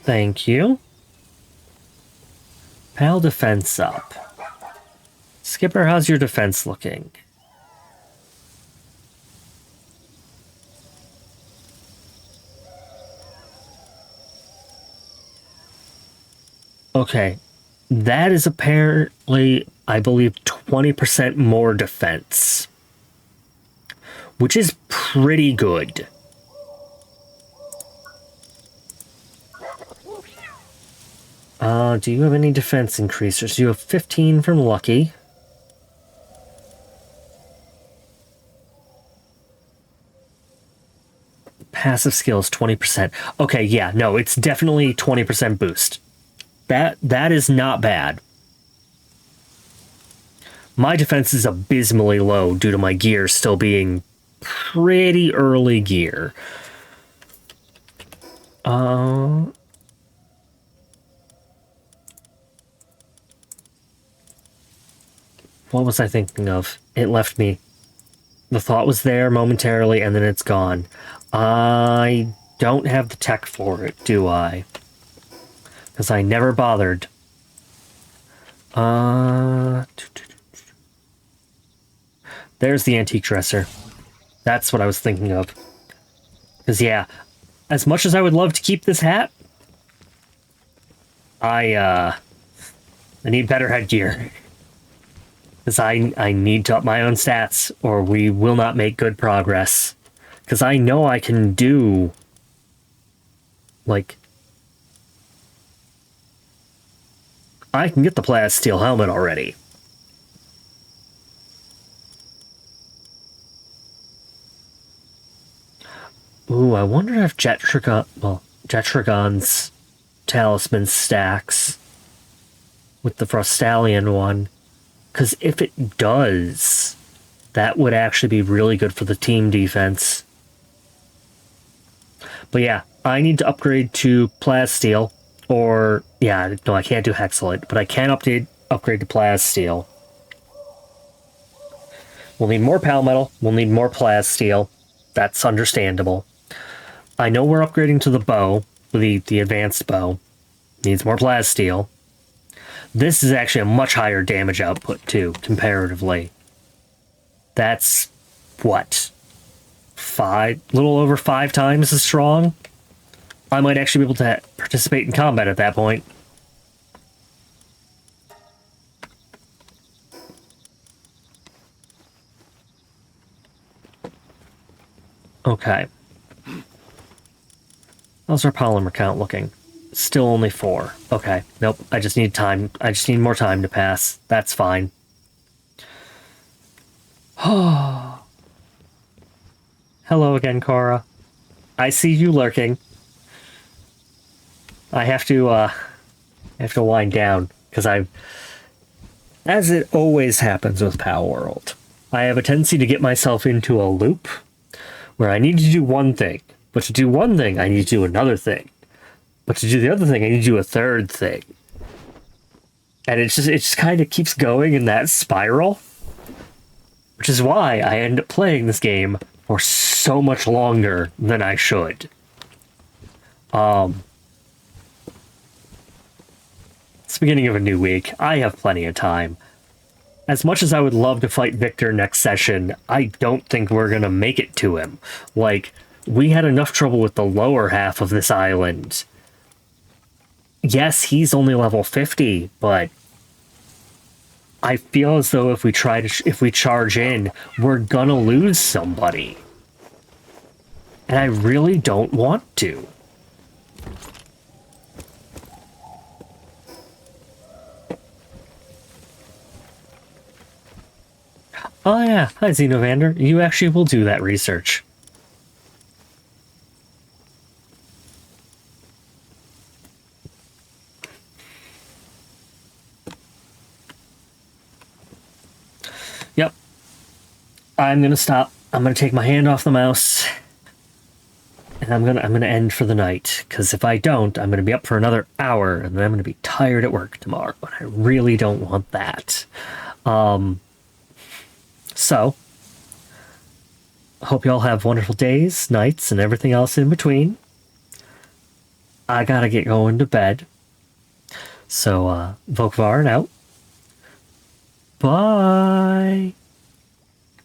Thank you. PAL defense up. Skipper, how's your defense looking? Okay, that is apparently, I believe, 20% more defense, which is pretty good. Do you have any defense increasers? You have 15 from Lucky. Passive skills, 20%. Okay, yeah, no, it's definitely 20% boost. That is not bad. My defense is abysmally low due to my gear still being pretty early gear. What was I thinking of? It left me. The thought was there momentarily, and then it's gone. I don't have the tech for it, do I? Because I never bothered. There's the antique dresser. That's what I was thinking of. Because, yeah, as much as I would love to keep this hat, I need better headgear. Because I need to up my own stats, or we will not make good progress. Because I know I can do, like, I can get the Plasteel helmet already. Ooh, I wonder if Jetragon's talisman stacks with the Frostallion one. Because if it does, that would actually be really good for the team defense. But yeah, I need to upgrade to Plasteel. Or, yeah, no, I can't do Hexalite, but I can upgrade to Plasteel. We'll need more pal metal. We'll need more plas steel. That's understandable. I know we're upgrading to the bow, the advanced bow. Needs more plas steel. This is actually a much higher damage output, too, comparatively. That's, what, little over 5 times as strong? I might actually be able to participate in combat at that point. Okay. How's our polymer count looking? Still only 4. Okay. Nope. I just need time. I just need more time to pass. That's fine. Hello again, Cora. I see you lurking. I have to wind down, because as it always happens with Palworld, I have a tendency to get myself into a loop where I need to do one thing, but to do one thing, I need to do another thing. But to do the other thing, I need to do a third thing. And it just kind of keeps going in that spiral. Which is why I end up playing this game for so much longer than I should. It's the beginning of a new week. I have plenty of time. As much as I would love to fight Victor next session, I don't think we're gonna make it to him. Like, we had enough trouble with the lower half of this island. Yes, he's only level 50, but I feel as though if we charge in, we're gonna lose somebody. And I really don't want to. Oh yeah, hi Xenovander. You actually will do that research. Yep. I'm gonna stop. I'm gonna take my hand off the mouse. And I'm gonna end for the night. Because if I don't, I'm gonna be up for another hour, and then I'm gonna be tired at work tomorrow. And I really don't want that. So, I hope you all have wonderful days, nights, and everything else in between. I gotta get going to bed. So, Vokvaren out. Bye!